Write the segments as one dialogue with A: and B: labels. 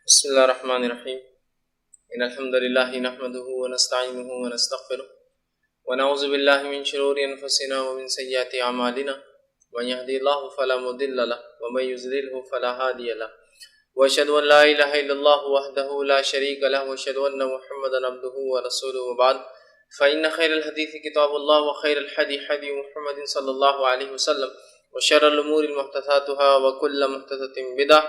A: بسم اللہ الرحمن الرحیم ان الحمد للہ نحمده ونستعینه ونستغفره ونعوذ باللہ من شرور انفسنا ومن سیئات اعمالنا من يهدي الله فلا مضل له ومن يضلل فلا هادي له واشهد ان لا اله الا الله وحده لا شريك له واشهد ان محمدا عبده ورسوله وبعد فان خير الحديث كتاب الله وخير الهدي هدي محمد صلى الله عليه وسلم وشر الامور محدثاتها وكل محدثة بدعة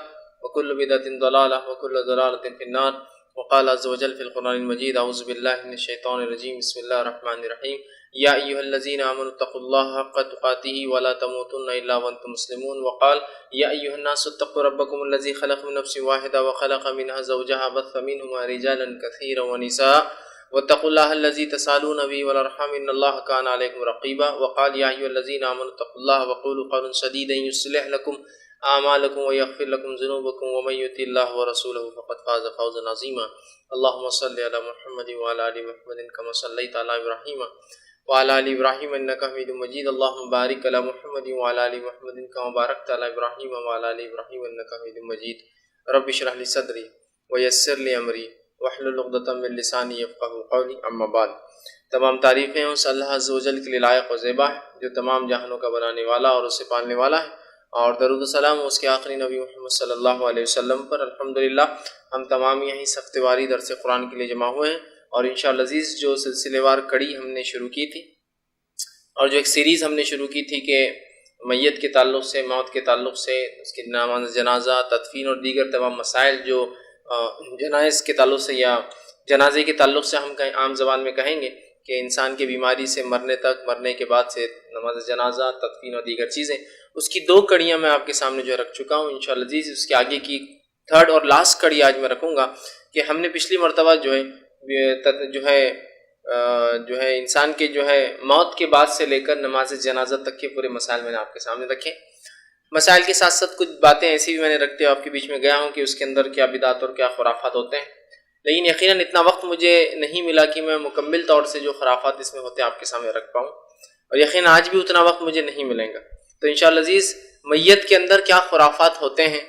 A: وكل بدعة ضلالة وكل ضلالة في النار وقال عز وجل في القرآن المجيد أعوذ بالله من الشيطان الرجيم بسم الله الرحمن الرحيم يا أيها الذين آمنوا اتقوا الله حق تقاته ولا تموتن إلا وأنتم مسلمون وقال يا أيها الناس اتقوا ربكم الذي خلق من نفس واحدة وخلق منها زوجها بث منهما رجالا كثيرا ونساء واتقوا الله الذي تسالون به والأرحام إن الله كان عليكم رقيبا وقال يا أيها الذين آمنوا اتقوا الله وقولوا قولا سديدا يصلح لكم اعمالکم ویغفر لکم ذنوبکم ومن یطع اللہ ورسولہ فقد فاز فوزا عظیما اللهم صل علی محمد وعلى آل محمد كما صلیت علی ابراہیم وعلى آل ابراہیم انک حمید مجید اللهم بارک علی محمد وعلى آل محمد كما بارکت علی ابراہیم وعلى آل ابراہیم انک حمید مجید رب اشرح لی صدری ویسر لی امری واحلل عقدۃ من لسانی یفقهوا قولی اما بعد تمام تعریفیں اس اللہ عز و جل کے لیے لائق و زیبا ہے جو تمام جہانوں کا بنانے والا اور اسے پالنے والا ہے، اور درود و سلام اس کے آخری نبی محمد صلی اللہ علیہ وسلم پر۔ الحمدللہ ہم تمام یہیں ہفتے واری درس قرآن کے لیے جمع ہوئے ہیں، اور انشاءاللہ عزیز جو سلسلے وار کڑی ہم نے شروع کی تھی، اور جو ایک سیریز ہم نے شروع کی تھی کہ میت کے تعلق سے، موت کے تعلق سے، اس کے نماز جنازہ، تدفین اور دیگر تمام مسائل جو جنائز کے تعلق سے یا جنازے کے تعلق سے ہم عام زبان میں کہیں گے کہ انسان کے بیماری سے مرنے تک، مرنے کے بعد سے نماز جنازہ، تدفین اور دیگر چیزیں، اس کی دو کڑیاں میں آپ کے سامنے جو رکھ چکا ہوں انشاءاللہ عزیز۔ اس کے آگے کی تھرڈ اور لاسٹ کڑی آج میں رکھوں گا کہ ہم نے پچھلی مرتبہ جو ہے انسان کے جو ہے موت کے بعد سے لے کر نماز جنازہ تک کے پورے مسائل میں نے آپ کے سامنے رکھے۔ مسائل کے ساتھ ساتھ کچھ باتیں ایسی بھی میں نے رکھتے ہوئے آپ کے بیچ میں گیا ہوں کہ اس کے اندر کیا بدعت اور کیا خرافات ہوتے ہیں، لیکن یقیناً اتنا وقت مجھے نہیں ملا کہ میں مکمل طور سے جو خرافات اس میں ہوتے ہیں آپ کے سامنے رکھ پاؤں، اور یقیناً آج بھی اتنا وقت مجھے نہیں ملے گا۔ تو انشاءاللہ عزیز میت کے اندر کیا خرافات ہوتے ہیں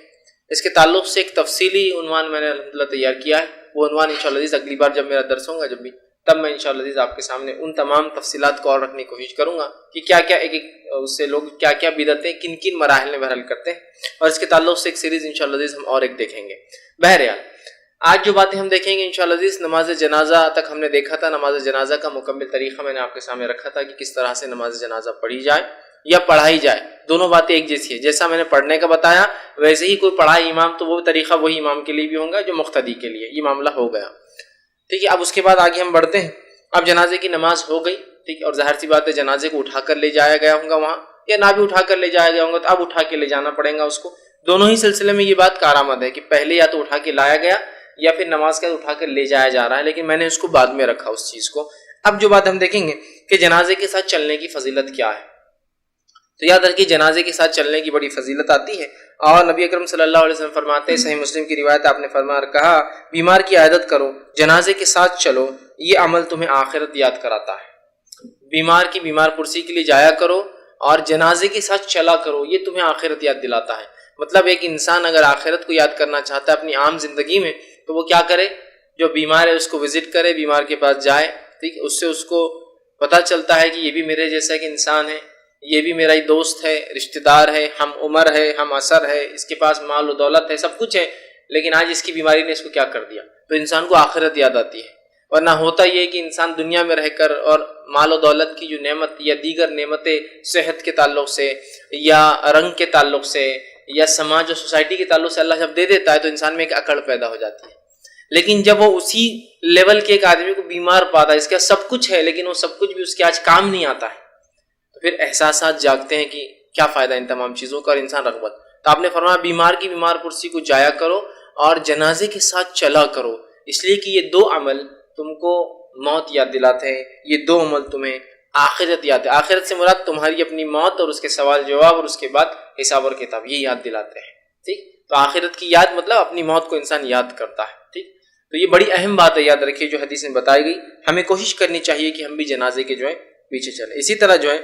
A: اس کے تعلق سے ایک تفصیلی عنوان میں نے الحمدللہ تیار کیا ہے۔ وہ عنوان انشاءاللہ عزیز اگلی بار جب میرا درس ہوگا جب بھی، تب میں انشاءاللہ عزیز آپ کے سامنے ان تمام تفصیلات کو اور رکھنے کی کوشش کروں گا کہ کیا کیا اس سے لوگ کیا کیا بدعتیں کن کن مراحل میں بہرحال کرتے ہیں، اور اس کے تعلق سے ایک سیریز انشاءاللہ عزیز ہم اور ایک دیکھیں گے۔ بہرحال آج جو باتیں ہم دیکھیں گے انشاءاللہ عزیز، نماز جنازہ تک ہم نے دیکھا تھا، نماز جنازہ کا مکمل طریقہ میں نے آپ کے سامنے رکھا تھا کہ کس طرح سے نماز جنازہ پڑھی جائے یا پڑھائی جائے، دونوں باتیں ایک جیسی ہے۔ جیسا میں نے پڑھنے کا بتایا ویسے ہی کوئی پڑھائے امام تو وہ طریقہ وہی امام کے لیے بھی ہوگا جو مقتدی کے لیے، یہ معاملہ ہو گیا، ٹھیک ہے۔ اب اس کے بعد آگے ہم بڑھتے ہیں۔ اب جنازے کی نماز ہو گئی، ٹھیک ہے، اور ظاہر سی بات ہے جنازے کو اٹھا کر لے جایا گیا ہوگا وہاں، یا نہ بھی اٹھا کر لے جایا گیا ہوگا تو اب اٹھا کے لے جانا پڑے گا اس کو۔ دونوں ہی سلسلے میں یہ بات کارآمد ہے کہ پہلے یا تو اٹھا کے لایا گیا یا پھر نماز کا اٹھا کر لے جایا جا رہا ہے، لیکن میں نے اس کو بعد میں رکھا اس چیز کو۔ اب جو بات ہم دیکھیں گے کہ جنازے کے ساتھ چلنے کی فضیلت کیا ہے، تو یاد رکھیے جنازے کے ساتھ چلنے کی بڑی فضیلت آتی ہے، اور نبی اکرم صلی اللہ علیہ وسلم فرماتے ہیں، صحیح مسلم کی روایت، آپ نے فرمایا کہا بیمار کی عیادت کرو، جنازے کے ساتھ چلو، یہ عمل تمہیں آخرت یاد کراتا ہے۔ بیمار کی بیمار پرسی کے لیے جایا کرو اور جنازے کے ساتھ چلا کرو، یہ تمہیں آخرت یاد دلاتا ہے۔ مطلب ایک انسان اگر آخرت کو یاد کرنا چاہتا ہے اپنی عام زندگی میں تو وہ کیا کرے، جو بیمار ہے اس کو وزٹ کرے، بیمار کے پاس جائے، ٹھیک، اس سے اس کو پتہ چلتا ہے کہ یہ بھی میرے جیسا ایک انسان ہے، یہ بھی میرا ہی دوست ہے، رشتہ دار ہے، ہم عمر ہے، ہم اثر ہے، اس کے پاس مال و دولت ہے، سب کچھ ہے، لیکن آج اس کی بیماری نے اس کو کیا کر دیا، تو انسان کو آخرت یاد آتی ہے۔ ورنہ ہوتا یہ کہ انسان دنیا میں رہ کر اور مال و دولت کی جو نعمت یا دیگر نعمتیں صحت کے تعلق سے یا رنگ کے تعلق سے یا سماج اور سوسائٹی کے تعلق سے اللہ جب دے دیتا ہے تو انسان میں ایک اکڑ پیدا ہو جاتی ہے، لیکن جب وہ اسی لیول کے ایک آدمی کو بیمار پاتا ہے، اس کا سب کچھ ہے لیکن وہ سب کچھ بھی اس کے آج کام نہیں آتا ہے، تو پھر احساسات جاگتے ہیں کہ کیا فائدہ ان تمام چیزوں کا، اور انسان رغبت۔ تو آپ نے فرمایا بیمار کی بیمار پرسی کو جایا کرو اور جنازے کے ساتھ چلا کرو، اس لیے کہ یہ دو عمل تم کو موت یاد دلاتے ہیں، یہ دو عمل تمہیں آخرت یاد ہے۔ آخرت سے مراد تمہاری اپنی موت اور اس کے سوال جواب اور اس کے بعد حساب اور کتاب، یہ یاد دلاتے ہیں، ٹھیک۔ تو آخرت کی یاد مطلب اپنی موت کو انسان یاد کرتا ہے، ٹھیک۔ تو یہ بڑی اہم بات ہے، یاد رکھیے جو حدیث میں بتائی گئی، ہمیں کوشش کرنی چاہیے کہ ہم بھی جنازے کے جو ہے پیچھے چلیں۔ اسی طرح جو ہے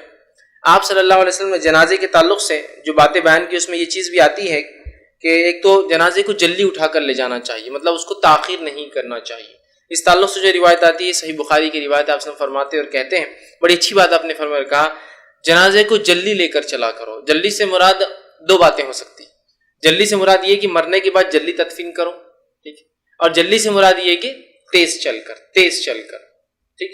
A: آپ صلی اللہ علیہ وسلم نے جنازے کے تعلق سے جو باتیں بیان کی اس میں یہ چیز بھی آتی ہے کہ ایک تو جنازے کو جلدی اٹھا کر لے جانا چاہیے، مطلب اس کو تاخیر نہیں کرنا چاہیے۔ اس تعلق سے جو روایت آتی ہے صحیح بخاری کی روایت، آپ سے فرماتے اور کہتے ہیں، بڑی اچھی بات آپ نے فرمایا، کہا جنازے کو جلدی لے کر چلا کرو۔ جلدی سے مراد دو باتیں ہو سکتی، جلدی سے مراد یہ کہ مرنے کے بعد جلدی تدفین کرو، ٹھیک ہے، اور جلدی سے مراد یہ کہ تیز چل کر، ٹھیک،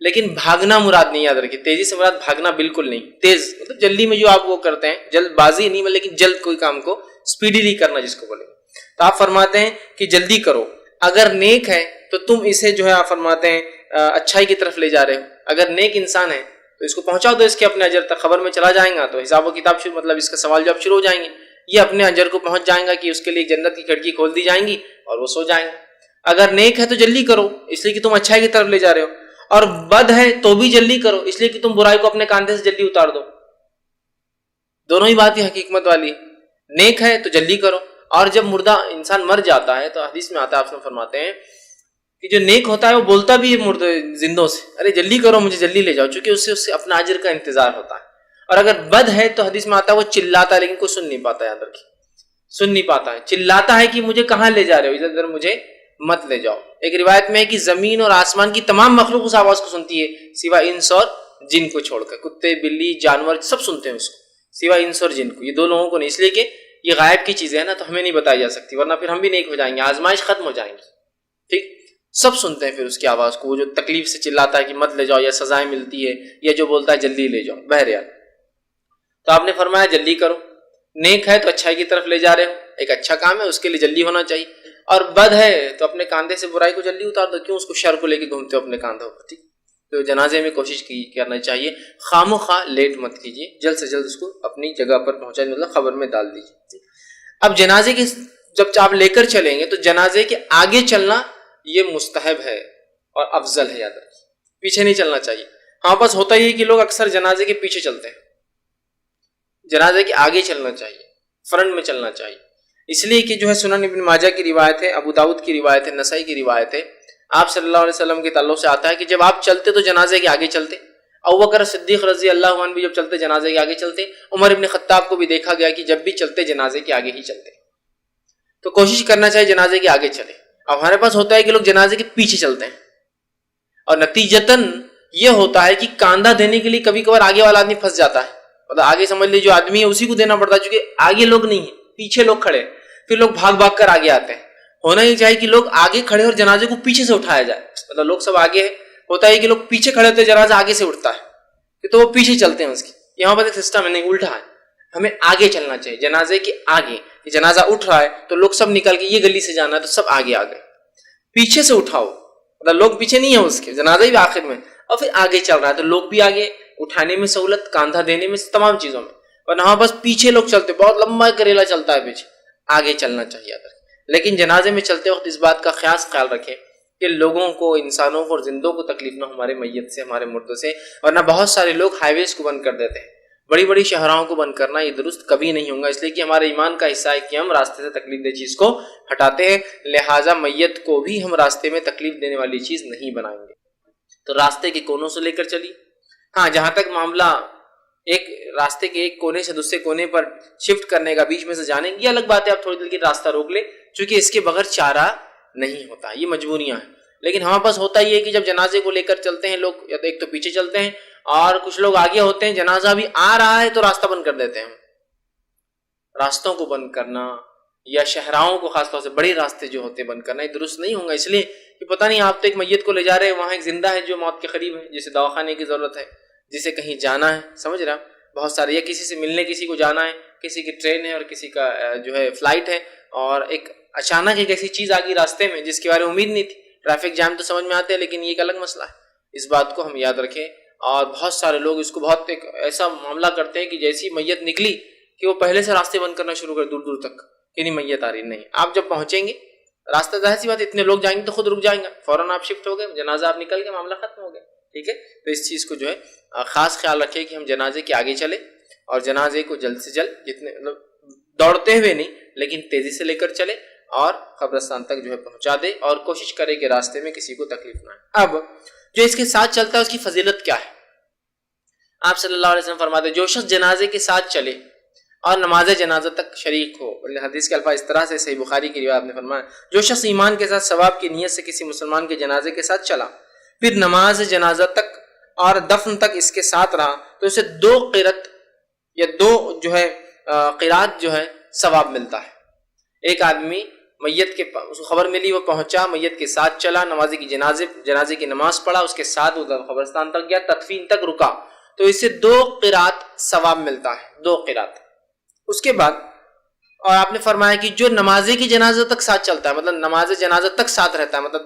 A: لیکن بھاگنا مراد نہیں، یاد رکھیے، تیزی سے مراد بھاگنا بالکل نہیں، تیز مطلب جلدی میں جو آپ وہ کرتے ہیں، جلد بازی نہیں لیکن جلد کوئی کام کو اسپیڈیلی کرنا جس کو بولے، تو آپ فرماتے ہیں کہ جلدی کرو۔ اگر نیک ہے تو تم اسے جو ہے آپ فرماتے ہیں اچھائی کی طرف لے جا رہے ہو، اگر نیک انسان ہے تو اس کو پہنچاؤ دو اس کے اپنے اجر تک، خبر میں چلا جائیں گا تو حساب و کتاب شروع، مطلب اس کا سوال جواب شروع ہو جائیں گے، یہ اپنے اجر کو پہنچ جائیں گا کہ اس کے لیے جنت کی کھڑکی کھول دی جائیں گی اور وہ سو جائیں گے۔ اگر نیک ہے تو جلدی کرو اس لیے کہ تم اچھائی کی طرف لے جا رہے ہو، اور بد ہے تو بھی جلدی کرو اس لیے کہ تم برائی کو اپنے کاندھے سے جلدی اتار دو۔ دونوں ہی بات حقیقت والی، نیک ہے تو جلدی کرو، اور جب مردہ انسان مر جاتا ہے تو حدیث میں آتا ہے، آپ نے فرماتے ہیں کہ جو نیک ہوتا ہے وہ بولتا بھی ہے مردے زندوں سے، ارے جلدی کرو مجھے جلدی لے جاؤ، چونکہ اس سے اپنا اجر کا انتظار ہوتا ہے۔ اور اگر بد ہے تو حدیث میں آتا ہے وہ چلاتا ہے لیکن کوئی سن نہیں پاتا، یاد رکھیے، سن نہیں پاتا ہے، چلاتا ہے کہ مجھے کہاں لے جا رہے ہو، ادھر ادھر مجھے مت لے جاؤ۔ ایک روایت میں ہے کہ زمین اور آسمان کی تمام مخلوق اس آواز کو سنتی ہے سوائے انس اور جن کو چھوڑ کر، کتے بلی جانور سب سنتے ہیں اس کو سوائے انس اور جن کو، یہ دو لوگوں کو نہیں، اس لیے کہ یہ غائب کی چیزیں ہیں نا، تو ہمیں نہیں بتائی جا سکتی، ورنہ پھر ہم بھی نیک ہو جائیں گے، آزمائش ختم ہو جائیں گی، ٹھیک، سب سنتے ہیں پھر اس کی آواز کو، وہ جو تکلیف سے چلاتا ہے کہ مت لے جاؤ یا سزائیں ملتی ہے، یا جو بولتا ہے جلدی لے جاؤ، بہرحال تو آپ نے فرمایا جلدی کرو، نیک ہے تو اچھائی کی طرف لے جا رہے ہو، ایک اچھا کام ہے اس کے لیے جلدی ہونا چاہیے، اور بد ہے تو اپنے کاندھے سے برائی کو جلدی اتار دو، کیوں اس کو شر کو لے کے گھومتے ہو اپنے کاندھوں پر، ٹھیک۔ تو جنازے میں کوشش کرنا چاہیے، خام و خواہ لیٹ مت کیجیے، جلد سے جلد اس کو اپنی جگہ پر پہنچا، مطلب خبر میں ڈال دیجیے۔ اب جنازے کے جب آپ لے کر چلیں گے تو جنازے کے آگے چلنا یہ مستحب ہے اور افضل ہے، یاد رکھیے، پیچھے نہیں چلنا چاہیے۔ ہاں بس ہوتا ہی ہے کہ لوگ اکثر جنازے کے پیچھے چلتے ہیں، جنازے کے آگے چلنا چاہیے، فرنٹ میں چلنا چاہیے، اس لیے کہ جو ہے سنن ابن ماجہ کی روایت ہے، ابو داؤد کی روایت ہے، نسائی کی روایت ہے، آپ صلی اللہ علیہ وسلم کے تعلق سے آتا ہے کہ جب آپ چلتے تو جنازے کے آگے چلتے، ابوبکر صدیق رضی اللہ عنہ بھی جب چلتے جنازے کے آگے چلتے، عمر ابن خطاب کو بھی دیکھا گیا کہ جب بھی چلتے جنازے کے آگے ہی چلتے۔ تو کوشش کرنا چاہیے جنازے کے آگے چلے۔ اب ہمارے پاس ہوتا ہے کہ لوگ جنازے کے پیچھے چلتے ہیں، اور نتیجتاً یہ ہوتا ہے کہ کاندھا دینے کے لیے کبھی کبھار آگے والا آدمی پھنس جاتا ہے، مطلب آگے سمجھ لیجیے جو آدمی ہے اسی کو دینا پڑتا ہے، چونکہ آگے لوگ نہیں ہیں، پیچھے لوگ کھڑے، پھر لوگ بھاگ بھاگ کر آگے آتے ہیں۔ ہونا ہی چاہیے کہ لوگ آگے کھڑے اور جنازے کو پیچھے سے اٹھایا جائے، مطلب لوگ سب آگے ہے، ہوتا ہے کہ لوگ پیچھے کھڑے ہوتے ہیں، جنازہ آگے سے اٹھتا ہے تو وہ پیچھے چلتے ہیں اس کی، یہاں پر ایک سسٹم ہے، نہیں الٹا ہے، ہمیں آگے چلنا چاہیے، جنازے کے آگے، کہ جنازہ اٹھ رہا ہے تو لوگ سب نکل کے یہ گلی سے جانا ہے تو سب آگے آ گئے، پیچھے سے اٹھاؤ، مطلب لوگ پیچھے نہیں ہیں اس کے، جنازہ ہی آخر میں، اور پھر آگے چل رہا ہے تو لوگ بھی آگے، اٹھانے میں سہولت، کاندھا دینے میں، تمام چیزوں میں، اور یہاں بس پیچھے لوگ چلتے، بہت لمبا کریلا چلتا ہے پیچھے، آگے چلنا چاہیے۔ لیکن جنازے میں چلتے وقت اس بات کا خیال رکھیں کہ لوگوں کو، انسانوں کو اور زندوں کو تکلیف نہ، ہمارے میت سے، ہمارے مردوں سے، ورنہ بہت سارے لوگ ہائی ویز کو بند کر دیتے ہیں، بڑی بڑی شہراؤں کو بند کرنا یہ درست کبھی نہیں ہوگا، اس لیے کہ ہمارے ایمان کا حصہ ہے کہ ہم راستے سے تکلیف دہ چیز کو ہٹاتے ہیں، لہٰذا میت کو بھی ہم راستے میں تکلیف دینے والی چیز نہیں بنائیں گے۔ تو راستے کے کونوں سے لے کر چلیے، ہاں جہاں تک معاملہ ایک راستے کے ایک کونے سے دوسرے کونے پر شفٹ کرنے کا، بیچ میں سے جانے کی، یہ الگ بات ہے، آپ تھوڑی دیر کے راستہ روک لے، چونکہ اس کے بغیر چارہ نہیں ہوتا، یہ مجبوریاں ہیں۔ لیکن ہمارے پاس ہوتا ہی ہے کہ جب جنازے کو لے کر چلتے ہیں لوگ، یا تو ایک تو پیچھے چلتے ہیں، اور کچھ لوگ آگے ہوتے ہیں، جنازہ بھی آ رہا ہے تو راستہ بند کر دیتے ہیں۔ راستوں کو بند کرنا یا شہراؤں کو، خاص طور سے بڑے راستے جو ہوتے ہیں بند کرنا، یہ درست نہیں ہوگا، اس لیے کہ پتہ نہیں آپ تو ایک میت کو لے جا رہے ہیں، وہاں ایک زندہ ہے جو موت کے قریب ہے، جسے دواخانے کی ضرورت ہے، جسے کہیں جانا ہے، سمجھ رہا، بہت سارے، یا کسی سے ملنے کسی کو جانا ہے، کسی کی ٹرین ہے اور کسی کا جو ہے فلائٹ ہے، اور ایک اچانک ایک ایسی چیز آ گئی راستے میں جس کے بارے میں امید نہیں تھی، ٹریفک جام تو سمجھ میں آتے ہیں لیکن یہ ایک الگ مسئلہ ہے، اس بات کو ہم یاد رکھیں۔ اور بہت سارے لوگ اس کو بہت ایک ایسا معاملہ کرتے ہیں کہ جیسی میت نکلی کہ وہ پہلے سے راستے بند کرنا شروع کر دور دور تک کہ نہیں میت آ رہی، نہیں، آپ جب پہنچیں گے راستہ، ظاہر سی بات اتنے لوگ جائیں گے تو خود رک جائیں گے، فوراً آپ شفٹ ہو گئے، جنازہ آپ نکل کے معاملہ ختم ہو گیا، ٹھیک ہے۔ تو اس چیز کو جو ہے خاص خیال رکھیں کہ ہم جنازے کے آگے چلے، اور جنازے کو جلد سے جلد، جتنے دوڑتے ہوئے نہیں لیکن تیزی سے لے کر چلے، اور قبرستان تک جو ہے پہنچا دے، اور کوشش کرے کہ راستے میں کسی کو تکلیف نہ آئے۔ اب جو اس کے ساتھ چلتا ہے اس کی فضیلت کیا ہے؟ آپ صلی اللہ علیہ وسلم فرماتے ہیں جو شخص جنازے کے ساتھ چلے، اور نماز جنازہ تک شریک ہو. حدیث کے الفاظ اس طرح سے صحیح بخاری کی روایت نے فرمایا جو شخص ایمان کے ساتھ ثواب کی نیت سے کسی مسلمان کے جنازے کے ساتھ چلا پھر نماز جنازہ تک اور دفن تک اس کے ساتھ رہا تو اسے 2 قرات یا 2 جو ہے قرات جو ہے ثواب ملتا ہے. ایک آدمی میت کے اس کو خبر ملی، وہ پہنچا، میت کے ساتھ چلا، جنازے کی نماز پڑھا، اس کے ساتھ وہ قبرستان تک گیا، تدفین تک رکا تو اسے 2 قرات ثواب ملتا ہے، 2 قرات. اس کے بعد اور آپ نے فرمایا کہ جو نماز کی جنازہ تک ساتھ چلتا ہے، مطلب نماز جنازہ تک ساتھ رہتا ہے، مطلب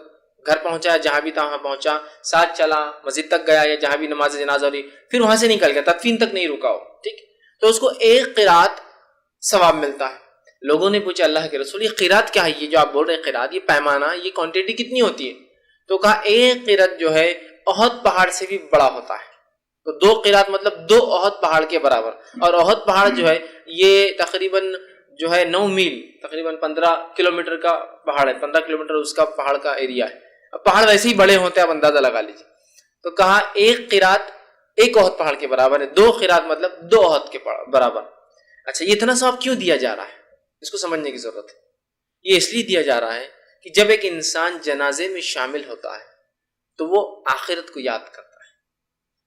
A: گھر پہنچا، جہاں بھی تھا وہاں پہنچا، ساتھ چلا، مسجد تک گیا یا جہاں بھی نماز جنازہ ہو رہی، پھر وہاں سے نکل گیا، تدفین تک نہیں رکا ہو، ٹھیک، تو اس کو 1 قرات ثواب ملتا ہے. لوگوں نے پوچھا اللہ کے رسول یہ قرات کیا ہے، یہ جو آپ بول رہے ہیں قرات، یہ پیمانہ، یہ کوانٹٹی کتنی ہوتی ہے؟ تو کہا 1 قرات جو ہے احد پہاڑ سے بھی بڑا ہوتا ہے. تو 2 قرات مطلب 2 احد پہاڑ کے برابر. اور احد پہاڑ جو ہے یہ تقریباً جو ہے 9 میل، تقریباً 15 کلومیٹر کا پہاڑ ہے، 15 کلومیٹر اس کا پہاڑ کا ایریا ہے. اب پہاڑ ویسے ہی بڑے ہوتے ہیں، آپ اندازہ لگا لیجیے. تو کہا 1 قرات 1 احد پہاڑ کے برابر ہے، 2 قرات مطلب 2 احد کے برابر. اچھا، یہ اتنا ثواب کیوں دیا جا رہا ہے؟ اس کو سمجھنے کی ضرورت ہے. یہ اس لیے دیا جا رہا ہے کہ جب ایک انسان جنازے میں شامل ہوتا ہے تو وہ آخرت کو یاد کرتا ہے،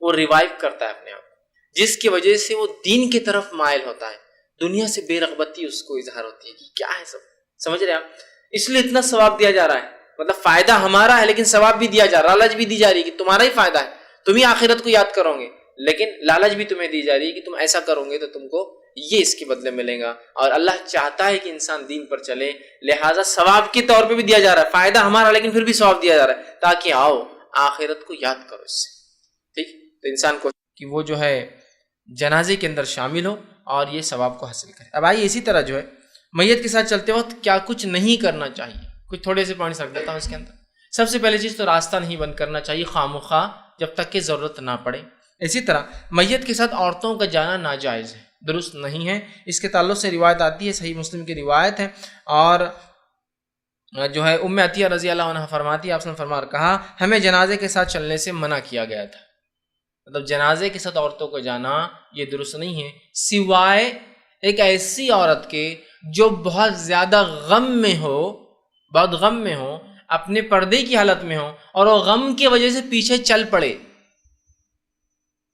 A: وہ ریوائیو کرتا ہے اپنے آپ کو، جس کی وجہ سے وہ دین کی طرف مائل ہوتا ہے، دنیا سے بے رغبتی اس کو اظہار ہوتی ہے کہ کیا ہے سب. سمجھ رہے آپ؟ اس لیے اتنا ثواب دیا جا رہا ہے، مطلب فائدہ ہمارا ہے لیکن ثواب بھی دیا جا رہا ہے، لالچ بھی دی جا رہی ہے کہ تمہارا ہی فائدہ ہے، تم ہی آخرت کو یاد کرو گے، لیکن لالچ بھی تمہیں دی جا رہی ہے کہ تم ایسا کرو گے تو تم کو یہ اس کے بدلے ملے گا. اور اللہ چاہتا ہے کہ انسان دین پر چلے، لہٰذا ثواب کے طور پہ بھی دیا جا رہا ہے، فائدہ ہمارا لیکن پھر بھی ثواب دیا جا رہا ہے تاکہ آؤ آخرت کو یاد کرو اس سے. ٹھیک، تو انسان کو کہ وہ جو ہے جنازے کے اندر شامل ہو اور یہ ثواب کو حاصل کرے. اب آئیے اسی طرح جو ہے میت کے ساتھ چلتے وقت کیا کچھ نہیں کرنا چاہیے. کچھ تھوڑے سے پوائنٹس رکھ دیتا ہوں اس کے اندر. سب سے پہلی چیز تو راستہ نہیں بند کرنا چاہیے خواہ جب تک کہ ضرورت نہ پڑے. اسی طرح میت کے ساتھ عورتوں کا جانا ناجائز ہے، درست نہیں ہے. اس کے تعلق سے روایت آتی ہے، صحیح مسلم کی روایت ہے، اور جو ہے ام عطیہ رضی اللہ عنہ فرماتی ہے آپ نے کہا ہمیں جنازے کے ساتھ چلنے سے منع کیا گیا تھا. مطلب جنازے کے ساتھ عورتوں کو جانا یہ درست نہیں ہے، سوائے ایک ایسی عورت کے جو بہت زیادہ غم میں ہو، اپنے پردے کی حالت میں ہو اور وہ غم کی وجہ سے پیچھے چل پڑے.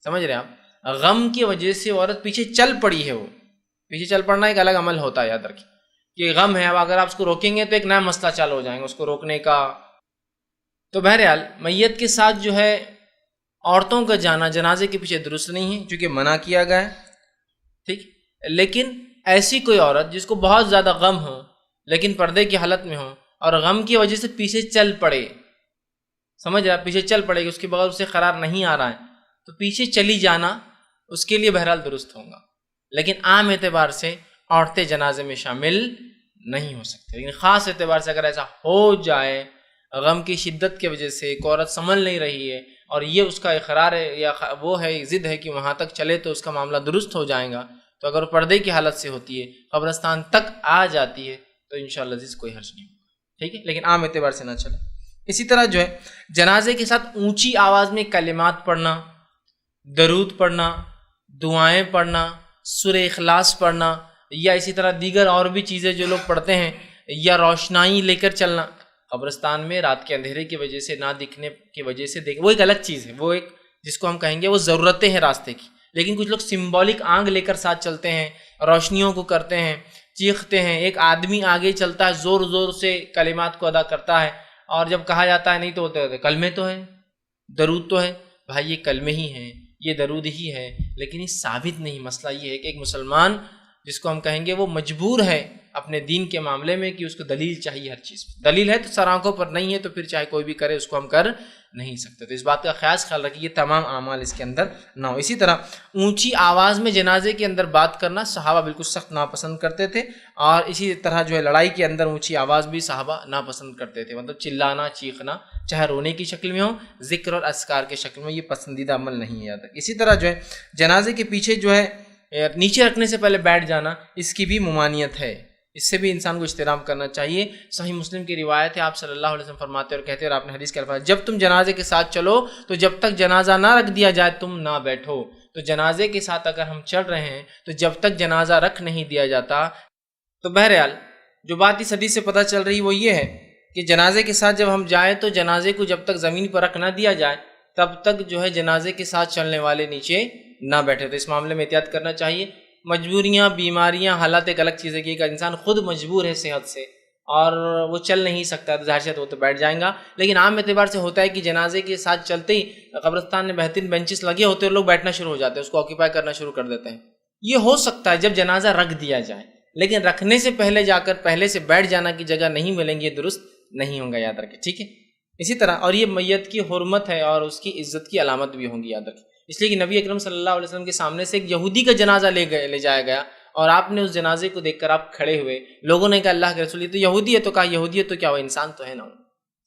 A: سمجھ رہے آپ؟ غم کی وجہ سے عورت پیچھے چل پڑی ہے. وہ پیچھے چل پڑنا ایک الگ عمل ہوتا ہے، یاد رکھیے کہ غم ہے، اب اگر آپ اس کو روکیں گے تو ایک نیا مسئلہ چالو ہو جائیں گے اس کو روکنے کا. تو بہرحال میت کے ساتھ جو ہے عورتوں کا جانا جنازے کے پیچھے درست نہیں ہے چونکہ منع کیا گیا ہے. ٹھیک، لیکن ایسی کوئی عورت جس کو بہت زیادہ غم ہو لیکن پردے کی حالت میں ہو اور غم کی وجہ سے پیچھے چل پڑے، سمجھ رہا، پیچھے چل پڑے گی، اس کے بغیر اسے قرار نہیں آ رہا ہے، تو پیچھے چلی جانا اس کے لیے بہرحال درست ہوگا. لیکن عام اعتبار سے عورتیں جنازے میں شامل نہیں ہو سکتے. لیکن خاص اعتبار سے اگر ایسا ہو جائے، غم کی شدت کی وجہ سے ایک عورت سنبھل نہیں رہی ہے اور یہ اس کا اقرار ہے یا وہ ہے ضد ہے کہ وہاں تک چلے تو اس کا معاملہ درست ہو جائے گا، تو اگر پردے کی حالت سے ہوتی ہے، قبرستان تک آ جاتی ہے، تو انشاءاللہ عزیز کوئی حرج نہیں ہوگا. ٹھیک ہے، لیکن عام اعتبار سے نہ چلے. اسی طرح جو ہے جنازے کے ساتھ اونچی آواز میں کلمات پڑھنا، درود پڑھنا، دعائیں پڑھنا، سورہ اخلاص پڑھنا، یا اسی طرح دیگر اور بھی چیزیں جو لوگ پڑھتے ہیں، یا روشنائی لے کر چلنا قبرستان میں رات کے اندھیرے کی وجہ سے نہ دکھنے کی وجہ سے وہ ایک الگ چیز ہے، وہ ایک جس کو ہم کہیں گے وہ ضرورتیں ہیں راستے کی. لیکن کچھ لوگ سمبولک آنگ لے کر ساتھ چلتے ہیں، روشنیوں کو کرتے ہیں، چیختے ہیں. ایک آدمی آگے چلتا ہے، زور زور سے کلمات کو ادا کرتا ہے، اور جب کہا جاتا ہے نہیں تو ہوتے ہوتے کلمے تو ہے، درود تو ہے. بھائی یہ کلمے ہی ہیں، یہ درود ہی ہے، لیکن یہ ثابت نہیں. مسئلہ یہ ہے کہ ایک مسلمان جس کو ہم کہیں گے وہ مجبور ہے اپنے دین کے معاملے میں کہ اس کو دلیل چاہیے ہر چیز. دلیل ہے تو سر آنکھوں پر نہیں ہے تو پھر چاہے کوئی بھی کرے اس کو ہم کر نہیں سکتے. تو اس بات کا خیال رکھیے یہ تمام اعمال اس کے اندر نہ ہو. اسی طرح اونچی آواز میں جنازے کے اندر بات کرنا صحابہ بالکل سخت ناپسند کرتے تھے، اور اسی طرح جو ہے لڑائی کے اندر اونچی آواز بھی صحابہ ناپسند کرتے تھے. مطلب چلانا چیخنا چاہے رونے کی شکل میں ہو، ذکر اور اذکار کی شکل میں، یہ پسندیدہ عمل نہیں ہے. اسی طرح جو ہے جنازے کے پیچھے جو ہے نیچے رکھنے سے پہلے بیٹھ جانا، اس کی بھی ممانعت ہے، اس سے بھی انسان کو احترام کرنا چاہیے. صحیح مسلم کی روایت ہے، آپ صلی اللہ علیہ وسلم فرماتے اور کہتے ہیں، اور آپ نے حدیث کے الفاظ، جب تم جنازے کے ساتھ چلو تو جب تک جنازہ نہ رکھ دیا جائے تم نہ بیٹھو. تو جنازے کے ساتھ اگر ہم چل رہے ہیں تو جب تک جنازہ رکھ نہیں دیا جاتا، تو بہرحال جو بات اس حدیث سے پتہ چل رہی وہ یہ ہے کہ جنازے کے ساتھ جب ہم جائیں تو جنازے کو جب تک زمین پر رکھ نہ دیا جائے تب تک جو ہے جنازے کے ساتھ چلنے والے نیچے نہ بیٹھے. تو اس معاملے میں احتیاط کرنا چاہیے. مجبوریاں، بیماریاں، حالات ایک الگ چیز ہے کہ انسان خود مجبور ہے صحت سے اور وہ چل نہیں سکتا تو ظاہر سے وہ تو بیٹھ جائیں گا، لیکن عام اعتبار سے ہوتا ہے کہ جنازے کے ساتھ چلتے ہی قبرستان میں بہترین بینچز لگے ہوتے ہیں، لوگ بیٹھنا شروع ہو جاتے ہیں، اس کو آکیپائی کرنا شروع کر دیتے ہیں. یہ ہو سکتا ہے جب جنازہ رکھ دیا جائے، لیکن رکھنے سے پہلے جا کر پہلے سے بیٹھ جانا کی جگہ نہیں ملیں گی، یہ درست نہیں ہوں گا، یاد رکھیں. ٹھیک ہے. اسی طرح اور یہ میت کی حرمت ہے اور اس کی عزت کی علامت بھی ہوں گی، یاد رکھیں. اس لیے کہ نبی اکرم صلی اللہ علیہ وسلم کے سامنے سے ایک یہودی کا جنازہ لے جایا گیا اور آپ نے اس جنازے کو دیکھ کر آپ کھڑے ہوئے. لوگوں نے کہا اللہ کے رسول یہ تو یہودی ہے، تو کہا یہودی ہے تو کیا وہ انسان تو ہے نا.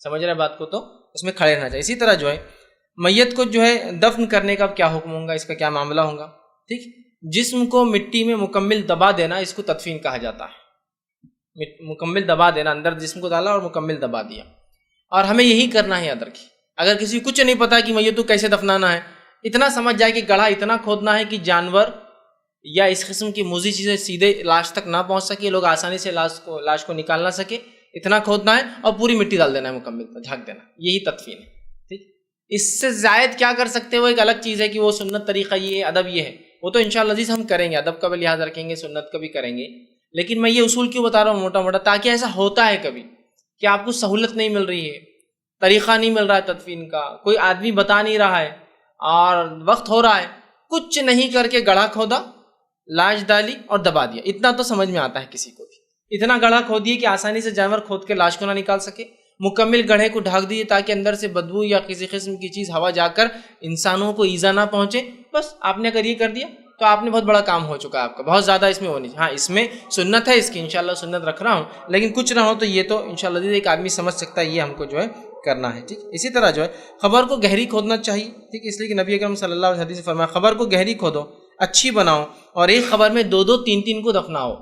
A: سمجھ رہے بات کو؟ تو اس میں کھڑے رہنا چاہیے. اسی طرح جو ہے میت کو جو ہے دفن کرنے کا کیا حکم ہوگا، اس کا کیا معاملہ ہوگا. ٹھیک. جسم کو مٹی میں مکمل دبا دینا اس کو تدفین کہا جاتا ہے. مکمل دبا دینا، اندر جسم کو ڈالا اور مکمل دبا دیا، اور ہمیں یہی کرنا ہے، یاد رکھیے. اگر کسی کو کچھ نہیں پتا کہ میت کو کیسے دفنانا ہے، اتنا سمجھ جائے کہ گڑھا اتنا کھودنا ہے کہ جانور یا اس قسم کی موذی چیزیں سیدھے لاش تک نہ پہنچ سکے، لوگ آسانی سے لاش کو نکال نہ سکے، اتنا کھودنا ہے اور پوری مٹی ڈال دینا ہے، مکمل جھاگ دینا. یہی تدفین ہے. ٹھیک. اس سے زائد کیا کر سکتے ہو، ایک الگ چیز ہے کہ وہ سنت طریقہ یہ ہے، ادب یہ ہے، وہ تو انشاءاللہ عزیز ہم کریں گے، ادب کا بھی لحاظ رکھیں گے، سنت کا بھی کریں گے. لیکن میں یہ اصول کیوں بتا رہا ہوں موٹا موٹا، تاکہ ایسا ہوتا ہے کبھی کہ آپ کو سہولت نہیں مل رہی ہے، طریقہ نہیں مل رہا ہے تدفین کا، کوئی آدمی بتا نہیں رہا ہے اور وقت ہو رہا ہے، کچھ نہیں کر کے گڑھا کھودا، لاش ڈالی اور دبا دیا. اتنا تو سمجھ میں آتا ہے کسی کو بھی. اتنا گڑھا کھود دیے کہ آسانی سے جانور کھود کے لاش کو نہ نکال سکے، مکمل گڑھے کو ڈھک دیے تاکہ اندر سے بدبو یا کسی قسم کی چیز ہوا جا کر انسانوں کو ایذا نہ پہنچے. بس آپ نے اگر یہ کر دیا تو آپ نے بہت بڑا کام ہو چکا ہے آپ کا. بہت زیادہ اس میں ہونی، ہاں اس میں سنت ہے، اس کی انشاءاللہ سنت رکھ رہا ہوں، لیکن کچھ نہ ہو تو یہ تو انشاءاللہ ایک آدمی سمجھ سکتا ہے، یہ ہم کو جو ہے کرنا ہے. ٹھیک. اسی طرح جو ہے خبر کو گہری کھودنا چاہیے. ٹھیک. اس لیے کہ نبی اکرم صلی اللہ علیہ وسلم نے فرمایا خبر کو گہری کھودو، اچھی بناؤ، اور ایک خبر میں دو دو تین تین کو دفناؤ.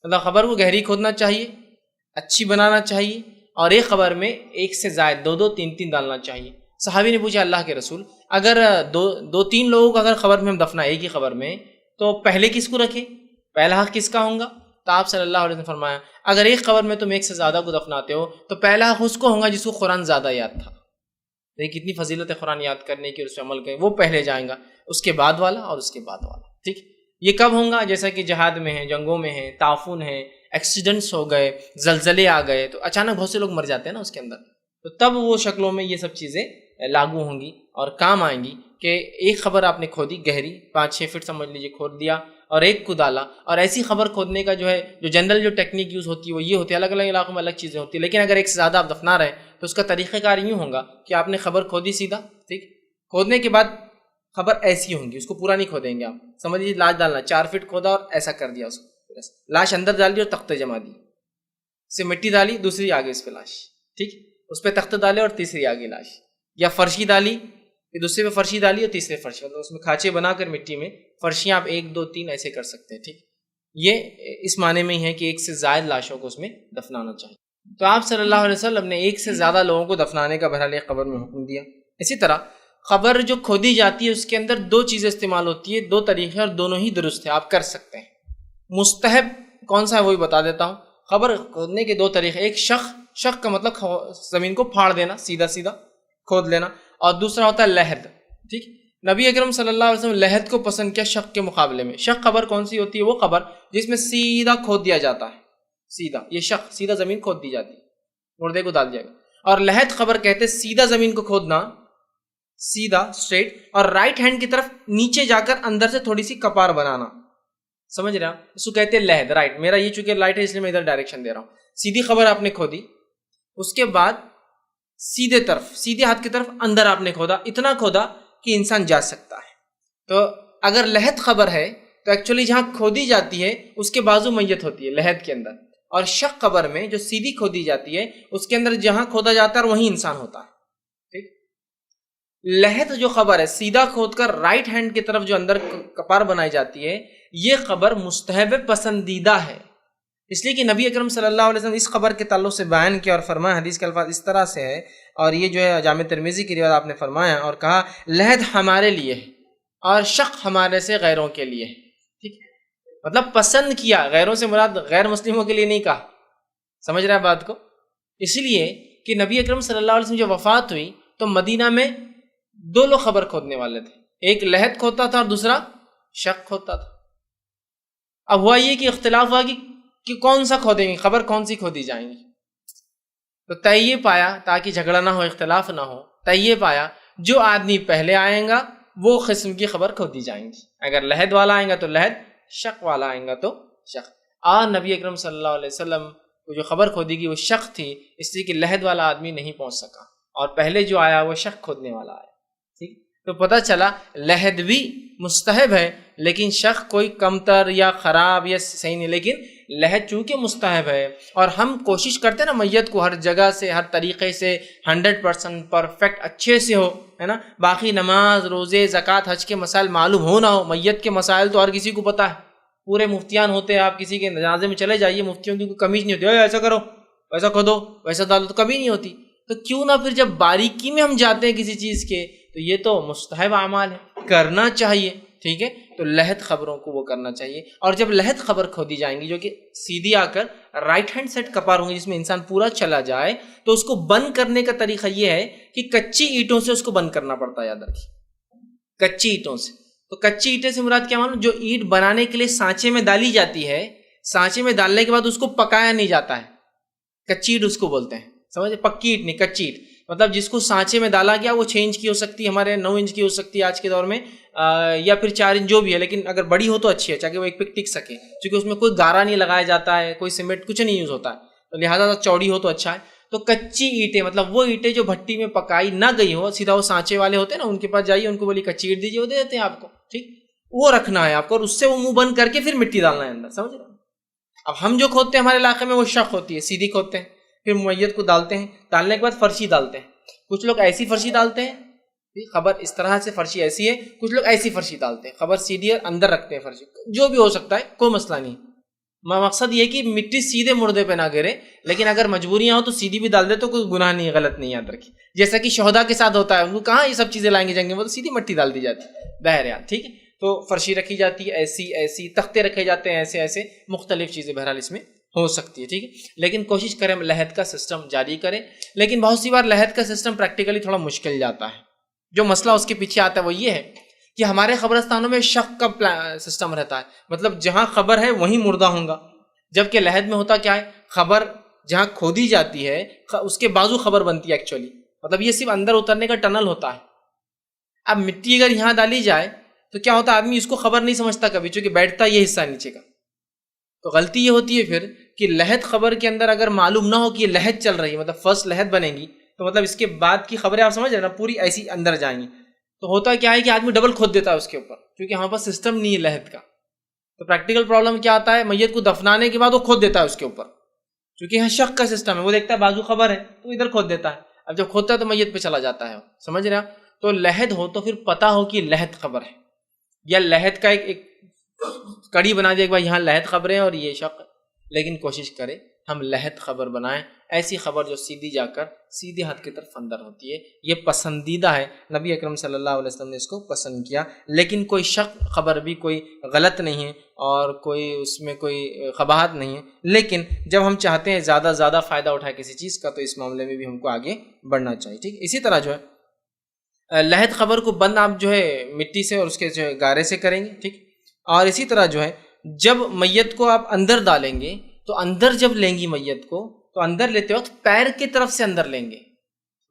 A: مطلب خبر کو گہری کھودنا چاہیے، اچھی بنانا چاہیے، اور ایک خبر میں ایک سے زائد دو دو تین تین ڈالنا چاہیے. صحابی نے پوچھا اللہ کے رسول اگر دو تین لوگوں کو اگر خبر میں ہم دفنائیں ایک ہی خبر میں تو پہلے کس کو رکھیں، پہلا حق کس کا ہوگا؟ تو آپ صلی اللہ علیہ وسلم نے فرمایا اگر ایک خبر میں تم ایک سے زیادہ کو دفناتے ہو تو پہلا حق اس کو ہوگا جس کو قرآن زیادہ یاد تھا. دیکھیں کتنی فضیلت ہے قرآن یاد کرنے کی اور اس پہ عمل کریں، وہ پہلے جائیں گا، اس کے بعد والا اور اس کے بعد والا. ٹھیک. یہ کب ہوگا؟ جیسا کہ جہاد میں ہیں، جنگوں میں ہیں، تعفن ہے، ایکسیڈنٹس ہو گئے، زلزلے آ گئے تو اچانک بہت سے لوگ مر جاتے ہیں نا اس کے اندر، تو تب وہ شکلوں میں یہ سب چیزیں لاگو ہوں گی اور کام آئیں گی کہ ایک خبر آپ نے کھودی گہری 5-6 فٹ سمجھ لیجیے کھود دیا اور ایک کو ڈالا. اور ایسی خبر کھودنے کا جو ہے جو جنرل جو ٹیکنیک یوز ہوتی ہے وہ یہ ہوتی ہے، الگ الگ علاقوں میں الگ چیزیں ہوتی ہیں، لیکن اگر ایک سے زیادہ آپ دفنا رہے تو اس کا طریقہ کار یوں ہوگا کہ آپ نے خبر کھودی سیدھا. ٹھیک. کھودنے کے بعد خبر ایسی ہوں گی، اس کو پورا نہیں کھودیں گے آپ، سمجھ لیجیے لاش ڈالنا 4 فٹ کھودا اور ایسا کر دیا، اس کو لاش اندر ڈال دی اور تختے جما دی، سے مٹی ڈالی، دوسری آگے اس پہ لاش، ٹھیک، اس پہ تختے ڈالے اور تیسری آگے لاش، یا فرشی ڈالی پھر دوسرے پہ فرشی ڈالی اور تیسرے فرشی، مطلب اس میں کھانچے بنا کر مٹی میں فرشیاں آپ 1 2 3 ایسے کر سکتے ہیں. ٹھیک. یہ اس معنی میں ہی ہے کہ ایک سے زائد لاشوں کو اس میں دفنانا چاہیے. تو آپ صلی اللہ علیہ وسلم نے ایک سے زیادہ لوگوں کو دفنانے کا بہرحال ایک قبر میں حکم دیا. اسی طرح قبر جو کھودی جاتی ہے اس کے اندر 2 چیزیں استعمال ہوتی ہے، 2 طریقے اور دونوں ہی درست ہیں، آپ کر سکتے ہیں. مستحب کون سا ہے وہی بتا دیتا ہوں. قبر کھودنے کے 2 طریقے، ایک شق کا مطلب زمین کو پھاڑ دینا، سیدھا سیدھا کھود لینا، اور دوسرا ہوتا ہے لحد. ٹھیک. نبی اکرم صلی اللہ علیہ وسلم لحد کو پسند کیا شق کے مقابلے میں. شق قبر کون سی ہوتی ہے؟ وہ قبر جس میں سیدھا کھود دیا جاتا ہے، سیدھا، یہ شق سیدھا زمین کھود دی جاتی ہے، مردے کو ڈال دیا گیا. اور لحد خبر کہتے ہیں سیدھا زمین کو کھودنا، سیدھا اسٹریٹ، اور رائٹ ہینڈ کی طرف نیچے جا کر اندر سے تھوڑی سی کپار بنانا. سمجھ رہے ہیں؟ اس کو کہتے ہیں لحد. رائٹ، میرا یہ چونکہ رائٹ ہے اس لیے میں ادھر ڈائریکشن دے رہا ہوں. سیدھی خبر آپ نے کھودی، اس کے بعد سیدھے طرف، سیدھے ہاتھ کی طرف اندر آپ نے کھودا، اتنا کھودا کہ انسان جا سکتا ہے. تو اگر لحد خبر ہے تو ایکچولی جہاں کھودی جاتی ہے اس کے بازو میت ہوتی ہے لحد کے اندر، اور شق قبر میں جو سیدھی کھودی جاتی ہے اس کے اندر جہاں کھودا جاتا ہے وہیں انسان ہوتا ہے. ٹھیک. لحد جو خبر ہے سیدھا کھود کر رائٹ ہینڈ کی طرف جو اندر کپار بنائی جاتی ہے، یہ خبر مستحب پسندیدہ ہے. اس لیے کہ نبی اکرم صلی اللہ علیہ وسلم اس خبر کے تعلق سے بیان کیا اور فرمایا، حدیث کے الفاظ اس طرح سے ہے، اور یہ جو ہے جامع ترمذی کی روایت آپ نے فرمایا اور کہا لحد ہمارے لیے ہے، اور شق ہمارے سے غیروں کے لیے. ٹھیک ہے, مطلب پسند کیا, غیروں سے مراد غیر مسلموں کے لیے نہیں کہا. سمجھ رہے ہیں بات کو؟ اس لیے کہ نبی اکرم صلی اللہ علیہ وسلم جب وفات ہوئی تو مدینہ میں 2 لوگ خبر کھودنے والے تھے, ایک لحد کھودتا تھا اور دوسرا شق کھودتا تھا. اب ہوا یہ کہ اختلاف ہوا کہ کون سا کھودیں گے, خبر کون سی کھودی جائیں گی. تو طے یہ پایا, تاکہ جھگڑا نہ ہو, اختلاف نہ ہو, طے یہ پایا جو آدمی پہلے آئیں گا وہ قسم کی خبر کھودی جائیں گی. اگر لحد والا آئیں گا تو لحد, شق والا آئیں گا تو شق. اور نبی اکرم صلی اللہ علیہ وسلم کو جو خبر کھودی گی وہ شق تھی, اس لیے کہ لحد والا آدمی نہیں پہنچ سکا, اور پہلے جو آیا وہ شق کھودنے والا آیا. ٹھیک, تو پتہ چلا لحد بھی مستحب ہے, لیکن شق کوئی کمتر یا خراب یا صحیح نہیں, لیکن لحد چونکہ مستحب ہے. اور ہم کوشش کرتے ہیں نا میت کو ہر جگہ سے, ہر طریقے سے 100% پرفیکٹ اچھے سے ہو, ہے نا. باقی نماز, روزے, زکوٰۃ, حج کے مسائل معلوم ہو نہ ہو, میت کے مسائل تو ہر کسی کو پتہ ہے. پورے مفتیان ہوتے ہیں, آپ کسی کے جنازے میں چلے جائیے, مفتیوں کی کوئی کمی نہیں ہوتی, ایسا کرو, ویسا کھودو, ویسا ڈالو, تو کبھی نہیں ہوتی. تو کیوں نہ پھر جب باریکی میں ہم جاتے ہیں کسی چیز کے, تو یہ تو مستحب اعمال ہے, کرنا چاہیے. ٹھیک ہے, تو لحد خبروں کو وہ کرنا چاہیے. اور جب لحد خبر کھودی جائیں گی جو کہ سیدھی آ کر رائٹ ہینڈ سائڈ کپار ہوں گی, جس میں انسان پورا چلا جائے, تو اس کو بند کرنے کا طریقہ یہ ہے کہ کچی اینٹوں سے اس کو بند کرنا پڑتا ہے. یاد رکھیے, کچی اینٹوں سے. تو کچی اینٹیں سے مراد کیا معلوم, جو اینٹ بنانے کے لیے سانچے میں ڈالی جاتی ہے, سانچے میں ڈالنے کے بعد اس کو پکایا نہیں جاتا ہے, کچی اینٹ اس کو بولتے ہیں. سمجھے, پکی اینٹ نہیں, کچی اینٹ. مطلب جس کو سانچے میں ڈالا گیا وہ 6 انچ کی ہو سکتی ہے, ہمارے 9 انچ کی ہو سکتی ہے آج کے دور میں, یا پھر 4 انچ جو بھی ہے, لیکن اگر بڑی ہو تو اچھی ہے, تاکہ وہ ایک پہ ٹک سکے, کیونکہ اس میں کوئی گارا نہیں لگایا جاتا ہے, کوئی سیمنٹ کچھ نہیں یوز ہوتا ہے, تو لہٰذا چوڑی ہو تو اچھا ہے. تو کچی اینٹیں, مطلب وہ اینٹیں جو بھٹی میں پکائی نہ گئی ہو, سیدھا وہ سانچے والے ہوتے ہیں نا, ان کے پاس جائیے, ان کو بولی کچی اینٹ دیجیے, وہ دے دیتے ہیں آپ کو. ٹھیک, وہ رکھنا ہے آپ کو, اور اس سے وہ منہ بند کر کے پھر مٹی ڈالنا ہے اندر. سمجھ رہے ہیں؟ اب ہم جو کھودتے ہیں ہمارے علاقے میں وہ شق ہوتی ہے, سیدھی کھودتے ہیں, پھر میت کو ڈالتے ہیں, ڈالنے کے بعد فرشی ڈالتے ہیں. کچھ لوگ ایسی فرشی ڈالتے ہیں, خبر اس طرح سے فرشی ایسی ہے, کچھ لوگ ایسی فرشی ڈالتے ہیں, خبر سیدھی ہے, اندر رکھتے ہیں فرشی, جو بھی ہو سکتا ہے, کوئی مسئلہ نہیں. مقصد یہ کہ مٹی سیدھے مردے پہ نہ گرے, لیکن اگر مجبوریاں ہو تو سیدھی بھی ڈال دے تو کوئی گناہ نہیں, غلط نہیں. یاد رکھیے, جیسا کہ شہداء کے ساتھ ہوتا ہے, ان کو کہاں یہ سب چیزیں لائیں گے جنگ میں, وہ تو سیدھی مٹی ڈال دی جاتی ہے. بہرحال ٹھیک ہے, تو فرشی رکھی جاتی ہے ایسی ایسی, تختے رکھے جاتے ہیں ایسے ایسے, مختلف چیزیں بہرحال اس میں ہو سکتی ہے. ٹھیک ہے, لیکن کوشش کریں لحد کا سسٹم جاری کریں. لیکن بہت سی بار لحد کا سسٹم پریکٹیکلی تھوڑا مشکل جاتا ہے. جو مسئلہ اس کے پیچھے آتا ہے وہ یہ ہے کہ ہمارے قبرستانوں میں شق کا سسٹم رہتا ہے, مطلب جہاں خبر ہے وہیں مردہ ہوں گا, جبکہ لحد میں ہوتا کیا ہے, خبر جہاں کھودی جاتی ہے اس کے بازو خبر بنتی ہے ایکچولی, مطلب یہ صرف اندر اترنے کا ٹنل ہوتا ہے. اب مٹی اگر یہاں ڈالی جائے تو کیا ہوتا ہے, آدمی اس کو خبر نہیں سمجھتا کبھی, چونکہ بیٹھتا یہ حصہ نیچے کا. تو غلطی یہ ہوتی ہے پھر کہ لحد خبر کے اندر اگر معلوم نہ ہو کہ یہ لحد چل رہی ہے, مطلب فرسٹ لحد بنے گی, تو مطلب اس کے بعد کی خبریں آپ سمجھ رہے ہیں نا, پوری ایسی اندر جائیں گی. تو ہوتا کیا ہے کہ آدمی ڈبل کھود دیتا ہے اس کے اوپر, کیونکہ ہمارے پاس سسٹم نہیں ہے لحد کا. تو پریکٹیکل پرابلم کیا آتا ہے, میت کو دفنانے کے بعد وہ کھود دیتا ہے اس کے اوپر, کیونکہ یہاں شق کا سسٹم ہے, وہ دیکھتا ہے بازو خبر ہے تو ادھر کھود دیتا ہے. اب جب کھودتا ہے تو میت پہ چلا جاتا ہے. سمجھ رہے ہیں؟ تو لحد ہو تو پھر پتا ہو کہ لحد خبر ہے, یا لحد کا ایک کڑی بنا دے, ایک بار یہاں لحد خبریں اور یہ شق. لیکن کوشش کریں ہم لحد خبر بنائیں, ایسی خبر جو سیدھی جا کر سیدھے ہاتھ کی طرف اندر ہوتی ہے. یہ پسندیدہ ہے, نبی اکرم صلی اللہ علیہ وسلم نے اس کو پسند کیا. لیکن کوئی شق خبر بھی کوئی غلط نہیں ہے, اور کوئی اس میں کوئی قباحت نہیں ہے. لیکن جب ہم چاہتے ہیں زیادہ فائدہ اٹھائے کسی چیز کا, تو اس معاملے میں بھی ہم کو آگے بڑھنا چاہیے. ٹھیک, اسی طرح جو ہے لحد خبر کو بند آپ جو ہے مٹی سے اور اس کے جو ہے گارے سے کریں گے. ٹھیک, اور اسی طرح جو ہے جب میت کو آپ اندر ڈالیں گے, تو اندر جب لیں گی میت کو, تو اندر لیتے وقت پیر کی طرف سے اندر لیں گے.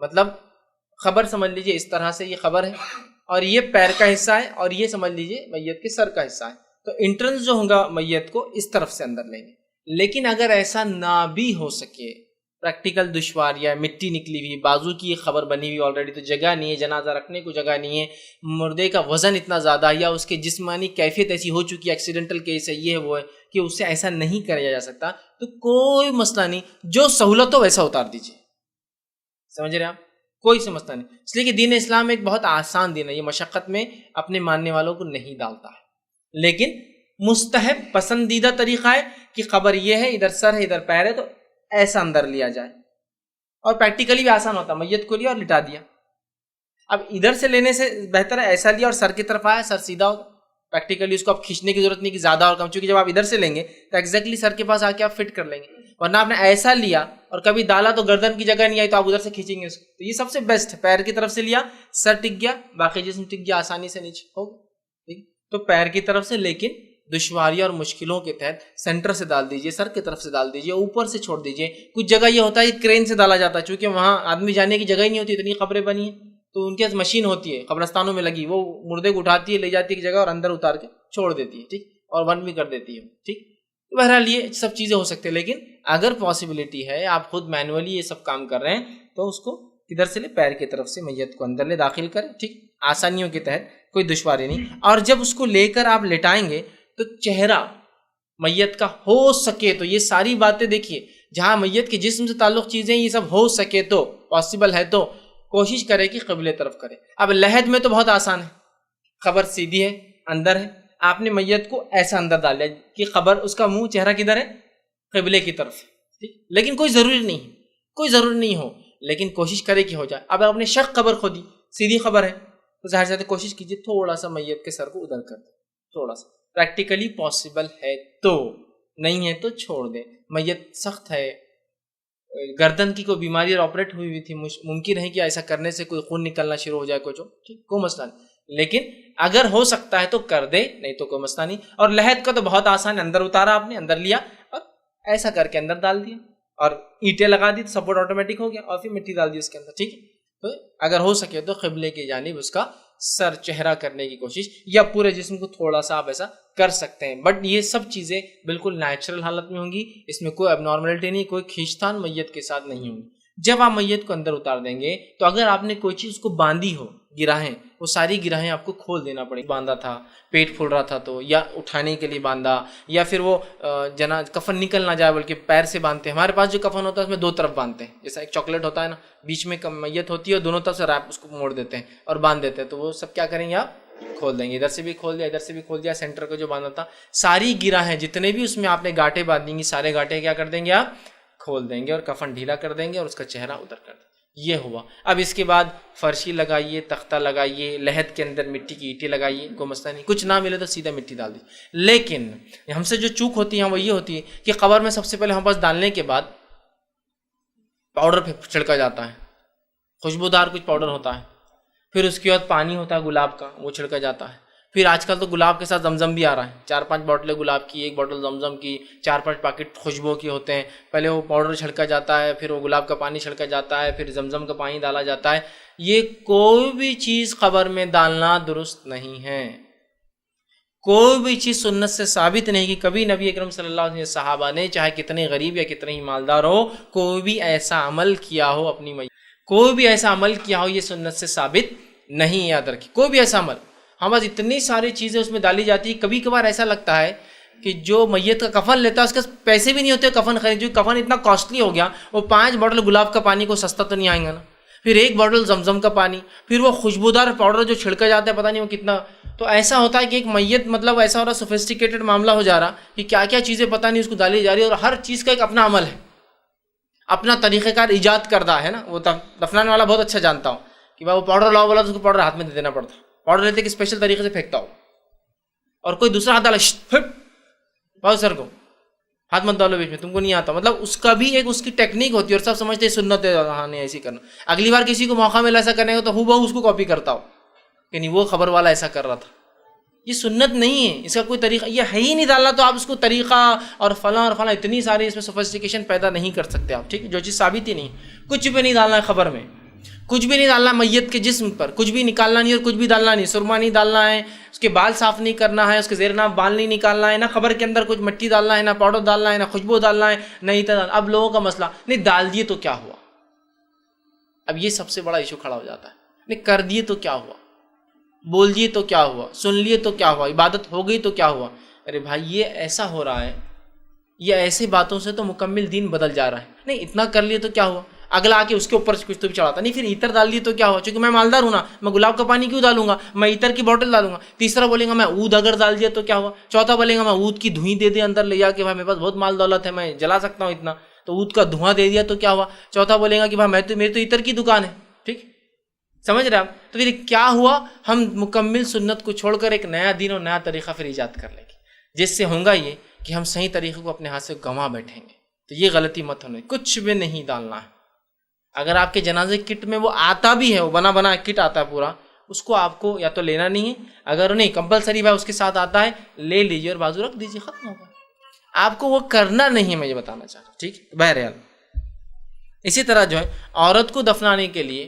A: مطلب خبر سمجھ لیجئے اس طرح سے, یہ خبر ہے اور یہ پیر کا حصہ ہے, اور یہ سمجھ لیجئے میت کے سر کا حصہ ہے. تو انٹرنس جو ہوگا میت کو اس طرف سے اندر لیں گے. لیکن اگر ایسا نہ بھی ہو سکے, پریکٹیکل دشوار, یا مٹی نکلی ہوئی, بازو کی خبر بنی ہوئی آلریڈی, تو جگہ نہیں ہے, جنازہ رکھنے کو جگہ نہیں ہے, مردے کا وزن اتنا زیادہ, یا اس کے جسمانی کیفیت ایسی ہو چکی ہے, ایکسیڈنٹل کیس ہے, یہ ہے وہ ہے, کہ اس سے ایسا نہیں کرایا جا سکتا, تو کوئی مسئلہ نہیں, جو سہولت ہو ویسا اتار دیجیے. سمجھ رہے ہیں آپ, کوئی سے مسئلہ نہیں. اس لیے کہ دین اسلام ایک بہت آسان دین ہے, یہ مشقت میں اپنے ماننے والوں کو نہیں ڈالتا ہے. لیکن مستحب پسندیدہ طریقہ ہے کہ خبر یہ ہے, ادھر سر ہے ادھر پیر ہے, تو ایسا اندر لیا جائے, اور پریکٹیکلی بھی آسان ہوتا ہے, میت کو لیا اور لٹا دیا. اب ادھر سے لینے سے بہتر ہے ایسا لیا اور سر کی طرف آیا, سر سیدھا ہوگا, پریکٹیکلی اس کو آپ کھینچنے کی ضرورت نہیں کہ زیادہ اور کم, چونکہ جب آپ ادھر سے لیں گے تو ایگزیکٹلی سر کے پاس آ کے آپ فٹ کر لیں گے. ورنہ آپ نے ایسا لیا اور کبھی ڈالا تو گردن کی جگہ نہیں آئی تو آپ ادھر سے کھینچیں گے اس کو. تو یہ سب سے بیسٹ ہے, پیر کی طرف سے لیا, سر ٹک گیا, باقی جسم ٹک گیا, آسانی سے نیچے ہوگا. ٹھیک, تو پیر کی طرف سے, لیکن دشواریوں اور مشکلوں کے تحت سینٹر سے ڈال دیجئے, سر کی طرف سے ڈال دیجئے, اوپر سے چھوڑ دیجئے. کچھ جگہ یہ ہوتا ہے کہ کرین سے ڈالا جاتا ہے, چونکہ وہاں آدمی جانے کی جگہ ہی نہیں ہوتی, اتنی قبریں بنی ہیں, تو ان کے پاس مشین ہوتی ہے قبرستانوں میں لگی, وہ مردے کو اٹھاتی ہے, لے جاتی ہے ایک جگہ اور اندر اتار کے چھوڑ دیتی ہے. ٹھیک, اور بند بھی کر دیتی ہے. ٹھیک, بہرحال یہ سب چیزیں ہو سکتی ہیں, لیکن اگر پاسبلٹی ہے آپ خود مینولی یہ سب کام کر رہے ہیں تو اس کو کدھر سے لے, پیر کی طرف سے میت کو اندر لے, داخل کریں. ٹھیک, آسانیوں کے تحت, کوئی دشواری نہیں. اور جب اس کو لے کر آپ لٹائیں گے تو چہرہ میت کا ہو سکے تو, یہ ساری باتیں دیکھیے, جہاں میت کے جسم سے تعلق چیزیں یہ سب ہو سکے تو, پاسبل ہے تو کوشش کرے کہ قبلے طرف کرے. اب لحد میں تو بہت آسان ہے, قبر سیدھی ہے, اندر ہے, آپ نے میت کو ایسا اندر ڈال دیا کہ قبر, اس کا منہ چہرہ کدھر ہے, قبلے کی طرف. ٹھیک, لیکن کوئی ضروری نہیں, کوئی ضروری نہیں ہو, لیکن کوشش کرے کہ ہو جائے. اب آپ نے شق قبر کھودی, سیدھی قبر ہے, تو ظاہر سے کوشش کیجیے تھوڑا سا میت کے سر کو ادھر کر دیں, تھوڑا سا, پریکٹیکلی پاسبل ہے تو, نہیں ہے تو چھوڑ دیں. میت سخت ہے, گردن کی کوئی بیماری اور آپریٹ ہوئی تھی, ممکن ہے کہ ایسا کرنے سے کوئی خون نکلنا شروع ہو جائے کچھ, ٹھیک, کوئی مسئلہ نہیں, لیکن اگر ہو سکتا ہے تو کر دے, نہیں تو کوئی مسئلہ نہیں. اور لحد کا تو بہت آسان ہے, اندر اتارا آپ نے, اندر لیا اور ایسا کر کے اندر ڈال دیا اور اینٹیں لگا دی, سپورٹ آٹومیٹک ہو گیا, اور پھر مٹی ڈال دی اس کے اندر. ٹھیک, تو اگر ہو سکے تو قبلے کی جانب اس کا سر چہرہ کرنے کی کوشش, یا پورے جسم کو تھوڑا سا آپ ایسا کر سکتے ہیں. بٹ یہ سب چیزیں بالکل نیچرل حالت میں ہوں گی, اس میں کوئی اب نارملٹی نہیں, کوئی کھینچتان میت کے ساتھ نہیں ہوگی. جب آپ میت کو اندر اتار دیں گے تو اگر آپ نے کوئی چیز اس کو باندھی ہو, گراہیں, وہ ساری گراہیں آپ کو کھول دینا پڑے گی. باندھا تھا, پیٹ پھول رہا تھا تو, یا اٹھانے کے لیے باندھا, یا پھر وہ کفن نکل نہ جائے بلکہ پیر سے باندھتے ہیں. ہمارے پاس جو کفن ہوتا ہے اس میں دو طرف باندھتے ہیں, جیسا ایک چاکلیٹ ہوتا ہے نا, بیچ میں میت ہوتی ہے اور دونوں طرف سے ریپ اس کو موڑ دیتے ہیں اور باندھ دیتے ہیں. تو وہ سب کیا کریں گے, آپ کھول دیں گے, ادھر سے بھی کھول دیا, ادھر سے بھی کھول دیا, سینٹر کو جو باندھا تھا, ساری گراہیں جتنے بھی اس میں آپ نے گاٹے باندھیں گی, سارے گاٹے کیا کر دیں گے, آپ کھول دیں گے اور کفن ڈھیلا کر دیں گے اور اس کا چہرہ ادھر کر دیں گے. یہ ہوا. اب اس کے بعد فرشی لگائیے, تختہ لگائیے, لحد کے اندر مٹی کی اینٹیں لگائیے, کوئی مسئلہ نہیں. کچھ نہ ملے تو سیدھا مٹی ڈال دی. لیکن ہم سے جو چوک ہوتی ہے وہ یہ ہوتی ہے کہ قبر میں سب سے پہلے ہم پاس ڈالنے کے بعد پاؤڈر چھڑکا جاتا ہے, خوشبودار کچھ پاؤڈر ہوتا ہے, پھر اس کے بعد پانی ہوتا ہے گلاب کا, وہ چھڑکا جاتا ہے. پھر آج کل تو گلاب کے ساتھ زمزم بھی آ رہا ہے, 4-5 بوٹلیں گلاب کی, 1 بوٹل زمزم کی, 4-5 پیکٹ خوشبو کے ہوتے ہیں. پہلے وہ پاؤڈر چھڑکا جاتا ہے, پھر وہ گلاب کا پانی چھڑکا جاتا ہے, پھر زمزم کا پانی ڈالا جاتا ہے. یہ کوئی بھی چیز قبر میں ڈالنا درست نہیں ہے, کوئی بھی چیز سنت سے ثابت نہیں کہ کبھی نبی اکرم صلی اللہ علیہ وسلم صحابہ نے چاہے کتنے غریب یا کتنے ہی مالدار ہو, کوئی بھی ایسا عمل کیا ہو اپنی میت, کوئی بھی ایسا عمل کیا ہو, یہ سنت سے ثابت نہیں. یاد رکھیے, کوئی بھی ایسا عمل, ہم بس اتنی ساری چیزیں اس میں ڈالی جاتی ہیں. کبھی کبھار ایسا لگتا ہے کہ جو میت کا کفن لیتا ہے اس کے پیسے بھی نہیں ہوتے کفن خرید, جو کفن اتنا کاسٹلی ہو گیا, وہ 5 بوٹل گلاب کا پانی کو سستا تو نہیں آئیں گا نا, پھر 1 بوٹل زمزم کا پانی, پھر وہ خوشبودار پاؤڈر جو چھڑکا جاتا ہے پتہ نہیں وہ کتنا. تو ایسا ہوتا ہے کہ ایک میت مطلب ایسا ہو رہا, سوفسٹیکیٹڈ معاملہ ہو جا رہا کہ کیا کیا چیزیں پتہ نہیں اس کو ڈالی جا رہی ہے, اور ہر چیز کا ایک اپنا عمل ہے, اپنا طریقہ کار ایجاد کردہ ہے نا. وہ دفنانے والا بہت اچھا جانتا ہوں کہ بھائی وہ پاؤڈر لاؤ بولا تو اس کو پاؤڈر ہاتھ میں دے دینا پڑتا, پاؤڈر لیتے کہ اسپیشل طریقے سے پھینکتا ہو, اور کوئی دوسرا ہاتھ ڈالا پاؤ سر کو ہاتھ مت ڈالو بیچ میں, تم کو نہیں آتا. مطلب اس کا بھی ایک اس کی ٹیکنیک ہوتی ہے, اور سب سمجھتے ہیں سنت ہے, ہاں نہیں ایسی کرنا. اگلی بار کسی کو موقع ملا ایسا کرنے کا تو بہو اس کو کاپی کرتا ہو کہ نہیں وہ خبر والا ایسا کر رہا تھا. یہ سنت نہیں ہے, اس کا کوئی طریقہ یہ ہے ہی نہیں ڈالنا, تو آپ اس کو طریقہ اور فلاں اتنی ساری اس میں سوفسٹیکیشن پیدا نہیں کر سکتے آپ. ٹھیک, جو چیز ثابت ہی نہیں, کچھ بھی نہیں ڈالنا ہے خبر میں, کچھ بھی نہیں ڈالنا میت کے جسم پر, کچھ بھی نکالنا نہیں اور کچھ بھی ڈالنا نہیں. سرما نہیں ڈالنا ہے, اس کے بال صاف نہیں کرنا ہے, اس کے زیر ناف بال نہیں نکالنا ہے, نہ خبر کے اندر کچھ مٹی ڈالنا ہے, نہ پاؤڈر ڈالنا ہے, نہ خوشبو ڈالنا ہے, نہیں تو. اب لوگوں کا مسئلہ نہیں, ڈال دیے تو کیا ہوا, اب یہ سب سے بڑا ایشو کھڑا ہو جاتا ہے. نہیں کر دیے تو کیا ہوا, بول دیے تو کیا ہوا, سن لیے تو کیا ہوا, عبادت ہو گئی تو کیا ہوا. ارے بھائی یہ ایسا ہو رہا ہے, یہ ایسے باتوں سے تو مکمل دین بدل جا رہا ہے. نہیں اتنا کر لیے تو کیا ہوا, اگلا آ کے اس کے اوپر سے کچھ تو بھی چڑھاتا نہیں. پھر عطر ڈال دی تو کیا ہوا, چونکہ میں مالدار ہوں نا, میں گلاب کا پانی کیوں ڈالوں گا, میں عطر کی بوٹل ڈالوں گا. تیسرا بولے گا میں عود اگر ڈال دیا تو کیا ہوا. چوتھا بولے گا میں عود کی دھوئیں دے دے اندر لے جا کے, بھائی میرے پاس بہت مال دولت ہے, میں جلا سکتا ہوں اتنا, تو عود کا دھواں دے دیا تو کیا ہوا. چوتھا بولے گا کہ بھائی میری تو عطر کی دکان ہے. ٹھیک, سمجھ رہے آپ؟ تو پھر کیا ہوا، ہم مکمل سنت کو چھوڑ کر ایک نیا دین اور نیا طریقہ پھر ایجاد کر لیں گے، جس سے ہوگا یہ کہ ہم صحیح طریقے کو اپنے ہاتھ سے گنوا بیٹھیں گے۔ تو یہ غلطی مت ہونے، کچھ بھی نہیں ڈالنا ہے۔ اگر آپ کے جنازے کٹ میں وہ آتا بھی ہے، وہ بنا بنا کٹ آتا ہے پورا، اس کو آپ کو یا تو لینا نہیں ہے، اگر نہیں کمپلسری بھائی اس کے ساتھ آتا ہے لے لیجیے اور بازو رکھ دیجیے، ختم ہوگا۔ آپ کو وہ کرنا نہیں ہے، میں یہ بتانا چاہ رہا ہوں، ٹھیک۔ بہرحال اسی طرح جو ہے عورت کو دفنانے کے لیے،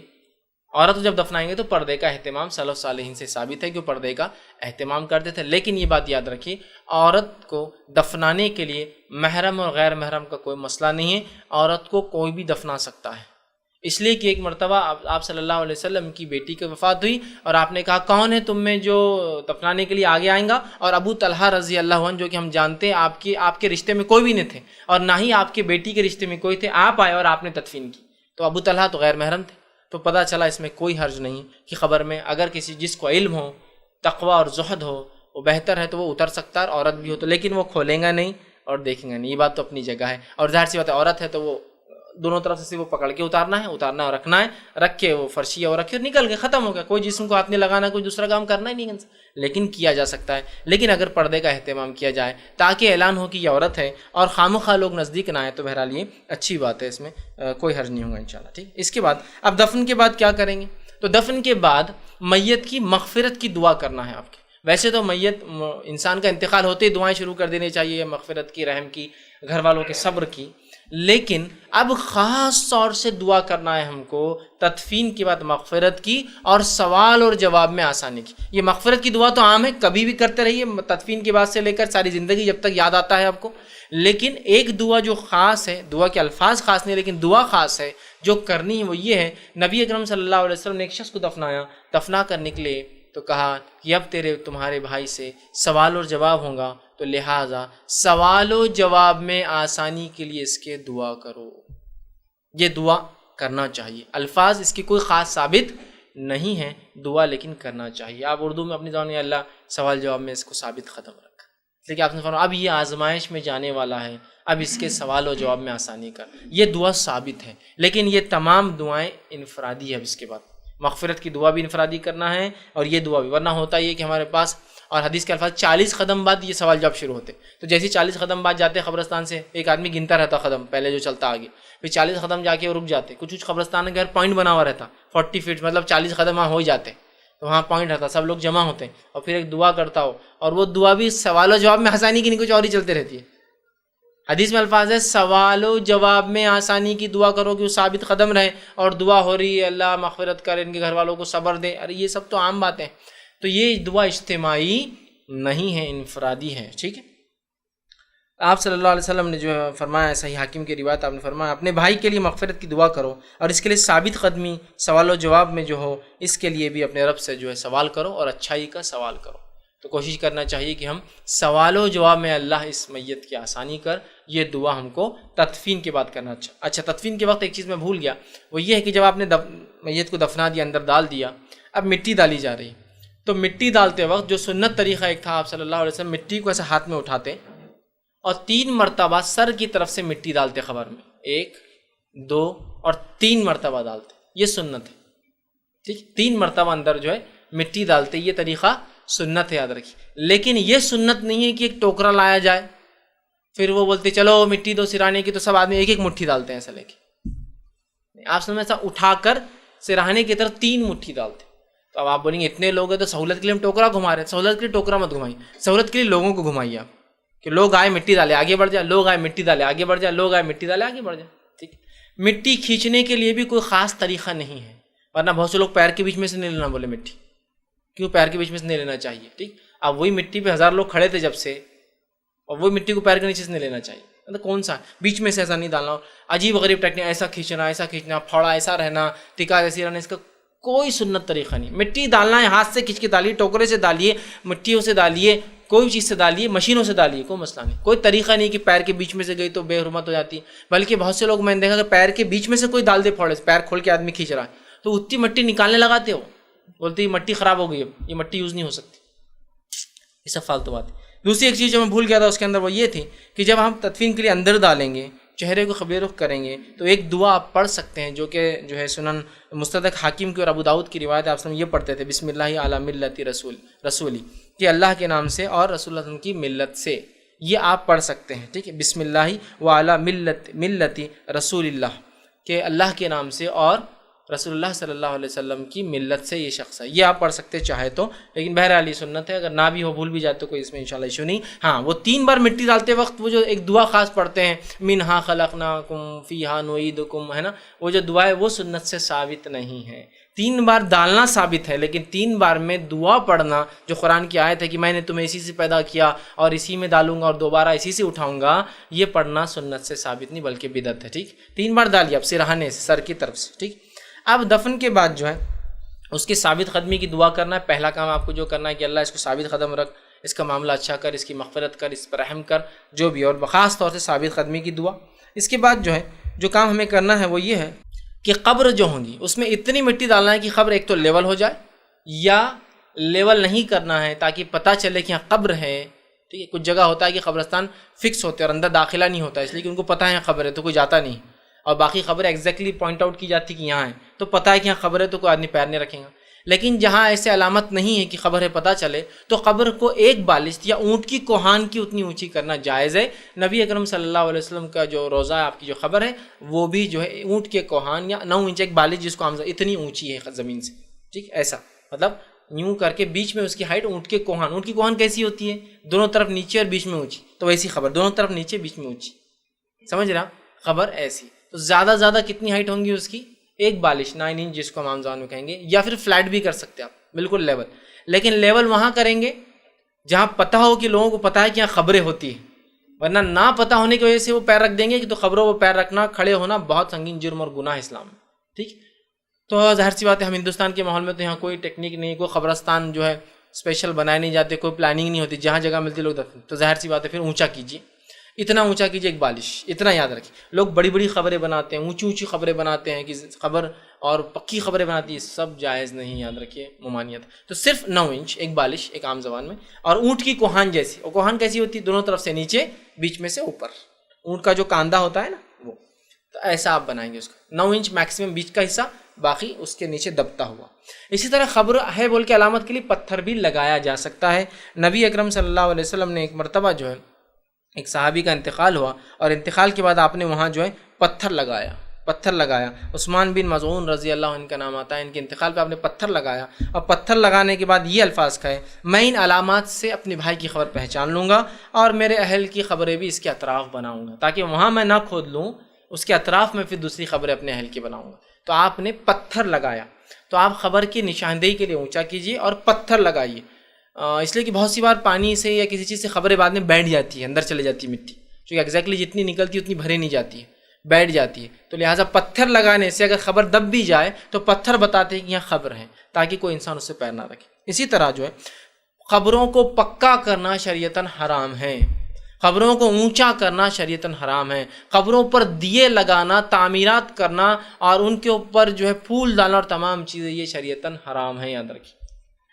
A: عورت کو جب دفنائیں گے تو پردے کا اہتمام سلف صالحین سے ثابت ہے کہ وہ پردے کا اہتمام کرتے تھے، لیکن یہ بات یاد رکھیے عورت کو دفنانے کے لیے محرم اور غیر محرم کا کوئی مسئلہ نہیں ہے، عورت کو کوئی بھی دفنا سکتا ہے۔ اس لیے کہ ایک مرتبہ آپ صلی اللہ علیہ وسلم کی بیٹی کی وفات ہوئی اور آپ نے کہا کون ہے تم میں جو دفنانے کے لیے آگے آئیں گا، اور ابو طلحہ رضی اللہ عنہ جو کہ ہم جانتے ہیں آپ کے رشتے میں کوئی بھی نہیں تھے اور نہ ہی آپ کے بیٹی کے رشتے میں کوئی تھے، آپ آئے اور آپ نے تدفین کی، تو ابو طلحہ تو غیر محرم تھے۔ تو پتہ چلا اس میں کوئی حرج نہیں کہ خبر میں اگر کسی جس کو علم ہو، تقوی اور زہد ہو، وہ بہتر ہے تو وہ اتر سکتا ہے، عورت بھی ہو تو، لیکن وہ کھولیں گا نہیں اور دیکھیں گا نہیں، یہ بات تو اپنی جگہ ہے۔ اور ظاہر سی بات ہے عورت ہے تو وہ دونوں طرف سے وہ پکڑ کے اتارنا ہے اور رکھنا ہے، رکھ کے وہ فرشیہ اور رکھ کے نکل کے ختم ہو گیا، کوئی جسم کو ہاتھ نہیں لگانا، کوئی دوسرا کام کرنا ہی نہیں، لیکن کیا جا سکتا ہے۔ لیکن اگر پردے کا اہتمام کیا جائے تاکہ اعلان ہو کہ یہ عورت ہے اور خامخواہ لوگ نزدیک نہ آئے، تو بہرحال یہ اچھی بات ہے، اس میں کوئی حرج نہیں ہوگا انشاءاللہ، ٹھیک۔ اس کے بعد اب دفن کے بعد کیا کریں گے؟ تو دفن کے بعد میت کی مغفرت کی دعا کرنا ہے آپ کے۔ ویسے تو میت انسان کا انتقال ہوتے ہی دعائیں شروع کر دینی چاہیے، مغفرت کی، رحم کی، گھر والوں کے صبر کی، لیکن اب خاص طور سے دعا کرنا ہے ہم کو تدفین کے بعد مغفرت کی اور سوال اور جواب میں آسانی کی۔ یہ مغفرت کی دعا تو عام ہے، کبھی بھی کرتے رہیے، تدفین کے بعد سے لے کر ساری زندگی جب تک یاد آتا ہے آپ کو، لیکن ایک دعا جو خاص ہے، دعا کے الفاظ خاص نہیں لیکن دعا خاص ہے جو کرنی ہے، وہ یہ ہے، نبی اکرم صلی اللہ علیہ وسلم نے ایک شخص کو دفنا کر نکلے تو کہا کہ اب تمہارے بھائی سے سوال اور جواب ہوگا، تو لہٰذا سوال و جواب میں آسانی کے لیے اس کے دعا کرو۔ یہ دعا کرنا چاہیے، الفاظ اس کی کوئی خاص ثابت نہیں ہے، دعا لیکن کرنا چاہیے۔ آپ اردو میں اپنی زبان میں اللہ سوال جواب میں اس کو ثابت ختم رکھا، اس لیے کہ آپ نے فرمایا اب یہ آزمائش میں جانے والا ہے، اب اس کے سوال و جواب میں آسانی کر، یہ دعا ثابت ہے۔ لیکن یہ تمام دعائیں انفرادی ہے، اب اس کے بعد مغفرت کی دعا بھی انفرادی کرنا ہے اور یہ دعا بھی، ورنہ ہوتا یہ کہ ہمارے پاس، اور حدیث کے الفاظ 40 قدم بعد یہ سوال جواب شروع ہوتے، تو جیسے 40 قدم بعد جاتے قبرستان سے، ایک آدمی گنتا رہتا قدم پہلے جو چلتا آگے، پھر 40 قدم جا کے وہ رک جاتے، کچھ قبرستان کے گھر پوائنٹ بنا ہوا رہتا 40 فٹ، مطلب 40 قدم وہاں ہو جاتے، تو وہاں پوائنٹ رہتا، سب لوگ جمع ہوتے ہیں اور پھر ایک دعا کرتا ہو، اور وہ دعا بھی سوال و جواب میں آسانی کی نہیں، کچھ اور ہی چلتے رہتی ہے۔ حدیث میں الفاظ ہے سوال و جواب میں آسانی کی دعا کرو کہ وہ ثابت قدم رہے، اور دعا ہو رہی ہے اللہ مغفرت کرے، ان کے گھر والوں کو صبر دے، ارے یہ سب تو عام باتیں، تو یہ دعا اجتماعی نہیں ہے، انفرادی ہے، ٹھیک ہے۔ آپ صلی اللہ علیہ وسلم نے جو فرمایا، صحیح حاکم کی روایت آپ نے فرمایا اپنے بھائی کے لیے مغفرت کی دعا کرو، اور اس کے لیے ثابت قدمی سوال و جواب میں جو ہو، اس کے لیے بھی اپنے رب سے جو ہے سوال کرو اور اچھائی کا سوال کرو۔ تو کوشش کرنا چاہیے کہ ہم سوال و جواب میں اللہ اس میت کی آسانی کر، یہ دعا ہم کو تدفین کے بعد کرنا اچھا تدفین کے وقت ایک چیز میں بھول گیا، وہ یہ ہے کہ جب آپ نے میت کو دفنا دیا، اندر ڈال دیا، اب مٹی ڈالی جا رہی، تو مٹی ڈالتے وقت جو سنت طریقہ ایک تھا، آپ صلی اللہ علیہ وسلم مٹی کو ایسے ہاتھ میں اٹھاتے اور 3 مرتبہ سر کی طرف سے مٹی ڈالتے، خبر میں 1 2 اور 3 مرتبہ ڈالتے، یہ سنت ہے، ٹھیک، 3 مرتبہ اندر جو ہے مٹی ڈالتے، یہ طریقہ سنت ہے، یاد رکھیے۔ لیکن یہ سنت نہیں ہے کہ ایک ٹوکرا لایا جائے، پھر وہ بولتے چلو مٹی دو سرانے کی، تو سب آدمی ایک ایک مٹھی ڈالتے ہیں ایسا لے کے، آپ سمجھ ایسا اٹھا کر سرانے کی طرف 3 مٹھی ڈالتے۔ تو اب آپ بولیں گے اتنے لوگ ہیں تو سہولت کے لیے ہم ٹوکرا گھما رہے ہیں، سہولت کے لیے ٹوکرا مت گھمائیے، سہولت کے لیے لوگوں کو گھمائیے آپ، کہ لوگ آئے مٹی ڈالے آگے بڑھ جائے، لوگ آئے مٹی ڈالے آگے بڑھ جائے، لوگ آئے مٹی ڈالے آگے بڑھ جائے، ٹھیک۔ مٹی کھینچنے کے لیے بھی کوئی خاص طریقہ نہیں ہے، ورنہ بہت سے لوگ پیر کے بیچ میں سے نہیں لینا بولے مٹی، کیوں پیر کے بیچ میں سے نہیں لینا چاہیے، ٹھیک۔ اب وہی مٹی پہ 1000 لوگ کھڑے تھے جب سے، اور وہی مٹی کو پیر کے نیچے سے نہیں لینا چاہیے، مطلب کون سا بیچ میں سے ایسا نہیں ڈالنا، عجیب غریب ٹیکنیک، ایسا کھینچنا، پھوڑا ایسا رہنا، ٹکا ایسی رہنا، اس کا کوئی سنت طریقہ نہیں۔ مٹی ڈالنا ہے ہاتھ سے کھینچ کے ڈالیے، ٹوکرے سے ڈالیے، مٹیوں سے ڈالیے، کوئی چیز سے ڈالیے، مشینوں سے ڈالیے، کوئی مسئلہ نہیں، کوئی طریقہ نہیں کہ پیر کے بیچ میں سے گئی تو بے حرمت ہو جاتی، بلکہ بہت سے لوگ میں نے دیکھا کہ پیر کے بیچ میں سے کوئی ڈال دے پھوڑے سے، پیر کھول کے آدمی کھینچ رہا ہے تو اتنی مٹی نکالنے لگاتے ہو، بولتے یہ مٹی خراب ہو گئی، اب یہ مٹی یوز نہیں ہو سکتی، یہ سب فالتو بات ہے۔ دوسری ایک چیز جو میں بھول گیا تھا اس کے اندر وہ یہ تھی کہ جب ہم تدفین کے لیے اندر ڈالیں گے چہرے کو قبلہ رخ کریں گے تو ایک دعا آپ پڑھ سکتے ہیں، جو کہ جو ہے سنن مستدرک حاکم کی اور ابو داؤد کی روایت ہے، آپ یہ پڑھتے تھے بسم اللہ علی ملت رسولی، کہ اللہ کے نام سے اور رسول اللہ صلی اللہ علیہ وسلم کی ملت سے، یہ آپ پڑھ سکتے ہیں، ٹھیک ہے، بسم اللہ وعلی ملت رسول اللہ، کہ اللہ کے نام سے اور رسول اللہ صلی اللہ علیہ وسلم کی ملت سے یہ شخص ہے، یہ آپ پڑھ سکتے چاہے تو، لیکن بہرحال یہ سنت ہے، اگر نہ بھی ہو بھول بھی جاتے تو کوئی اس میں انشاءاللہ ایشو نہیں۔ ہاں وہ 3 بار مٹی ڈالتے وقت وہ جو ایک دعا خاص پڑھتے ہیں منہا خلقناکم فیہا نعیدکم، ہے نا، وہ جو دعا ہے وہ سنت سے ثابت نہیں ہے۔ 3 بار ڈالنا ثابت ہے، لیکن 3 بار میں دعا پڑھنا جو قرآن کی آیت ہے کہ میں نے تمہیں اسی سے پیدا کیا اور اسی میں ڈالوں گا اور دوبارہ اسی سے اٹھاؤں گا، یہ پڑھنا سنت سے ثابت نہیں بلکہ بدعت ہے، ٹھیک۔ 3 بار ڈالیے اب سرہانے سے، سر کی طرف سے، ٹھیک۔ اب دفن کے بعد جو ہے اس کی ثابت قدمی کی دعا کرنا ہے۔ پہلا کام آپ کو جو کرنا ہے کہ اللہ اس کو ثابت قدم رکھ، اس کا معاملہ اچھا کر، اس کی مغفرت کر، اس پر رحم کر، جو بھی، اور خاص طور سے ثابت قدمی کی دعا۔ اس کے بعد جو ہے جو کام ہمیں کرنا ہے وہ یہ ہے کہ قبر جو ہوں گی اس میں اتنی مٹی ڈالنا ہے کہ قبر ایک تو لیول ہو جائے، یا لیول نہیں کرنا ہے تاکہ پتہ چلے کہ یہاں قبر ہے، ٹھیک ہے۔ کچھ جگہ ہوتا ہے کہ قبرستان فکس ہوتے ہیں اور اندر داخلہ نہیں ہوتا، اس لیے کہ ان کو پتہ ہے قبر ہے تو کوئی جاتا نہیں، اور باقی خبریں ایگزیکٹلی پوائنٹ آؤٹ کی جاتی کہ یہاں ہے، تو پتہ ہے کہ یہاں خبر ہے تو کوئی آدمی پیر نہیں رکھے گا۔ لیکن جہاں ایسے علامت نہیں ہے کہ خبر ہے پتہ چلے، تو قبر کو ایک بالشت یا اونٹ کی کوہان کی اتنی اونچی کرنا جائز ہے۔ نبی اکرم صلی اللہ علیہ وسلم کا جو روضہ ہے، آپ کی جو خبر ہے، وہ بھی جو ہے اونٹ کے کوہان یا 9 انچ ایک بالش، جس کو ہم اتنی اونچی ہے زمین سے، ٹھیک، ایسا مطلب یوں کر کے بیچ میں اس کی ہائٹ اونٹ کے کوہان۔ اونٹ کی کوہان کیسی ہوتی ہے؟ دونوں طرف نیچے اور بیچ میں اونچی، تو ویسی خبر دونوں طرف نیچے بیچ میں اونچی، سمجھ رہا، خبر ایسی۔ تو زیادہ زیادہ کتنی ہائٹ ہوں گی اس کی؟ ایک بالش، 9 انچ، جس کو ہم زبان میں کہیں گے، یا پھر فلیٹ بھی کر سکتے آپ، بالکل لیول۔ لیکن لیول وہاں کریں گے جہاں پتہ ہو کہ لوگوں کو پتہ ہے کہ یہاں خبریں ہوتی ہیں، ورنہ نہ پتہ ہونے کی وجہ سے وہ پیر رکھ دیں گے کہ تو خبروں وہ پیر رکھنا، کھڑے ہونا بہت سنگین جرم اور گناہ اسلام میں، ٹھیک۔ تو ظاہر سی بات ہے ہم ہندوستان کے ماحول میں تو یہاں کوئی ٹیکنیک نہیں، کوئی قبرستان جو ہے اسپیشل بنائے نہیں جاتے، کوئی پلاننگ نہیں ہوتی، جہاں جگہ ملتی لوگ دفن، تو ظاہر سی بات ہے پھر اونچا کیجیے، اتنا اونچا کیجیے، ایک بالش، اتنا یاد رکھیے۔ لوگ بڑی بڑی خبریں بناتے ہیں، اونچی اونچی خبریں بناتے ہیں کہ خبر اور پکی خبریں بناتی ہے، سب جائز نہیں، یاد رکھیے، ممانعت۔ تو صرف 9 انچ ایک بالش، ایک عام زبان میں، اور اونٹ کی کوہان جیسی۔ اور کوہان کیسی ہوتی ہے؟ دونوں طرف سے نیچے، بیچ میں سے اوپر، اونٹ کا جو کاندھا ہوتا ہے نا وہ، تو ایسا آپ بنائیں گے اس کا 9 انچ میکسیمم بیچ کا حصہ، باقی اس کے نیچے دبتا ہوا۔ اسی طرح خبر ہے بول کے علامت کے لیے پتھر بھی لگایا جا سکتا ہے۔ نبی اکرم صلی اللہ علیہ وسلم نے ایک مرتبہ جو ہے ایک صحابی کا انتقال ہوا، اور انتقال کے بعد آپ نے وہاں جو ہے پتھر لگایا۔ عثمان بن مظعون رضی اللہ عنہ کا نام آتا ہے، ان کے انتقال پہ آپ نے پتھر لگایا، اور پتھر لگانے کے بعد یہ الفاظ کہے، میں ان علامات سے اپنے بھائی کی خبر پہچان لوں گا، اور میرے اہل کی خبریں بھی اس کے اطراف بناؤں گا، تاکہ وہاں میں نہ کھود لوں، اس کے اطراف میں پھر دوسری خبریں اپنے اہل کی بناؤں گا۔ تو آپ نے پتھر لگایا، تو آپ خبر کی نشاندہی کے لیے اونچا کیجیے اور پتھر لگائیے، اس لیے کہ بہت سی بار پانی سے یا کسی چیز سے خبریں بعد میں بیٹھ جاتی ہے، اندر چلے جاتی ہے مٹی، چونکہ ایگزیکٹلی جتنی نکلتی ہے اتنی بھرے نہیں جاتی ہے، بیٹھ جاتی ہے، تو لہٰذا پتھر لگانے سے اگر خبر دب بھی جائے تو پتھر بتاتے ہیں کہ یہاں خبر ہے، تاکہ کوئی انسان اس سے پیر نہ رکھے۔ اسی طرح جو ہے خبروں کو پکا کرنا شریعتاً حرام ہے، خبروں کو اونچا کرنا شریعتاً حرام ہے، خبروں پر دیے لگانا، تعمیرات کرنا اور ان کے اوپر جو ہے پھول ڈالنا اور تمام چیزیں، یہ شریعتاً حرام ہے، یاد رکھیے۔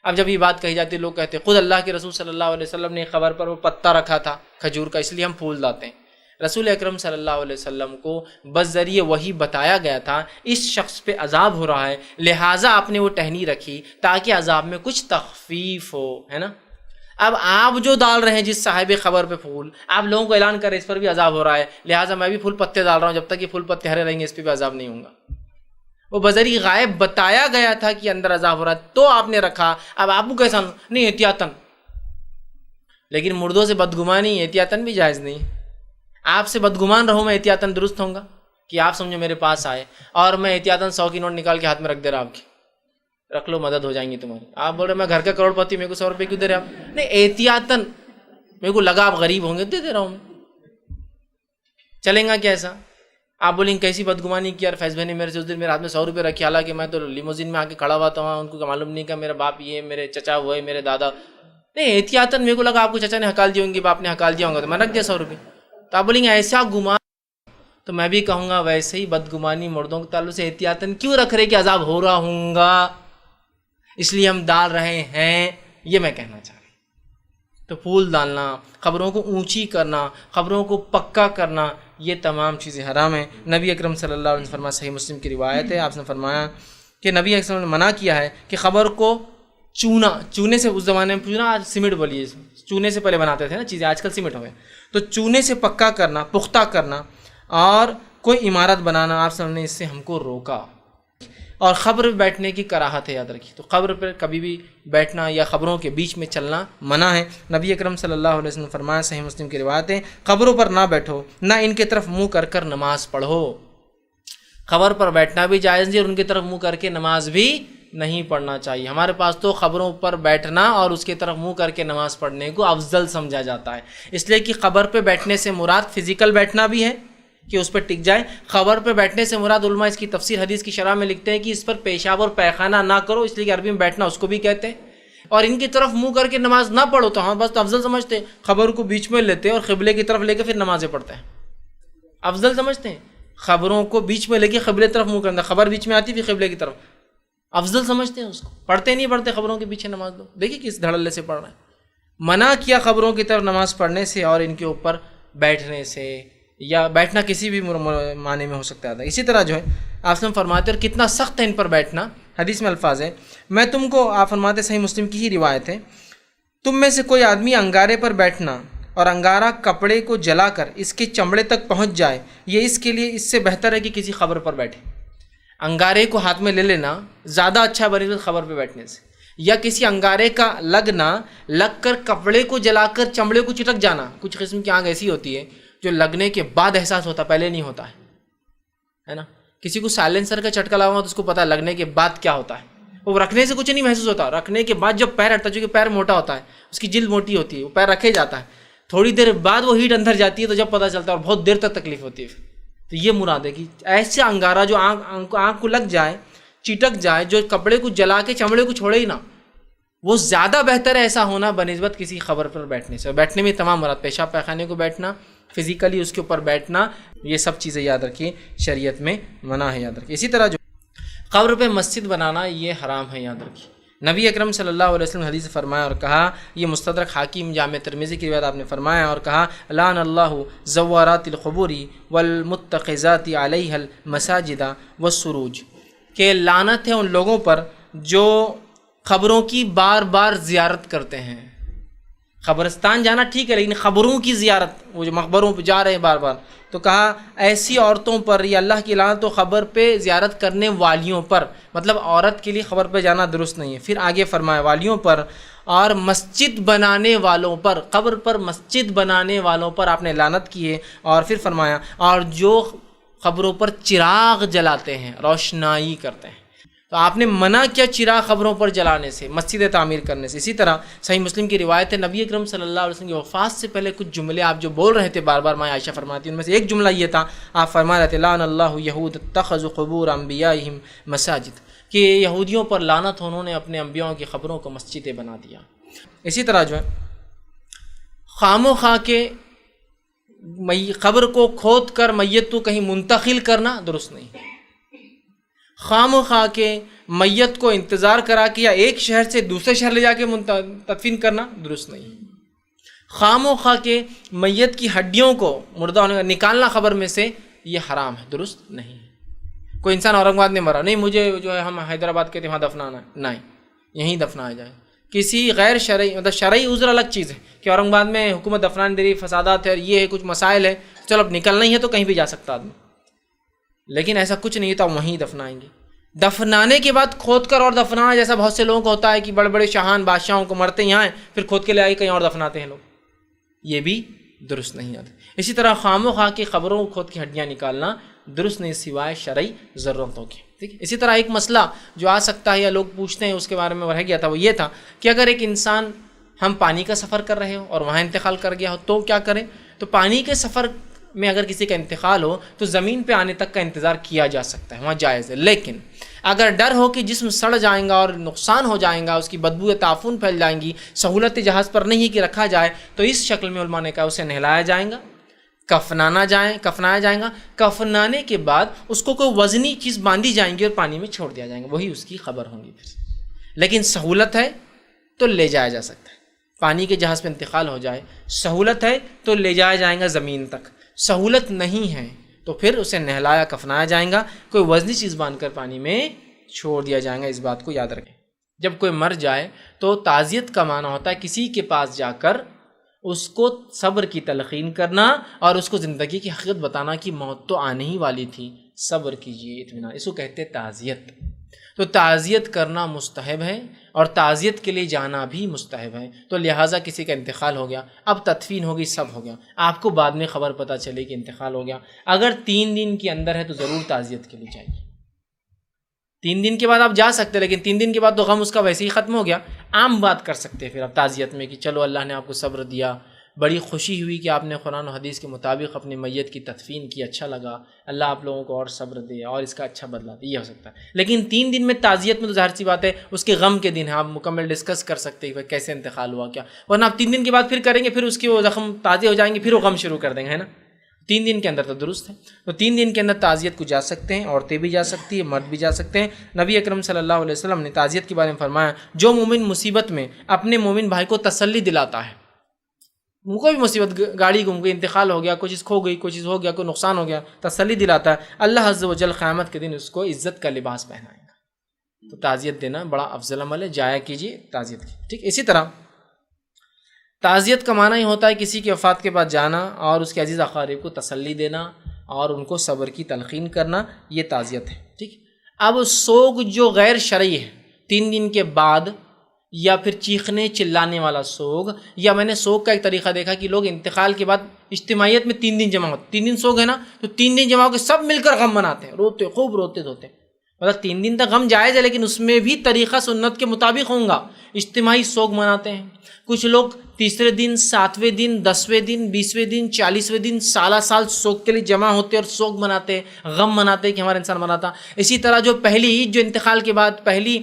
A: اب جب یہ بات کہی جاتی ہے لوگ کہتے ہیں خود اللہ کے رسول صلی اللہ علیہ وسلم نے خبر پر وہ پتا رکھا تھا کھجور کا، اس لیے ہم پھول ڈالتے ہیں۔ رسول اکرم صلی اللہ علیہ وسلم کو بذریعہ وحی بتایا گیا تھا اس شخص پہ عذاب ہو رہا ہے، لہٰذا آپ نے وہ ٹہنی رکھی تاکہ عذاب میں کچھ تخفیف ہو، ہے نا۔ اب آپ جو ڈال رہے ہیں جس صاحب خبر پہ پھول، آپ لوگوں کو اعلان کریں اس پر بھی عذاب ہو رہا ہے، لہٰذا میں بھی پھول پتے ڈال رہا ہوں، جب تک یہ پھول پتے ہرے رہیں گے اس پہ بھی عذاب نہیں ہوں گا۔ وہ بذریعہ غائب بتایا گیا تھا کہ اندر عذاب ہو رہا ہے، تو آپ نے رکھا۔ اب آپ کو کیسا نہیں، احتیاطاً، لیکن مردوں سے بدگمانی احتیاطاً بھی جائز نہیں۔ آپ سے بدگمان رہوں، میں احتیاطاً درست ہوں گا کہ آپ سمجھو میرے پاس آئے اور میں احتیاطاً 100 کی نوٹ نکال کے ہاتھ میں رکھ دے رہا، آپ کی رکھ لو، مدد ہو جائیں گی تمہاری۔ آپ بول رہے میں گھر کا کروڑ پتی، میرے کو 100 روپے کیوں دے رہے آپ؟ نہیں، احتیاطاً، میرے کو لگا آپ غریب ہوں گے، دے رہا ہوں میں، چلیں گا کیسا؟ آپ بولیں گے کیسی بدگمانی کی، یار فیض بھائی نے میرے سے اس دن میرے ہاتھ میں 100 روپے رکھی، حالانکہ میں تو لیموزین میں آ کے کھڑا ہوا تھا وہاں، ان کو معلوم نہیں کہ میرا باپ یہ، میرے چچا وہ ہے، میرے دادا۔ نہیں، احتیاطاً میرے کو لگا آپ کو چچا نے ہکال دی ہوں گی، باپ نے ہکال دیا ہوں گا، تو میں رکھ دیا 100 روپے۔ تو آپ بولیں گے ایسا گمان، تو میں بھی کہوں گا ویسے ہی بدگمانی مردوں کے تعلق سے احتیاطاً کیوں رکھ رہے کہ عذاب ہو رہا ہوں گا، اس لیے ہم ڈال رہے ہیں، یہ میں کہنا چاہ رہا ہوں۔ تو پھول ڈالنا، قبروں کو اونچی کرنا، قبروں کو پکا کرنا، یہ تمام چیزیں حرام ہیں۔ نبی اکرم صلی اللہ علیہ وسلم فرمایا، صحیح مسلم کی روایت ہے، آپ نے فرمایا کہ نبی اکرم صلی اللہ علیہ وسلم نے منع کیا ہے کہ قبر کو چونے سے، اس زمانے میں چونا، آج سیمنٹ بولیے، چونے سے پہلے بناتے تھے نا چیزیں، آج کل سیمنٹ ہو گئے، تو چونے سے پکا کرنا، پختہ کرنا اور کوئی عمارت بنانا، آپ صلی اللہ علیہ وسلم نے اس سے ہم کو روکا۔ اور قبر پہ بیٹھنے کی کراہت ہے، یاد رکھیے، تو قبر پر کبھی بھی بیٹھنا یا قبروں کے بیچ میں چلنا منع ہے۔ نبی اکرم صلی اللہ علیہ وسلم نے فرمایا، صحیح مسلم کی روایت ہے، قبروں پر نہ بیٹھو، نہ ان کے طرف منہ کر کر نماز پڑھو۔ قبر پر بیٹھنا بھی جائز نہیں اور ان کی طرف منہ کر کے نماز بھی نہیں پڑھنا چاہیے۔ ہمارے پاس تو قبروں پر بیٹھنا اور اس کی طرف منہ کر کے نماز پڑھنے کو افضل سمجھا جاتا ہے، اس لیے کہ قبر پہ بیٹھنے سے مراد فزیکل بیٹھنا بھی ہے کہ اس پر ٹک جائے۔ قبر پہ بیٹھنے سے مراد علماء اس کی تفسیر حدیث کی شرح میں لکھتے ہیں کہ اس پر پیشاب اور پیخانہ نہ کرو، اس لیے کہ عربی میں بیٹھنا اس کو بھی کہتے ہیں، اور ان کی طرف منہ کر کے نماز نہ پڑھو تو ہم بس تو افضل سمجھتے ہیں، قبر کو بیچ میں لیتے اور قبلے کی طرف لے کے پھر نمازیں پڑھتے ہیں، افضل سمجھتے ہیں۔ خبروں کو بیچ میں لے کے قبلے طرف منہ کرنا، خبر بیچ میں آتی پھر قبلے کی طرف، افضل سمجھتے ہیں اس کو، پڑھتے نہیں پڑھتے خبروں کے پیچھے نماز، لوگ دیکھیے کس دھڑلے سے پڑھ رہے ہیں۔ منع کیا خبروں کی طرف نماز پڑھنے سے اور ان کے اوپر بیٹھنے سے، یا بیٹھنا کسی بھی معنی میں ہو سکتا ہے۔ اسی طرح جو ہے آپ سے فرماتے اور کتنا سخت ہے ان پر بیٹھنا، حدیث میں الفاظ ہے، میں تم کو، آپ فرماتے صحیح مسلم کی ہی روایت ہے، تم میں سے کوئی آدمی انگارے پر بیٹھنا اور انگارہ کپڑے کو جلا کر اس کے چمڑے تک پہنچ جائے، یہ اس کے لیے اس سے بہتر ہے کہ کسی قبر پر بیٹھے۔ انگارے کو ہاتھ میں لے لینا زیادہ اچھا بنسبت قبر پہ بیٹھنے سے، یا کسی انگارے کا لگ کر کپڑے کو جلا کر چمڑے کو چٹک جانا۔ کچھ قسم کی آگ ایسی ہوتی ہے جو لگنے کے بعد احساس ہوتا، پہلے نہیں ہوتا ہے نا۔ کسی کو سائلنسر کا چٹکا لگا ہوا تو اس کو پتا ہے لگنے کے بعد کیا ہوتا ہے، وہ رکھنے سے کچھ نہیں محسوس ہوتا، رکھنے کے بعد جب پیر ہٹتا، چونکہ پیر موٹا ہوتا ہے، اس کی جلد موٹی ہوتی ہے، وہ پیر رکھے جاتا ہے، تھوڑی دیر بعد وہ ہیٹ اندر جاتی ہے تو جب پتہ چلتا ہے، اور بہت دیر تک تکلیف ہوتی ہے۔ تو یہ مراد ہے کہ ایسے انگارہ جو آنکھ کو لگ جائے، چٹک جائے، جو کپڑے کو جلا کے چمڑے کو چھوڑے ہی نہ، وہ زیادہ بہتر ہے ایسا ہونا بنسبت کسی خبر پر بیٹھنے سے۔ بیٹھنے میں تمام مراد، پیشاب پیخانے کو بیٹھنا، فزیکلی اس کے اوپر بیٹھنا، یہ سب چیزیں یاد رکھیے شریعت میں منع ہے، یاد رکھیے۔ اسی طرح جو قبر پہ مسجد بنانا یہ حرام ہے، یاد رکھیے۔ نبی اکرم صلی اللہ علیہ وسلم حدیث فرمایا اور کہا، یہ مستدرک حاکم جامع ترمذی کی روایت آپ نے فرمایا اور کہا، لعن اللہ زوارات القبور والمتخذات علیہ المساجد والسروج، کہ لعنت ہے ان لوگوں پر جو قبروں کی بار بار زیارت کرتے ہیں۔ قبرستان جانا ٹھیک ہے، لیکن قبروں کی زیارت، وہ جو مقبروں پہ جا رہے ہیں بار بار، تو کہا ایسی عورتوں پر یہ اللہ کی لعنت، تو قبر پہ زیارت کرنے والیوں پر، مطلب عورت کے لیے قبر پہ جانا درست نہیں ہے۔ پھر آگے فرمایا والیوں پر اور مسجد بنانے والوں پر، قبر پر مسجد بنانے والوں پر آپ نے لعنت کی ہے۔ اور پھر فرمایا اور جو قبروں پر چراغ جلاتے ہیں، روشنائی کرتے ہیں، تو آپ نے منع کیا چراغ قبروں پر جلانے سے، مسجد تعمیر کرنے سے۔ اسی طرح صحیح مسلم کی روایت ہے، نبی اکرم صلی اللہ علیہ وسلم کی وفات سے پہلے کچھ جملے آپ جو بول رہے تھے بار بار، ماں عائشہ فرماتی ہیں، ان میں سے ایک جملہ یہ تھا، آپ فرما رہے تھے، لعن اللہ یہود اتخذوا قبور انبیائہم مساجد، کہ یہودیوں پر لعنت ہو، انہوں نے اپنے انبیاءوں کی قبروں کو مسجدیں بنا دیا۔ اسی طرح جو ہے خام و خواہ کے قبر کو کھود کر میت کو کہیں منتقل کرنا درست نہیں، خام و خواہ کے میت کو انتظار کرا کے یا ایک شہر سے دوسرے شہر لے جا کے تدفین کرنا درست نہیں، خام و خواہ کے میت کی ہڈیوں کو مردہ ہونے کا نکالنا قبر میں سے، یہ حرام ہے، درست نہیں۔ کوئی انسان اورنگ آباد میں مرا، نہیں مجھے جو ہے ہم حیدرآباد کے وہاں دفنانا ہے، نہیں، یہیں دفنایا جائے۔ کسی غیر شرعی، مطلب شرعی عذر الگ چیز ہے کہ اورنگ آباد میں حکومت دفنان دے رہی، فسادات ہے اور یہ ہے، کچھ مسائل ہے، چلو اب نکلنا ہی ہے تو کہیں بھی جا سکتا آدمی، لیکن ایسا کچھ نہیں تھا، وہیں دفنائیں گے۔ دفنانے کے بعد کھود کر اور دفنانا، جیسا بہت سے لوگوں کو ہوتا ہے کہ بڑے بڑے شاہان بادشاہوں کو مرتے یہاں ہیں، پھر کھود کے لے آئے کہیں اور دفناتے ہیں لوگ، یہ بھی درست نہیں آتا۔ اسی طرح خام و خواہ کی قبروں کو کھود کی ہڈیاں نکالنا درست نہیں سوائے شرعی ضرورتوں کے، ٹھیک ہے۔ اسی طرح ایک مسئلہ جو آ سکتا ہے یا لوگ پوچھتے ہیں، اس کے بارے میں رہ گیا تھا، وہ یہ تھا کہ اگر ایک انسان، ہم پانی کا سفر کر رہے ہو اور وہاں انتقال کر گیا ہو تو کیا کریں؟ تو پانی کے سفر میں اگر کسی کا انتقال ہو تو زمین پہ آنے تک کا انتظار کیا جا سکتا ہے، وہاں جائز ہے، لیکن اگر ڈر ہو کہ جسم سڑ جائیں گا اور نقصان ہو جائیں گا، اس کی بدبو تعفن پھیل جائیں گی، سہولت جہاز پر نہیں کہ رکھا جائے، تو اس شکل میں علماء نے کہا اسے نہلایا جائے گا، کفنایا جائے گا، کفنانے کے بعد اس کو کوئی وزنی چیز باندھی جائیں گی اور پانی میں چھوڑ دیا جائے گا، وہی اس کی خبر ہوں گی۔ پھر لیکن سہولت ہے تو لے جایا جا سکتا ہے،
B: پانی کے جہاز پہ انتقال ہو جائے، سہولت ہے تو لے جایا جائیں گا زمین تک، سہولت نہیں ہے تو پھر اسے نہلایا کفنایا جائیں گا، کوئی وزنی چیز باندھ کر پانی میں چھوڑ دیا جائے گا۔ اس بات کو یاد رکھیں۔ جب کوئی مر جائے تو تعزیت کا معنی ہوتا ہے کسی کے پاس جا کر اس کو صبر کی تلقین کرنا اور اس کو زندگی کی حقیقت بتانا کہ موت تو آنے ہی والی تھی، صبر کیجیے، اطمینان، اس کو کہتے ہیں تعزیت۔ تو تعزیت کرنا مستحب ہے اور تعزیت کے لیے جانا بھی مستحب ہے۔ تو لہٰذا کسی کا انتقال ہو گیا، اب تدفین ہوگی، سب ہو گیا، آپ کو بعد میں خبر پتہ چلے کہ انتقال ہو گیا، اگر 3 دن کے اندر ہے تو ضرور تعزیت کے لیے جائیے۔ 3 دن کے بعد آپ جا سکتے، لیکن 3 دن کے بعد تو غم اس کا ویسے ہی ختم ہو گیا۔ عام بات کر سکتے ہیں پھر آپ تعزیت میں کہ چلو اللہ نے آپ کو صبر دیا، بڑی خوشی ہوئی کہ آپ نے قرآن و حدیث کے مطابق اپنی میت کی تدفین کی، اچھا لگا، اللہ آپ لوگوں کو اور صبر دے اور اس کا اچھا بدلہ دے، یہ ہو سکتا ہے۔ لیکن 3 دن میں تعزیت میں تو ظاہر سی بات ہے اس کے غم کے دن ہے، آپ مکمل ڈسکس کر سکتے ہیں کہ کیسے انتقال ہوا کیا، ورنہ آپ 3 دن کے بعد پھر کریں گے، پھر اس کے وہ زخم تازے ہو جائیں گے، پھر وہ غم شروع کر دیں گے، ہے نا۔ 3 دن کے اندر تو درست ہے، تو 3 دن کے اندر تعزیت کو جا سکتے ہیں، عورتیں بھی جا سکتی ہیں، مرد بھی جا سکتے ہیں۔ نبی اکرم صلی اللہ علیہ وسلم نے تعزیت کے بارے میں فرمایا، جو مومن مصیبت میں اپنے مومن بھائی کو تسلی دلاتا ہے، کوئی بھی مصیبت، گاڑی گم گئی، انتقال ہو گیا، کوئی چیز کھو گئی، کوئی چیز ہو گیا، کوئی نقصان ہو گیا، تسلی دلاتا ہے، اللہ عز و جل قیامت کے دن اس کو عزت کا لباس پہنائے گا۔ تو تعزیت دینا بڑا افضل عمل ہے، جایا کیجیے تعزیت کی، ٹھیک۔ اسی طرح تعزیت کا معنی ہی ہوتا ہے کسی کی وفات کے بعد جانا اور اس کے عزیز اقارب کو تسلی دینا اور ان کو صبر کی تلقین کرنا، یہ تعزیت ہے، ٹھیک۔ اب سوگ جو غیر شرعی ہے، 3 دن کے بعد یا پھر چیخنے چلانے والا سوگ، یا میں نے سوگ کا ایک طریقہ دیکھا کہ لوگ انتقال کے بعد اجتماعیت میں 3 دن جمع ہوتے، 3 دن سوگ ہے نا، تو 3 دن جمع ہو کے سب مل کر غم مناتے ہیں، روتے، خوب روتے دھوتے، مطلب 3 دن تک غم جائز ہے لیکن اس میں بھی طریقہ سنت کے مطابق ہوں گا، اجتماعی سوگ مناتے ہیں۔ کچھ لوگ تیسرے دن، 7ویں دن، 10ویں دن، 20ویں دن، 40ویں دن سالہ سال سوگ کے لیے جمع ہوتے اور سوگ مناتے، غم مناتے کہ ہمارا انسان مناتا۔ اسی طرح جو پہلی عید جو انتقال کے بعد، پہلی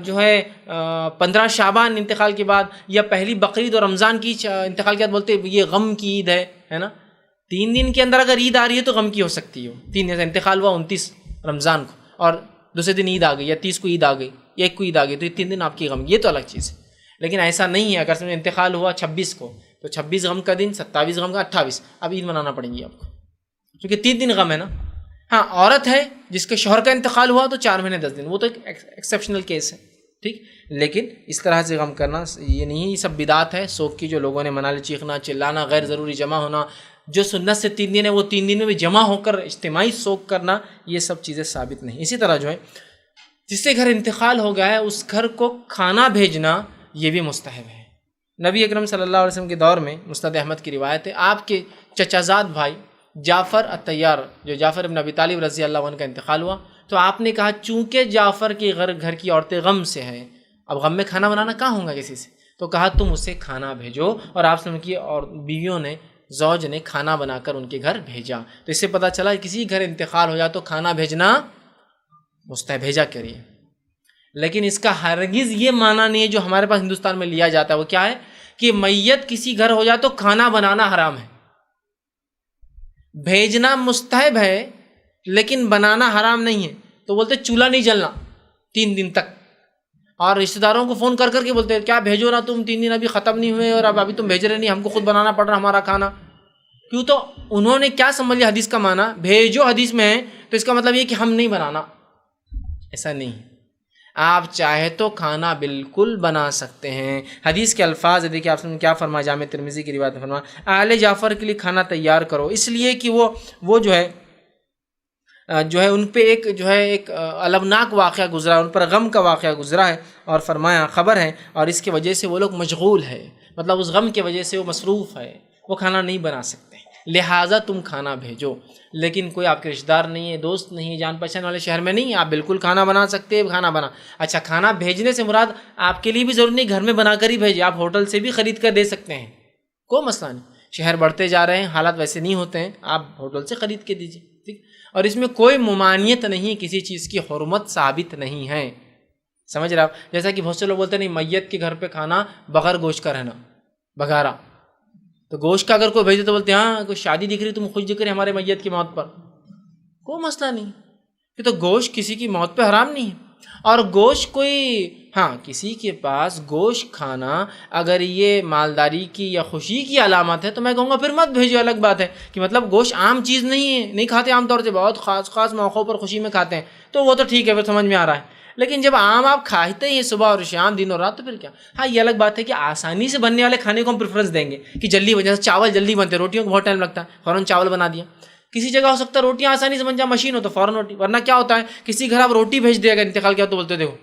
B: جو ہے 15 شعبان انتقال کے بعد، یا پہلی بقرعید اور رمضان کی انتقال کے بعد بولتے یہ غم کی عید ہے نا۔ 3 دن کے اندر اگر عید آ رہی ہے تو غم کی ہو سکتی ہے، 3 دن سے انتقال ہوا 29 رمضان کو اور دوسرے دن عید آ گئی، یا 30 کو عید آ گئی، یا 1 کو عید آ گئی، تو یہ 3 دن آپ کی غم، یہ تو الگ چیز ہے۔ لیکن ایسا نہیں ہے، اگر سمجھے انتقال ہوا 26 کو تو 26 غم کا دن، 27 غم کا، 28 اب عید منانا پڑیں گی آپ کو، کیونکہ 3 دن غم ہے نا۔ ہاں عورت ہے جس کے شوہر کا انتقال ہوا تو 4 مہینے 10 دن، وہ تو ایک ایکسیپشنل کیس ہے، ٹھیک۔ لیکن اس طرح سے غم کرنا یہ نہیں، یہ سب بدعت ہے سوگ کی، جو لوگوں نے منا لی، چیخنا چلانا، غیر ضروری جمع ہونا، جو سنت سے 3 دن ہے وہ 3 دن میں بھی جمع ہو کر اجتماعی سوگ کرنا، یہ سب چیزیں ثابت نہیں۔ اسی طرح جو ہے جس سے گھر انتقال ہو گیا ہے اس گھر کو کھانا بھیجنا یہ بھی مستحب ہے۔ نبی اکرم صلی اللہ علیہ وسلم کے دور میں مسند احمد کی روایت ہے، آپ کے چچا زاد بھائی جعفر الطیار، جو جعفر ابن ابی طالب رضی اللہ عنہ کا انتقال ہوا، تو آپ نے کہا چونکہ جعفر کے گھر کی عورتیں غم سے ہیں، اب غم میں کھانا بنانا کہاں ہوگا کسی سے، تو کہا تم اسے کھانا بھیجو، اور آپ سے کی اور بیویوں نے، زوج نے کھانا بنا کر ان کے گھر بھیجا۔ تو اس سے پتہ چلا کسی گھر انتقال ہو جائے تو کھانا بھیجنا مستحب، بھیجا کریے۔ لیکن اس کا ہرگز یہ معنی نہیں ہے جو ہمارے پاس ہندوستان میں لیا جاتا ہے، وہ کیا ہے کہ میت کسی گھر ہو جائے تو کھانا بنانا حرام ہے۔ بھیجنا مستحب ہے لیکن بنانا حرام نہیں ہے، تو بولتے چولہا نہیں جلنا 3 دن تک، اور رشتہ داروں کو فون کر کر کے بولتے کیا بھیجو نا تم، 3 دن ابھی ختم نہیں ہوئے اور ابھی تم بھیج رہے نہیں، ہم کو خود بنانا پڑ رہا ہمارا کھانا۔ کیوں؟ تو انہوں نے کیا سمجھ لیا حدیث کا معنی، بھیجو حدیث میں ہے تو اس کا مطلب یہ کہ ہم نہیں بنانا، ایسا نہیں۔ آپ چاہے تو کھانا بالکل بنا سکتے ہیں۔ حدیث کے الفاظ دیکھیے آپ نے کیا فرمایا، جامع ترمذی کی روایت میں فرمایا آل جعفر کے لیے کھانا تیار کرو، اس لیے کہ وہ جو ہے ان پہ ایک المناک واقعہ گزرا، ان پر غم کا واقعہ گزرا ہے، اور فرمایا خبر ہے، اور اس کی وجہ سے وہ لوگ مشغول ہے، مطلب اس غم کی وجہ سے وہ مصروف ہے، وہ کھانا نہیں بنا سکتے، لہٰذا تم کھانا بھیجو۔ لیکن کوئی آپ کے رشتہ دار نہیں ہے، دوست نہیں ہے، جان پہچان والے شہر میں نہیں ہے، آپ بالکل کھانا بنا سکتے ہیں، کھانا بنا۔ اچھا کھانا بھیجنے سے مراد آپ کے لیے بھی ضروری نہیں گھر میں بنا کر ہی بھیجے، آپ ہوٹل سے بھی خرید کر دے سکتے ہیں، کوئی مسئلہ نہیں۔ شہر بڑھتے جا رہے ہیں، حالات ویسے نہیں ہوتے ہیں، آپ ہوٹل سے خرید کے دیجیے، ٹھیک۔ اور اس میں کوئی ممانعت نہیں، کسی چیز کی حرمت ثابت نہیں ہے، سمجھ رہے آپ؟ جیسا کہ بہت سے لوگ بولتے ہیں نہیں میت کے گھر پہ کھانا بغیر گوشت کا رہنا، بگارا، تو گوشت کا اگر کوئی بھیجے تو بولتے ہیں ہاں کوئی شادی دکھ رہی تم خوش دکھ رہے ہمارے میت کی موت پر، کوئی مسئلہ نہیں، کہ تو گوشت کسی کی موت پہ حرام نہیں ہے۔ اور گوشت کوئی ہاں کسی کے پاس گوشت کھانا اگر یہ مالداری کی یا خوشی کی علامت ہے تو میں کہوں گا پھر مت بھیجو، الگ بات ہے کہ مطلب گوشت عام چیز نہیں ہے، نہیں کھاتے عام طور سے، بہت خاص موقعوں پر خوشی میں کھاتے ہیں تو وہ تو ٹھیک ہے، پھر سمجھ میں آ رہا ہے۔ لیکن جب عام آپ کھاتے ہیں صبح اور شام دن اور رات تو پھر کیا؟ ہاں یہ الگ بات ہے کہ آسانی سے بننے والے کھانے کو ہم پریفرنس دیں گے کہ جلدی بن جائے، چاول جلدی بنتے، روٹیوں کو بہت ٹائم لگتا ہے، فوراً چاول بنا دیا۔ کسی جگہ ہو سکتا ہے روٹیاں آسانی سے بن جائے، مشین ہو تو فوراً روٹی، ورنہ کیا ہوتا ہے کسی گھر آپ روٹی بھیج دے، اگر انتقال کیا تو بولتے دیکھو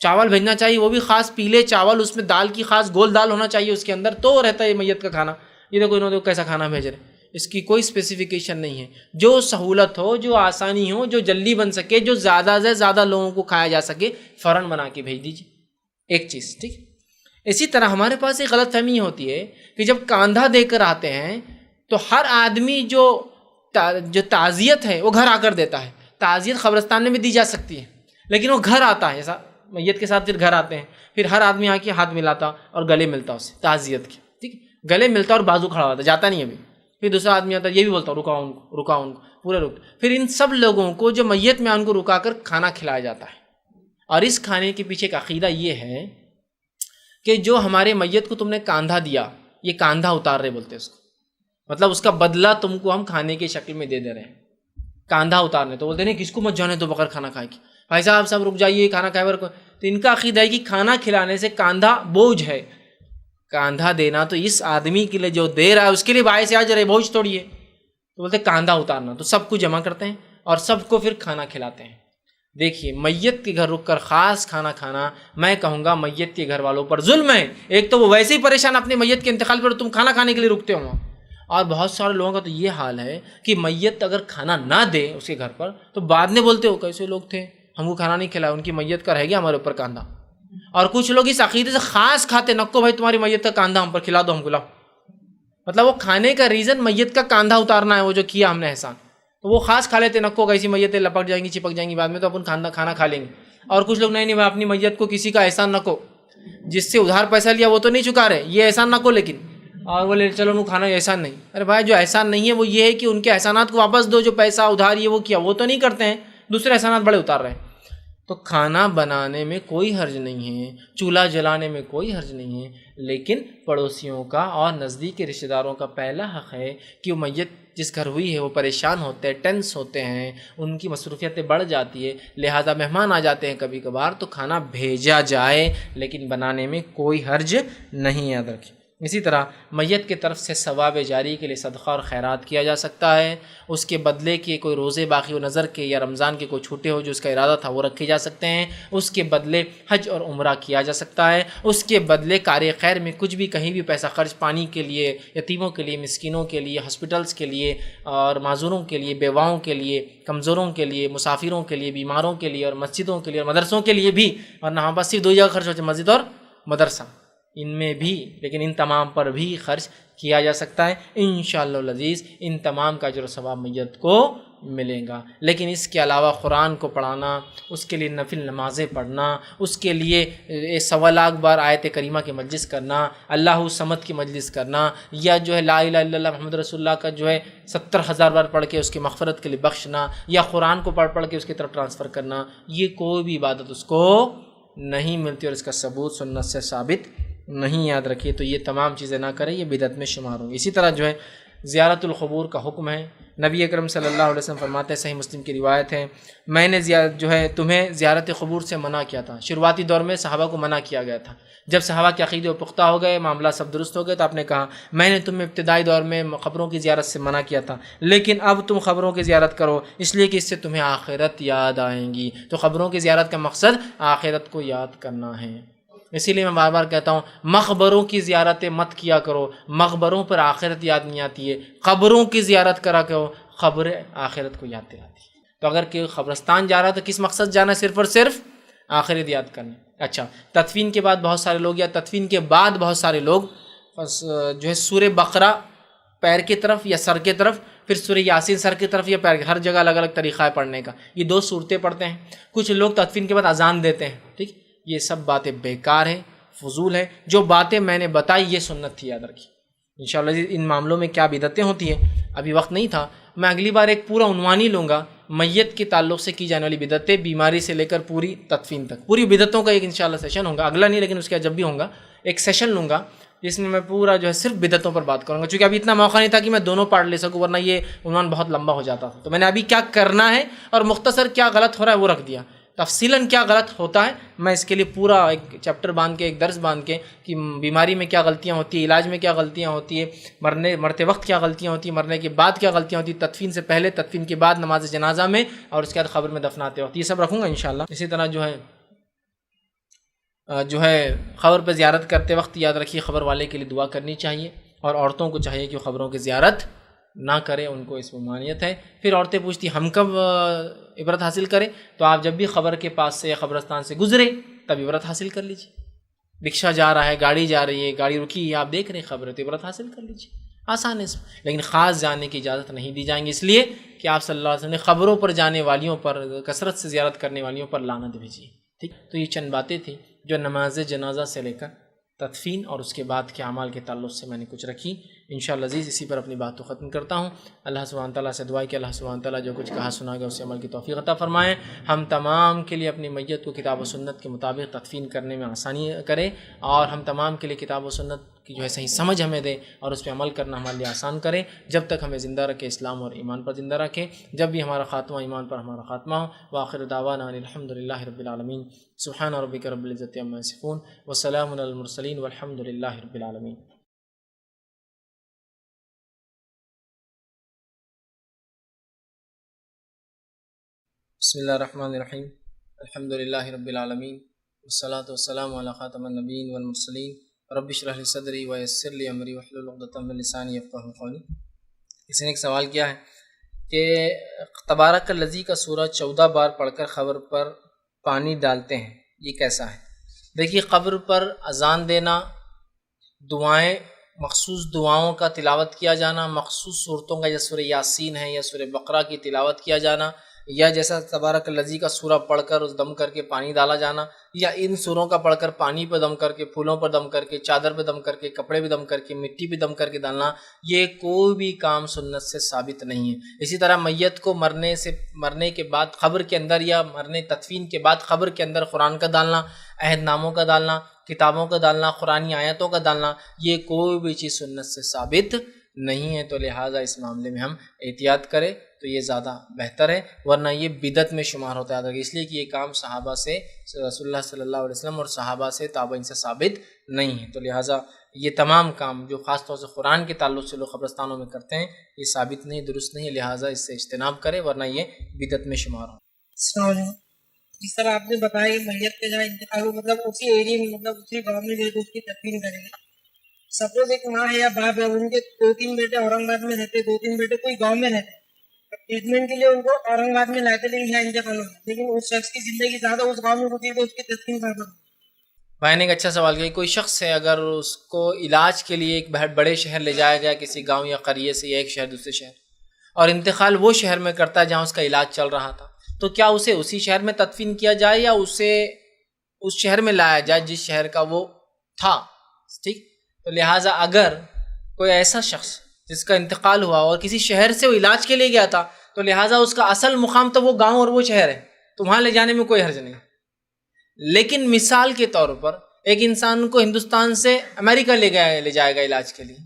B: چاول بھیجنا چاہیے، وہ بھی خاص پیلے چاول، اس میں دال کی خاص گول دال ہونا چاہیے اس کے اندر، تو رہتا ہے میت کا کھانا۔ یہ دیکھو انہوں نے کیسا کھانا بھیج رہے، اس کی کوئی اسپیسیفکیشن نہیں ہے۔ جو سہولت ہو، جو آسانی ہو، جو جلدی بن سکے، جو زیادہ سے زیادہ لوگوں کو کھایا جا سکے، فوراً بنا کے بھیج دیجیے، ایک چیز ٹھیک۔ اسی طرح ہمارے پاس ایک غلط فہمی ہوتی ہے کہ جب کاندھا دے کر آتے ہیں تو ہر آدمی جو تعزیت ہے وہ گھر آ کر دیتا ہے۔ تعزیت قبرستان میں بھی دی جا سکتی ہے، لیکن وہ گھر آتا ہے، ایسا میت کے ساتھ پھر گھر آتے ہیں، پھر ہر آدمی آ کے ہاتھ ملاتا اور گلے ملتا اسے تعزیت کے، ٹھیک، گلے ملتا اور بازو کھڑا ہوتا، جاتا نہیں ابھی، پھر دوسرا آدمی آتا یہ بھی بولتا رکاؤ ان کو، رکاؤ ان کو، پورے رک، پھر ان سب لوگوں کو جو میت میں ان کو رکا کر کھانا کھلایا جاتا ہے۔ اور اس کھانے کے پیچھے کا عقیدہ یہ ہے کہ جو ہمارے میت کو تم نے کاندھا دیا، یہ کاندھا اتار رہے بولتے اس کو، مطلب اس کا بدلہ تم کو ہم کھانے کی شکل میں دے ہیں، کاندھا اتارنے، تو بولتے نہیں کس کو مت جانے تو بغیر کھانا کھائے کی، بھائی صاحب سب رک جائیے کھانا کھائے۔ تو ان کا عقیدہ ہے کہ کھانا کھلانے سے کاندھا بوجھ ہے، کاندھا دینا تو اس آدمی کے لیے جو دے رہا ہے اس کے لیے باعث اجر ہے، بوجھ توڑی ہے، تو بولتے کاندھا اتارنا، تو سب کو جمع کرتے ہیں اور سب کو پھر کھانا کھلاتے ہیں۔ دیکھیے میت کے گھر رک کر خاص کھانا کھانا، میں کہوں گا میت کے گھر والوں پر ظلم ہے۔ ایک تو وہ ویسے ہی پریشان اپنے میت کے انتقال پر، تم کھانا کھانے کے لیے رکتے ہو، اور بہت سارے لوگوں کا تو یہ حال ہے کہ میت اگر کھانا نہ دے اس کے گھر پر تو بعد میں بولتے ہو کیسے لوگ تھے، ہم کو کھانا نہیں کھلایا، ان کی میت کا رہ گیا ہمارے اوپر کاندھا۔ اور کچھ لوگ اس عقیدے سے خاص کھاتے، نکو بھائی تمہاری میت کا کاندھا ہم پر کھلا دو، ہم کو لاؤ، مطلب وہ کھانے کا ریزن میت کا کاندھا اتارنا ہے، وہ جو کیا ہم نے احسان، تو وہ خاص کھا لیتے، نکو کیسی میتیں لپک جائیں گی چپک جائیں گی بعد میں، تو اپن کھانا کھا لیں گے۔ اور کچھ لوگ نہیں اپنی میت کو کسی کا احسان نہ کو، جس سے ادھار پیسہ لیا وہ تو نہیں چکا رہے، یہ احسان نہ کو، لیکن اور بولے چلو نو کھانا احسان نہیں۔ ارے بھائی جو احسان نہیں ہے وہ یہ ہے کہ ان کے احسانات کو واپس دو، جو پیسہ ادھار یہ وہ کیا وہ تو نہیں کرتے ہیں، دوسرے احسانات بڑے اتار رہے ہیں۔ تو کھانا بنانے میں کوئی حرج نہیں ہے، چولہا جلانے میں کوئی حرج نہیں ہے، لیکن پڑوسیوں کا اور نزدیکی رشتہ داروں کا پہلا حق ہے کہ وہ میت جس گھر ہوئی ہے وہ پریشان ہوتے ہیں، ٹینس ہوتے ہیں، ان کی مصروفیتیں بڑھ جاتی ہے، لہذا مہمان آ جاتے ہیں کبھی کبھار، تو کھانا بھیجا جائے لیکن بنانے میں کوئی حرج نہیں، یاد رکھیں۔ اسی طرح میت کی طرف سے ثواب جاری کے لیے صدقہ اور خیرات کیا جا سکتا ہے، اس کے بدلے کے کوئی روزے باقی و نظر کے یا رمضان کے کوئی چھوٹے ہو جو اس کا ارادہ تھا وہ رکھے جا سکتے ہیں، اس کے بدلے حج اور عمرہ کیا جا سکتا ہے، اس کے بدلے کار خیر میں کچھ بھی کہیں بھی پیسہ خرچ، پانی کے لیے، یتیموں کے لیے، مسکینوں کے لیے، ہاسپٹلس کے لیے اور معذوروں کے لیے، بیواؤں کے لیے، کمزوروں کے لیے، مسافروں کے لیے، بیماروں کے لیے اور مسجدوں کے لیے اور مدرسوں کے لیے بھی، ورنہ ہم بس صرف دو جگہ خرچ ہوتے ہیں، مسجد اور مدرسہ، ان میں بھی، لیکن ان تمام پر بھی خرچ کیا جا سکتا ہے، انشاءاللہ العزیز ان تمام کا اجر و ثواب میت کو ملے گا۔ لیکن اس کے علاوہ قرآن کو پڑھانا، اس کے لیے نفل نمازیں پڑھنا، اس کے لیے 1.25 لاکھ بار آیت کریمہ کی مجلس کرنا، اللہ الصمد کی مجلس کرنا، یا جو ہے لا الہ الا اللہ محمد رسول اللہ کا جو ہے 70,000 بار پڑھ کے اس کی مغفرت کے لیے بخشنا، یا قرآن کو پڑھ کے اس کی طرف ٹرانسفر کرنا، یہ کوئی بھی عبادت اس کو نہیں ملتی اور اس کا ثبوت سنت سے ثابت نہیں، یاد رکھیے۔ تو یہ تمام چیزیں نہ کریں، یہ بدعت میں شمار ہوں گی۔ اسی طرح جو ہے زیارت القبور کا حکم ہے، نبی اکرم صلی اللہ علیہ وسلم فرماتے ہیں، صحیح مسلم کی روایت ہے، میں نے جو ہے تمہیں زیارت قبور سے منع کیا تھا۔ شروعاتی دور میں صحابہ کو منع کیا گیا تھا، جب صحابہ کے عقیدے پختہ ہو گئے، معاملہ سب درست ہو گئے، تو آپ نے کہا میں نے تمہیں ابتدائی دور میں قبروں کی زیارت سے منع کیا تھا، لیکن اب تم قبروں کی زیارت کرو، اس لیے کہ اس سے تمہیں آخرت یاد آئیں گی۔ تو قبروں کی زیارت کا مقصد آخرت کو یاد کرنا ہے، اسی لیے میں بار بار کہتا ہوں مقبروں کی زیارتیں مت کیا کرو، مقبروں پر آخرت یاد نہیں آتی ہے، قبروں کی زیارت کرا کرو، قبر آخرت کو یاد دلاتی ہے۔ تو اگر کہ قبرستان جا رہا ہے تو کس مقصد جانا ہے؟ صرف اور صرف آخرت یاد کرنا۔ اچھا، تدفین کے بعد بہت سارے لوگ، یا تدفین کے بعد بہت سارے لوگ جو ہے سورہ بقرہ پیر کی طرف یا سر کی طرف، پھر سورہ یاسین سر کی طرف یا پیر، ہر جگہ الگ الگ طریقہ ہے پڑھنے کا، یہ 2 صورتیں پڑھتے ہیں۔ کچھ لوگ تدفین کے بعد اذان دیتے ہیں، ٹھیک، یہ سب باتیں بیکار ہیں، فضول ہیں۔ جو باتیں میں نے بتائی یہ سنت تھی، یاد رکھیے۔ انشاءاللہ ان معاملوں میں کیا بدعتیں ہوتی ہیں ابھی وقت نہیں تھا، میں اگلی بار ایک پورا عنوان ہی لوں گا میت کے تعلق سے کی جانے والی بدعتیں، بیماری سے لے کر پوری تدفین تک، پوری بدعتوں کا ایک انشاءاللہ سیشن ہوگا، اگلا نہیں لیکن اس کے جب بھی ہوگا ایک سیشن لوں گا جس میں پورا جو ہے صرف بدعتوں پر بات کروں گا، چونکہ ابھی اتنا موقع نہیں تھا کہ میں دونوں پارٹ لے سکوں، ورنہ یہ عنوان بہت لمبا ہو جاتا تھا، تو میں نے ابھی کیا کرنا ہے اور مختصر کیا غلط ہو رہا ہے وہ رکھ دیا، تفصیلاً کیا غلط ہوتا ہے میں اس کے لیے پورا ایک چیپٹر باندھ کے، ایک درس باندھ کے کہ بیماری میں کیا غلطیاں ہوتی ہیں، علاج میں کیا غلطیاں ہوتی ہے، مرتے وقت کیا غلطیاں ہوتی ہیں، مرنے کے بعد کیا غلطیاں ہوتی ہیں، تدفین سے پہلے، تدفین کے بعد، نماز جنازہ میں، اور اس کے بعد قبر میں دفناتے وقت، یہ سب رکھوں گا انشاءاللہ۔ اسی طرح جو ہے قبر پہ زیارت کرتے وقت یاد رکھیے قبر والے کے لیے دعا کرنی چاہیے، اور عورتوں کو چاہیے کہ وہ قبروں کی زیارت نہ کریں، ان کو اس میں ممانعت ہے۔ پھر عورتیں پوچھتی ہم کب عبرت حاصل کریں؟ تو آپ جب بھی قبر کے پاس سے یا قبرستان سے گزرے تب عبرت حاصل کر لیجیے، رکشہ جا رہا ہے، گاڑی جا رہی ہے، گاڑی رکی ہے، آپ دیکھ رہے ہیں قبر، تو عبرت حاصل کر لیجیے، آسان ہے اس میں، لیکن خاص جانے کی اجازت نہیں دی جائیں گی، اس لیے کہ آپ صلی اللہ علیہ وسلم نے قبروں پر جانے والیوں پر، کثرت سے زیارت کرنے والیوں پر لعنت بھیجی ہے، ٹھیک۔ تو یہ چند باتیں تھیں جو نماز جنازہ سے لے کر تدفین اور اس کے بعد کے اعمال کے تعلق سے میں نے کچھ رکھی۔ انشاءاللہ عزیز اسی پر اپنی بات کو ختم کرتا ہوں۔ اللہ سبحانہ تعالیٰ سے دعا ہے کہ اللہ سبحانہ تعالیٰ جو کچھ کہا سنا گیا اس سے عمل کی توفیق عطا فرمائے، ہم تمام کے لیے اپنی میت کو کتاب و سنت کے مطابق تدفین کرنے میں آسانی کرے، اور ہم تمام کے لیے کتاب و سنت کی جو ہے صحیح سمجھ ہمیں دے اور اس پہ عمل کرنا ہمارے لیے آسان کرے، جب تک ہمیں زندہ رکھے، اسلام اور ایمان پر زندہ رکھے، جب بھی ہمارا خاتمہ ایمان پر ہمارا خاتمہ ہو۔ وآخر دعوانا ان الحمد للہ رب العالمین، سبحان ربک رب العزۃ عما یصفون وسلام علی المرسلین والحمد للہ رب العالمین۔ بسم اللہ الرحمن الرحیم، الحمد للہ رب العالمین، والصلاة والسلام علی خاتم النبیین والمرسلین، رب اشرح لی صدری ویسر لی امری واحلل عقدۃ من لسانی یفقہوا قولی۔ اس نے ایک سوال کیا ہے کہ تبارک الذی کا سورہ 14 بار پڑھ کر قبر پر پانی ڈالتے ہیں، یہ کیسا ہے؟ دیکھیے، قبر پر اذان دینا، دعائیں، مخصوص دعاؤں کا تلاوت کیا جانا، مخصوص صورتوں کا، یا سورہ یاسین ہے یا سورہ بقرہ کی تلاوت کیا جانا، یا جیسا تبارک الذی کا سورہ پڑھ کر اس دم کر کے پانی ڈالا جانا، یا ان سوروں کا پڑھ کر پانی پہ دم کر کے، پھولوں پر دم کر کے، چادر پہ دم کر کے، کپڑے پہ دم کر کے، مٹی پہ دم کر کے ڈالنا، یہ کوئی بھی کام سنت سے ثابت نہیں ہے۔ اسی طرح میت کو مرنے کے بعد قبر کے اندر، یا تدفین کے بعد قبر کے اندر قرآن کا ڈالنا، عہد ناموں کا ڈالنا، کتابوں کا ڈالنا، قرآنی آیتوں کا ڈالنا، یہ کوئی بھی چیز سنت سے ثابت نہیں ہے، تو لہٰذا اس معاملے میں ہم احتیاط کریں تو یہ زیادہ بہتر ہے، ورنہ یہ بدعت میں شمار ہوتا ہے، اس لیے کہ یہ کام صحابہ سے، رسول اللہ صلی اللہ علیہ وسلم اور صحابہ سے، تابعین سے ثابت نہیں ہے، تو لہٰذا یہ تمام کام جو خاص طور سے قرآن کے تعلق سے لوگ قبرستانوں میں کرتے ہیں، یہ ثابت نہیں، درست نہیں، لہٰذا اس سے اجتناب کرے، ورنہ یہ بدعت میں شمار ہو۔
C: السلام علیکم۔ جس طرح آپ نے بتایا کہ میت کے جہاں انتقال ہو، مطلب اسی ایریے میں، مطلب اسی گاؤں میں جو اس کی تدفین کریں گے۔ سپوز ایک ماں ہے یا باپ ہے، ان کے 2-3 بیٹے اورنگ آباد میں رہتے، 2-3 بیٹے کوئی گاؤں میں رہتے، ٹریٹمنٹ کے لیے ان کو اورنگ آباد میں لاتے، لیکن یہاں انتقال ہو گیا، لیکن اس شخص کی زندگی زیادہ اس گاؤں میں گزری تو اس کی تدفین کہاں پر؟
B: بھائی نے ایک اچھا سوال کیا، کوئی شخص ہے اگر اس کو علاج کے لیے ایک بڑے شہر لے جایا گیا، کسی گاؤں یا قریے سے، یا ایک شہر دوسرے شہر، اور انتقال وہ شہر میں کرتا ہے جہاں اس کا علاج چل رہا تھا، تو کیا اسے اسی شہر میں تدفین کیا جائے یا اسے اس شہر میں لایا جائے جس شہر کا وہ تھا؟ ٹھیک، تو لہٰذا اگر کوئی ایسا شخص جس کا انتقال ہوا اور کسی شہر سے وہ علاج کے لیے گیا تھا، تو لہٰذا اس کا اصل مقام تو وہ گاؤں اور وہ شہر ہے، تو وہاں لے جانے میں کوئی حرج نہیں۔ لیکن مثال کے طور پر ایک انسان کو ہندوستان سے امریکہ لے جائے گا علاج کے لیے،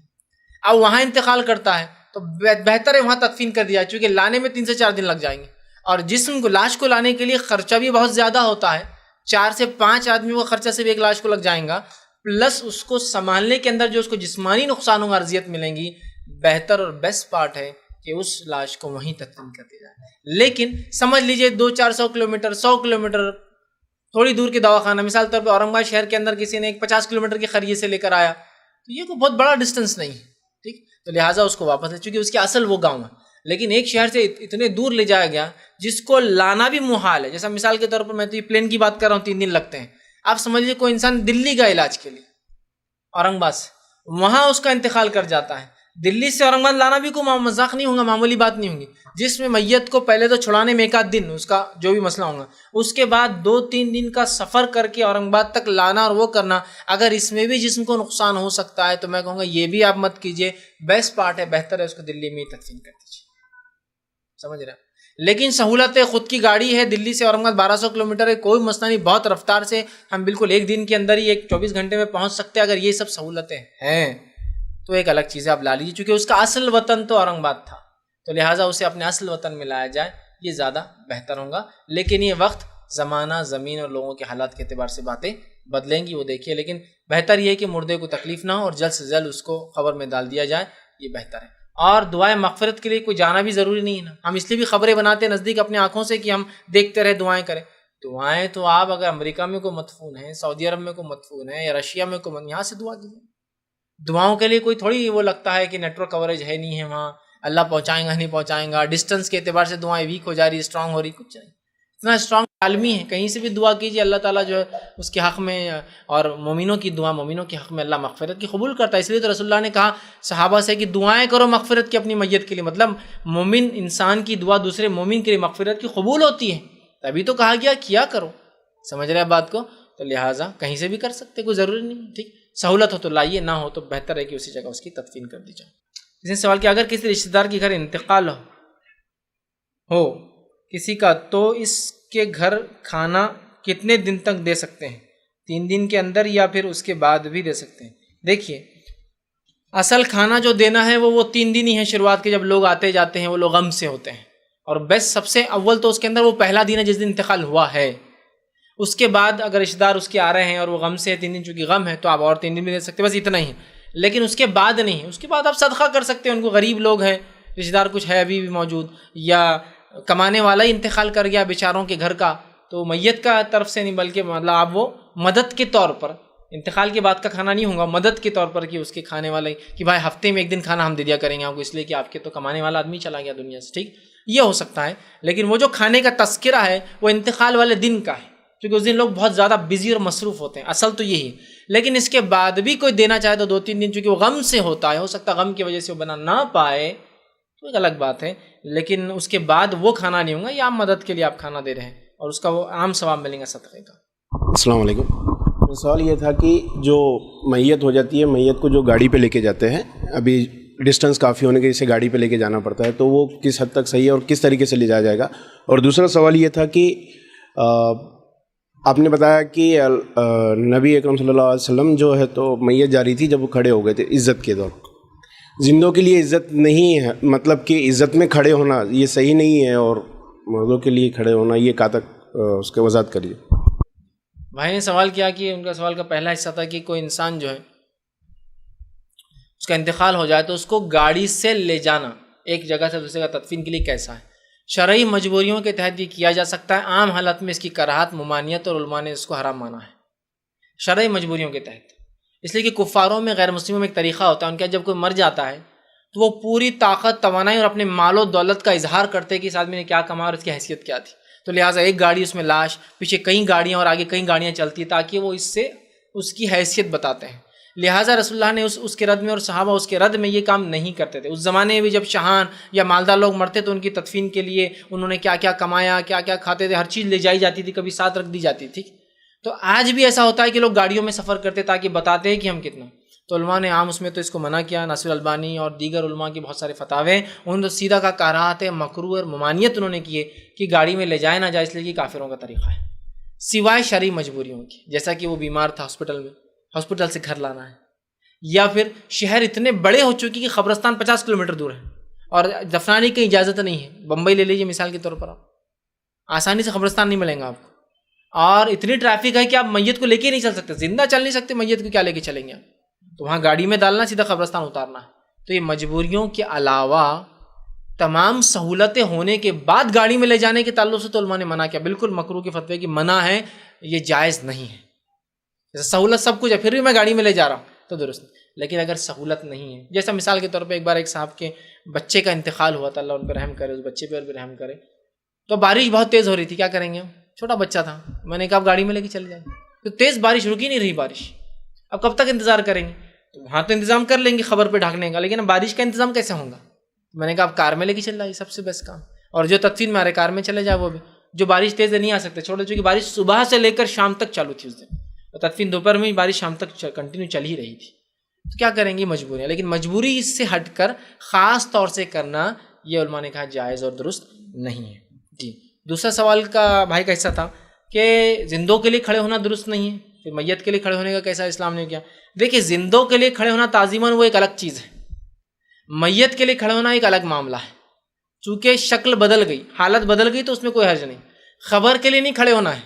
B: اب وہاں انتقال کرتا ہے تو بہتر ہے وہاں تدفین کر دیا، چونکہ لانے میں 3 سے 4 دن لگ جائیں گے، اور جسم کو، لاش کو لانے کے لیے خرچہ بھی بہت زیادہ ہوتا ہے، 4 سے 5 آدمیوں کا خرچہ سے بھی ایک لاش کو لگ جائیں گا، پلس اس کو سنبھالنے کے اندر جو اس کو جسمانی نقصان و اذیت ملیں گی، بہتر اور بیسٹ پارٹ ہے کہ اس لاش کو وہیں تدفین کر دیا جائے۔ لیکن سمجھ لیجئے 200-400 کلومیٹر، 100 کلومیٹر تھوڑی دور کے دواخانہ، مثال طور پہ اورنگ آباد شہر کے اندر کسی نے ایک 50 کلومیٹر کے قریے سے لے کر آیا، تو یہ کوئی بہت بڑا ڈسٹنس نہیں ہے، ٹھیک، تو لہٰذا اس کو واپس ہے، چونکہ اس کے اصل وہ گاؤں ہے، لیکن ایک شہر سے اتنے دور لے جایا گیا جس کو لانا بھی محال ہے، جیسا مثال کے طور پر میں تو یہ پلین کی بات کر رہا ہوں، 3 دن لگتے ہیں، آپ سمجھ لیجیے کوئی انسان دلی کا علاج کے لیے اورنگ آباد سے، وہاں اس کا انتقال کر جاتا ہے، دلی سے اورنگ آباد لانا بھی کوئی مذاق نہیں ہوگا، معمولی بات نہیں ہوگی، جس میں میت کو پہلے تو چھڑانے میں 1 دن اس کا جو بھی مسئلہ ہوگا، اس کے بعد 2-3 دن کا سفر کر کے اورنگ آباد تک لانا اور وہ کرنا، اگر اس میں بھی جسم کو نقصان ہو سکتا ہے تو میں کہوں گا یہ بھی آپ مت کیجیے، بیسٹ پارٹ ہے، بہتر ہے اس کو دلی میں ہی تدفین کر دیجیے، سمجھ رہے ہیں؟ لیکن سہولت ہے، خود کی گاڑی ہے، دلی سے اورنگ آباد 1200 کلومیٹر ہے، کوئی مسئلہ نہیں، بہت رفتار سے ہم بالکل ایک دن کے اندر ہی 24 گھنٹے میں پہنچ سکتے ہیں. اگر یہ سب سہولتیں ہیں تو ایک الگ چیز ہے، آپ لا لیجیے. چونکہ اس کا اصل وطن تو اورنگ آباد تھا، تو لہٰذا اسے اپنے اصل وطن میں لایا جائے، یہ زیادہ بہتر ہوگا. لیکن یہ وقت، زمانہ، زمین اور لوگوں کے حالات کے اعتبار سے باتیں بدلیں گی، وہ دیکھیے. لیکن بہتر یہ ہے کہ مردے کو تکلیف نہ ہو اور جلد سے جلد اس کو قبر میں ڈال دیا جائے، یہ بہتر ہے. اور دعائیں مغفرت کے لیے کوئی جانا بھی ضروری نہیں ہے نا. ہم اس لیے بھی خبریں بناتے ہیں نزدیک اپنے آنکھوں سے کہ ہم دیکھتے رہے، دعائیں کریں. دعائیں تو آپ اگر امریکہ میں کوئی مدفون ہے، سعودی عرب میں کوئی مدفون ہے، یا رشیا میں کوئی یہاں سے دعا کیجیے. دعاؤں کے لیے کوئی تھوڑی وہ لگتا ہے کہ نیٹ ورک کوریج ہے نہیں ہے وہاں، اللہ پہنچائیں گا نہیں پہنچائیں گا، ڈسٹنس کے اعتبار سے دعائیں ویک ہو جا رہی، اسٹرانگ ہو رہی، کچھ نہیں. اتنا اسٹرانگ عالمی ہے، کہیں سے بھی دعا کیجیے، اللہ تعالیٰ جو ہے اس کے حق میں، اور مومنوں کی دعا مومنوں کے حق میں اللہ مغفرت کی قبول کرتا ہے. اس لیے تو رسول اللہ نے کہا صحابہ سے کہ دعائیں کرو مغفرت کی اپنی میت کے لیے. مطلب مومن انسان کی دعا دوسرے مومن کے لیے مغفرت کی قبول ہوتی ہے، تبھی تو کہا گیا کیا کرو. سمجھ رہے ہیں بات کو؟ تو لہٰذا کہیں سے بھی کر سکتے، کوئی ضروری نہیں. ٹھیک، سہولت ہو تو لائیے، نہ ہو تو بہتر ہے کہ اسی جگہ اس کی تدفین کر دی جائے. اس نے سوال کیا، اگر کسی رشتہ دار کے گھر انتقال ہو کسی کا تو اس کے گھر کھانا کتنے دن تک دے سکتے ہیں؟ 3 دن کے اندر یا پھر اس کے بعد بھی دے سکتے ہیں؟ دیکھیے، اصل کھانا جو دینا ہے وہ 3 دن ہی ہے. شروعات کے جب لوگ آتے جاتے ہیں وہ لوگ غم سے ہوتے ہیں، اور بیسٹ سب سے اول تو اس کے اندر وہ پہلا دن ہے جس دن انتقال ہوا ہے. اس کے بعد اگر رشتہ دار اس کے آ رہے ہیں اور وہ غم سے ہے، 3 دن چونکہ غم ہے تو آپ اور 3 دن بھی دے سکتے، بس اتنا ہی. لیکن اس کے بعد نہیں. اس کے بعد آپ صدقہ کر سکتے ہیں. ان کو غریب لوگ ہیں، رشتہ دار کچھ ہے ابھی بھی موجود، یا کمانے والا ہی انتقال کر گیا بیچاروں کے گھر کا، تو میت کا طرف سے نہیں بلکہ مطلب آپ وہ مدد کے طور پر، انتقال کے بعد کا کھانا نہیں ہوگا، مدد کے طور پر کہ اس کے کھانے والے کہ بھائی ہفتے میں 1 دن کھانا ہم دے دیا کریں گے آپ کو، اس لیے کہ آپ کے تو کمانے والا آدمی چلا گیا دنیا سے. ٹھیک، یہ ہو سکتا ہے. لیکن وہ جو کھانے کا تذکرہ ہے وہ انتقال والے دن کا ہے، کیونکہ اس دن لوگ بہت زیادہ بزی اور مصروف ہوتے ہیں. اصل تو یہی ہے. لیکن اس کے بعد بھی کوئی دینا چاہے تو 2-3 دن، چونکہ وہ غم سے ہوتا ہے، ہو سکتا ہے غم کی وجہ سے وہ بنا نہ پائے، تو ایک الگ بات ہے. لیکن اس کے بعد وہ کھانا نہیں ہوگا، یا مدد کے لیے آپ کھانا دے رہے ہیں اور اس کا وہ عام ثواب ملے گا صدقے کا.
D: السلام علیکم. سوال یہ تھا کہ جو میت ہو جاتی ہے، میت کو جو گاڑی پہ لے کے جاتے ہیں، ابھی ڈسٹنس کافی ہونے کے اسے گاڑی پہ لے کے جانا پڑتا ہے، تو وہ کس حد تک صحیح ہے اور کس طریقے سے لے جایا جائے گا؟ اور دوسرا سوال یہ تھا کہ آپ نے بتایا کہ نبی اکرم صلی اللہ علیہ وسلم جو ہے تو میت جا رہی تھی جب وہ کھڑے ہو گئے تھے عزت کے دور. زندوں کے لیے عزت نہیں ہے، مطلب کہ عزت میں کھڑے ہونا یہ صحیح نہیں ہے، اور مردوں کے لیے کھڑے ہونا یہ کہاں تک، اس کے وضاحت کریے.
B: بھائی نے سوال کیا کہ ان کا سوال کا پہلا حصہ تھا کہ کوئی انسان جو ہے اس کا انتقال ہو جائے تو اس کو گاڑی سے لے جانا ایک جگہ سے دوسری جگہ تدفین کے لیے کیسا ہے؟ شرعی مجبوریوں کے تحت یہ کیا جا سکتا ہے. عام حالت میں اس کی کراہت، ممانعت اور علماء نے اس کو حرام مانا ہے شرعی مجبوریوں کے تحت. اس لیے کہ کفاروں میں، غیر مسلموں میں ایک طریقہ ہوتا ہے ان کا، جب کوئی مر جاتا ہے تو وہ پوری طاقت، توانائی اور اپنے مال و دولت کا اظہار کرتے کہ اس آدمی نے کیا کمایا اور اس کی حیثیت کیا تھی. تو لہٰذا ایک گاڑی اس میں لاش، پیچھے کئی گاڑیاں اور آگے کئی گاڑیاں چلتی، تاکہ وہ اس سے اس کی حیثیت بتاتے ہیں. لہٰذا رسول اللہ نے اس کے رد میں اور صحابہ اس کے رد میں یہ کام نہیں کرتے تھے. اس زمانے میں بھی جب شاہان یا مالدار لوگ مرتے تو ان کی تدفین کے لیے انہوں نے کیا کیا کمایا، کیا کیا کھاتے تھے، ہر چیز لے جائی جاتی تھی، کبھی ساتھ رکھ دی جاتی تھی. تو آج بھی ایسا ہوتا ہے کہ لوگ گاڑیوں میں سفر کرتے تاکہ بتاتے ہیں کہ ہم کتنا. تو علماء نے عام اس میں تو اس کو منع کیا. ناصر البانی اور دیگر علماء کے بہت سارے فتاوے، انہوں نے سیدھا کا کراہت ہے، مکروہ اور ممانعت انہوں نے کیے کہ گاڑی میں لے جائے نہ جائے، اس لیے کہ کافروں کا طریقہ ہے، سوائے شرعی مجبوریوں کی. جیسا کہ وہ بیمار تھا ہاسپٹل سے گھر لانا ہے، یا پھر شہر اتنے بڑے ہو چکے کہ قبرستان 50 کلومیٹر دور ہے اور دفنانے کی اجازت نہیں ہے. بمبئی لے لیجیے مثال کے طور پر، آپ آسانی سے قبرستان نہیں ملیں گا آپ کو، اور اتنی ٹریفک ہے کہ آپ میت کو لے کے نہیں چل سکتے، زندہ چل نہیں سکتے، میت کو کیا لے کے چلیں گے آپ؟ تو وہاں گاڑی میں ڈالنا، سیدھا قبرستان اتارنا ہے. تو یہ مجبوریوں کے علاوہ تمام سہولتیں ہونے کے بعد گاڑی میں لے جانے کے تعلق سے تو علماء نے منع کیا. بالکل مکروہ کے فتوے کی منع ہے، یہ جائز نہیں ہے. جیسے سہولت سب کچھ ہے پھر بھی میں گاڑی میں لے جا رہا ہوں تو درست نہیں. لیکن اگر سہولت نہیں ہے، جیسا مثال کے طور پہ ایک بار ایک صاحب کے بچے کا انتقال ہوا تھا، اللہ ان پہ رحم کرے، اس بچے پہ اور بھی رحم کرے. تو بارش بہت تیز ہو رہی تھی، کیا کریں گے ہم؟ چھوٹا بچہ تھا. میں نے کہا آپ گاڑی میں لے کے چلے جائیں. تو تیز بارش رکی نہیں رہی بارش، اب کب تک انتظار کریں گے؟ تو وہاں تو انتظام کر لیں گے خبر پہ ڈھانکنے کا، لیکن اب بارش کا انتظام کیسے ہوگا؟ میں نے کہا آپ کار میں لے کے چل جائیے، سب سے بیسٹ کام. اور جو تدفین میں آ رہے کار میں چلے جائے، وہ بھی جو بارش تیز نہیں آ سکتے چھوڑو، چونکہ بارش صبح سے لے کر شام تک چالو تھی اس دن، اور تدفین دوپہر میں بارش شام تک کنٹینیو چل ہی رہی تھی. تو کیا کریں گے؟ مجبوری ہے. لیکن مجبوری اس سے ہٹ کر خاص طور سے کرنا یہ علماء نے کہا جائز اور درست نہیں ہے. جی دوسرا سوال کا بھائی کا حصہ تھا کہ زندوں کے لیے کھڑے ہونا درست نہیں ہے، پھر میت کے لیے کھڑے ہونے کا کیسا اسلام نے کیا؟ دیکھیے زندوں کے لیے کھڑے ہونا تعظیماً وہ ایک الگ چیز ہے، میت کے لیے کھڑے ہونا ایک الگ معاملہ ہے. چونکہ شکل بدل گئی، حالت بدل گئی تو اس میں کوئی حرج نہیں. خبر کے لیے نہیں کھڑے ہونا ہے،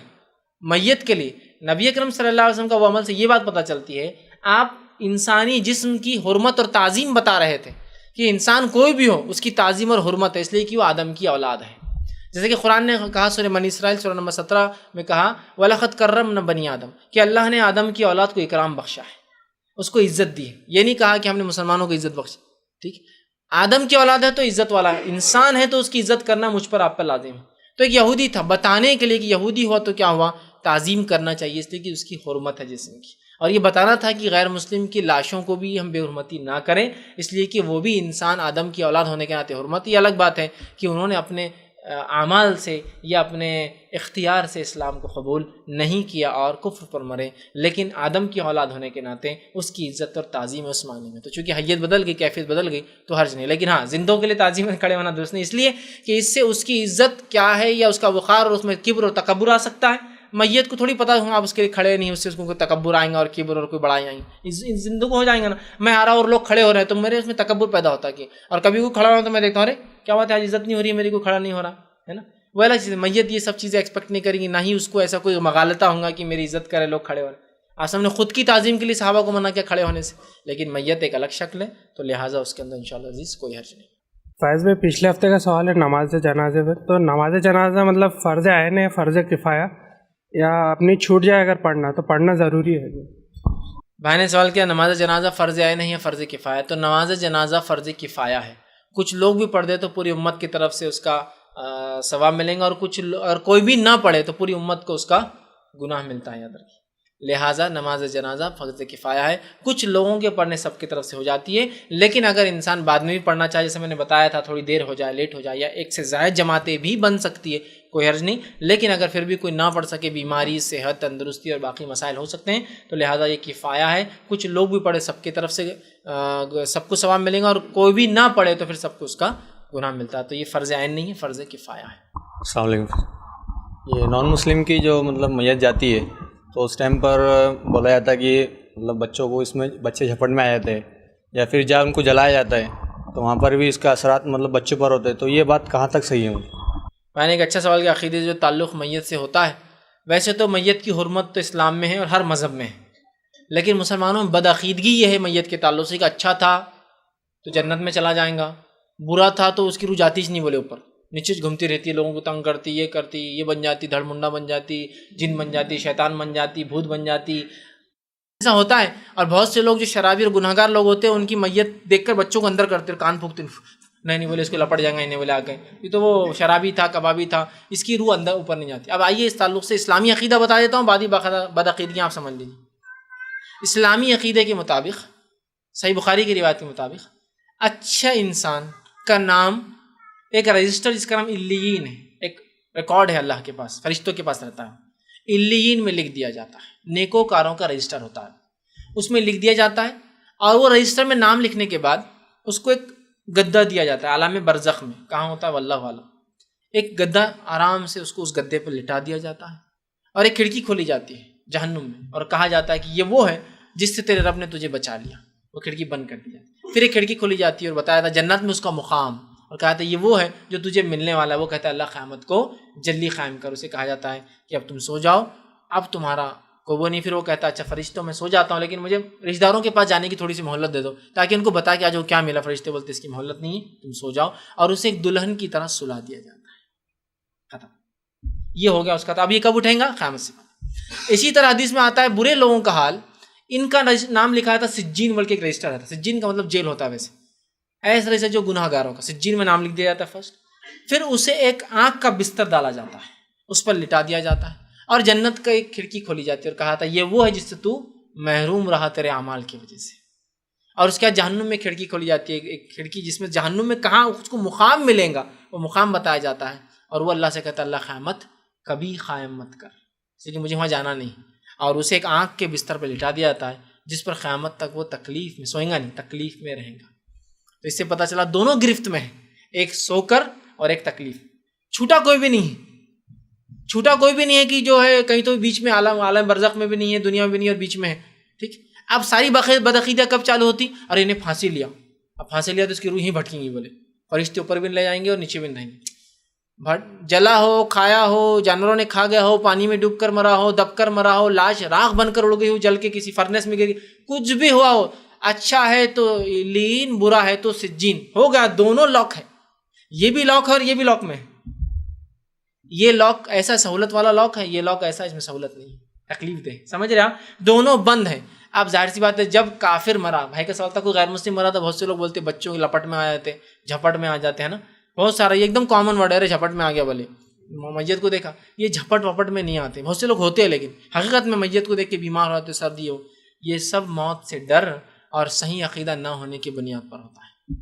B: میت کے لیے. نبی اکرم صلی اللہ علیہ وسلم کا وہ عمل سے یہ بات پتہ چلتی ہے، آپ انسانی جسم کی حرمت اور تعظیم بتا رہے تھے کہ انسان کوئی بھی ہو اس کی تعظیم اور حرمت ہے، اس لیے کہ وہ آدم کی اولاد ہے. جیسے کہ قرآن نے کہا سورہ بنی اسرائیل سورہ نمبر 17 میں کہا وَلَقَدْ كَرَّمْنَا بَنِي آدم، کہ اللہ نے آدم کی اولاد کو اکرام بخشا ہے، اس کو عزت دی ہے. یہ نہیں کہا کہ ہم نے مسلمانوں کو عزت بخشی. ٹھیک، آدم کی اولاد ہے تو عزت والا ہے، انسان ہے تو اس کی عزت کرنا مجھ پر آپ پر لازم ہے. تو ایک یہودی تھا، بتانے کے لیے کہ یہودی ہوا تو کیا ہوا، تعظیم کرنا چاہیے اس لیے کہ اس کی حرمت ہے جسم کی. اور یہ بتانا تھا کہ غیر مسلم کی لاشوں کو بھی ہم بے حرمتی نہ کریں، اس لیے کہ وہ بھی انسان آدم کی اولاد ہونے کے ناطے حرمت. یہ الگ بات ہے کہ انہوں نے اپنے اعمال سے یا اپنے اختیار سے اسلام کو قبول نہیں کیا اور کفر پر مرے، لیکن آدم کی اولاد ہونے کے ناطے اس کی عزت اور تعظیم اس معنی میں. تو چونکہ حیت بدل گئی، کیفیت بدل گئی تو حرج نہیں. لیکن ہاں زندوں کے لیے تعظیم میں کھڑے ہونا درست نہیں، اس لیے کہ اس سے اس کی عزت کیا ہے یا اس کا وقار اور اس میں کبر اور تکبر آ سکتا ہے. میت کو تھوڑی پتہ ہوں آپ اس کے لیے کھڑے نہیں، اس سے اس کو کوئی تکبر آئیں گا اور کبر اور کوئی بڑائی آئیں گی. زندوں کو ہو جائیں گا نا، میں آ رہا ہوں اور لوگ کھڑے ہو رہے ہیں تو میرے اس میں تکبر پیدا ہوتا ہے کہ، اور کبھی کوئی کھڑا ہو تو میں دیکھتا ہوں ارے کیا بات ہے آج عزت نہیں ہو رہی ہے میری، کوئی کھڑا نہیں ہو رہا ہے نا. وہ الگ چیز ہے. میت یہ سب چیزیں ایکسپیکٹ نہیں کریں گی، نہ ہی اس کو ایسا کوئی مغالطہ ہوگا کہ میری عزت کرے لوگ کھڑے ہو رہے ہیں. آسم نے خود کی تعظیم کے لیے صحابہ کو منع کیا کھڑے ہونے سے، لیکن میت ایک الگ شکل ہے تو لہٰذا اس کے اندر انشاءاللہ عزیز کوئی حرج نہیں.
E: فیض بھائی پچھلے ہفتے کا سوال ہے نماز جنازے پہ، تو نماز جنازہ مطلب فرض عین ہے، فرض کفایہ، یا اپنی چھوٹ جائے اگر پڑھنا تو پڑھنا ضروری ہے؟
B: بھائی نے سوال کیا نماز جنازہ فرض عین ہے یا فرض کفایہ. تو نماز جنازہ فرض کفایہ ہے، کچھ لوگ بھی پڑھ دے تو پوری امت کی طرف سے اس کا ثواب ملیں گا، اور اور کوئی بھی نہ پڑھے تو پوری امت کو اس کا گناہ ملتا ہے. یاد رکھیے لہٰذا نماز جنازہ فرض کفایہ ہے، کچھ لوگوں کے پڑھنے سب کی طرف سے ہو جاتی ہے. لیکن اگر انسان بعد میں بھی پڑھنا چاہے، جیسے میں نے بتایا تھا تھوڑی دیر ہو جائے، لیٹ ہو جائے، یا ایک سے زائد جماعتیں بھی بن سکتی ہے، کوئی حرج نہیں. لیکن اگر پھر بھی کوئی نہ پڑھ سکے، بیماری، صحت، تندرستی اور باقی مسائل ہو سکتے ہیں، تو لہٰذا یہ کفایہ ہے. کچھ لوگ بھی پڑھے سب کی طرف سے سب کو ثواب ملیں گا، اور کوئی بھی نہ پڑھے تو پھر سب کو اس کا گناہ ملتا ہے. تو یہ فرض عین نہیں ہے، فرض کفایہ ہے.
F: السلام علیکم. یہ نان مسلم کی جو مطلب میت جاتی ہے تو اس ٹائم پر بولا جاتا ہے کہ مطلب بچوں کو اس میں بچے جھپٹ میں آ جاتے ہیں، یا پھر جب ان کو جلایا جاتا ہے تو وہاں پر بھی اس کا اثرات مطلب بچوں پر ہوتے ہیں. تو یہ بات کہاں تک صحیح ہے؟
B: میں نے ایک اچھا سوال کیا، عقیدے جو تعلق میت سے ہوتا ہے. ویسے تو میت کی حرمت تو اسلام میں ہے اور ہر مذہب میں ہے، لیکن مسلمانوں میں بدعقیدگی یہ ہے میت کے تعلق سے کہ اچھا تھا تو جنت میں چلا جائیں گا، برا تھا تو اس کی روح جاتی ہی نہیں، بولے اوپر نیچے گھومتی رہتی ہے، لوگوں کو تنگ کرتی، یہ کرتی، یہ بن جاتی، دھڑ منڈا بن جاتی، جن بن جاتی، شیطان بن جاتی، بھوت بن جاتی. ایسا ہوتا ہے. اور بہت سے لوگ جو شرابی اور گناہگار لوگ ہوتے ہیں ان کی میت دیکھ کر بچوں کو اندر کرتے ہیں، کان پھونکتے، نہیں بولے اس کو لپٹ جائیں گے، نہیں بولے آ گئے، یہ تو وہ شرابی تھا، کبابی تھا، اس کی روح اندر اوپر نہیں جاتی. اب آئیے اس تعلق سے اسلامی عقیدہ بتا دیتا ہوں، بعدی بدعقیدگیاں آپ سمجھ لیجیے. اسلامی عقیدے کے مطابق، صحیح بخاری کی روایت کے مطابق، اچھا انسان کا نام ایک رجسٹر جس کا نام علیین ہے، ایک ریکارڈ ہے اللہ کے پاس، فرشتوں کے پاس رہتا ہے، علیین میں لکھ دیا جاتا ہے. نیکوکاروں کا رجسٹر ہوتا ہے، اس میں لکھ دیا جاتا ہے. اور وہ رجسٹر میں نام لکھنے کے بعد اس کو ایک گدہ دیا جاتا ہے عالم برزخ میں، کہاں ہوتا ہے واللہ والا. ایک گدہ آرام سے اس کو اس گدے پہ لٹا دیا جاتا ہے، اور ایک کھڑکی کھولی جاتی ہے جہنم میں، اور کہا جاتا ہے کہ یہ وہ ہے جس سے تیرے رب نے تجھے بچا لیا. وہ کھڑکی بند کر دی جاتی ہے. پھر ایک کھڑکی کھولی جاتی ہے اور بتایا تھا جنت میں اس کا مقام، اور کہا تھا یہ وہ ہے جو تجھے ملنے والا ہے. وہ کہتا ہے اللہ قیامت کو جلدی قائم کر. اسے کہا جاتا ہے کہ اب تم سو جاؤ، اب تمہارا کو وہ نہیں. پھر وہ کہتا ہے اچھا فرشتوں میں سو جاتا ہوں، لیکن مجھے رشتہ داروں کے پاس جانے کی تھوڑی سی مہلت دے دو تاکہ ان کو بتا کہ آج وہ کیا ملا. فرشتے بولتے اس کی مہلت نہیں ہے، تم سو جاؤ. اور اسے ایک دلہن کی طرح سلا دیا جاتا ہے. ختم، یہ ہو گیا اس کا. تو اب یہ کب اٹھیں گا؟ قیامت سے. اسی طرح حدیث میں آتا ہے برے لوگوں کا حال، ان کا نام لکھا تھا سجین، بلکہ ایک رجسٹر رہتا ہے. سجین کا مطلب جیل ہوتا ہے. ویسے ایسے طرح سے جو گناہ گاروں کا سجین میں نام لکھ دیا جاتا ہے فرسٹ. پھر اسے ایک آنکھ کا بستر ڈالا جاتا ہے، اس پر لٹا دیا جاتا ہے، اور جنت کا ایک کھڑکی کھولی جاتی ہے، اور کہا تھا یہ وہ ہے جس سے تو محروم رہا تیرے اعمال کی وجہ سے. اور اس کے بعد جہنم میں کھڑکی کھولی جاتی ہے، ایک کھڑکی جس میں جہنم میں کہاں اس کو مقام ملے گا، وہ مقام بتایا جاتا ہے. اور وہ اللہ سے کہتا ہے اللہ قیامت کبھی قائم مت کر، اس لیے مجھے وہاں جانا نہیں. اور اسے ایک آنکھ کے بستر پہ لٹا دیا جاتا ہے جس پر قیامت تک وہ تکلیف میں سوئیں گا نہیں، تکلیف میں رہیں گا. تو اس سے پتہ چلا دونوں گرفت میں ہے. ایک سو کر اور ایک تکلیف. چھوٹا کوئی بھی نہیں ہے، چھوٹا کوئی بھی نہیں ہے کہ جو ہے کہیں تو بیچ میں عالم برزخ میں بھی نہیں ہے، دنیا میں بھی نہیں ہے اور بیچ میں ہے. ٹھیک. اب ساری بدعقیدہ کب چالو ہوتی؟ اور انہیں پھانسی لیا، اب پھانسی لیا تو اس کی روح ہی بھٹکیں گی، بولے فرشتے اوپر بھی لے جائیں گے اور نیچے بھی رہیں گے. جلا ہو، کھایا ہو، جانوروں نے کھا گیا ہو، پانی میں ڈوب کر مرا ہو، دب کر مرا ہو، لاش راکھ بن کر اڑ گئی ہو، جل کے کسی فرنس میں گر گئی، کچھ بھی ہوا ہو، اچھا ہے تو لین، برا ہے تو سجین، ہو گیا. دونوں لاک ہے، یہ بھی لاک ہے اور یہ بھی لاک میں ہے. یہ لاک ایسا سہولت والا لاک ہے، یہ لاک ایسا اس میں سہولت نہیں ہے، تکلیف دہ. سمجھ رہے آپ؟ دونوں بند ہیں. اب ظاہر سی بات ہے جب کافر مرا، بھائی کا سوال تھا کوئی غیر مسلم مرا تو بہت سے لوگ بولتے بچوں کی لپٹ میں آ جاتے، جھپٹ میں آ جاتے ہیں نا، بہت سارا، یہ ایک دم کامن ورڈ ہے، جھپٹ میں آ گیا بولے. میت کو دیکھا، یہ جھپٹ وپٹ میں نہیں آتے، بہت سے لوگ ہوتے ہیں، لیکن حقیقت میں میت کو دیکھ کے بیمار ہوتے، سردی ہو، یہ سب موت سے ڈر اور صحیح عقیدہ نہ ہونے کی بنیاد پر ہوتا ہے.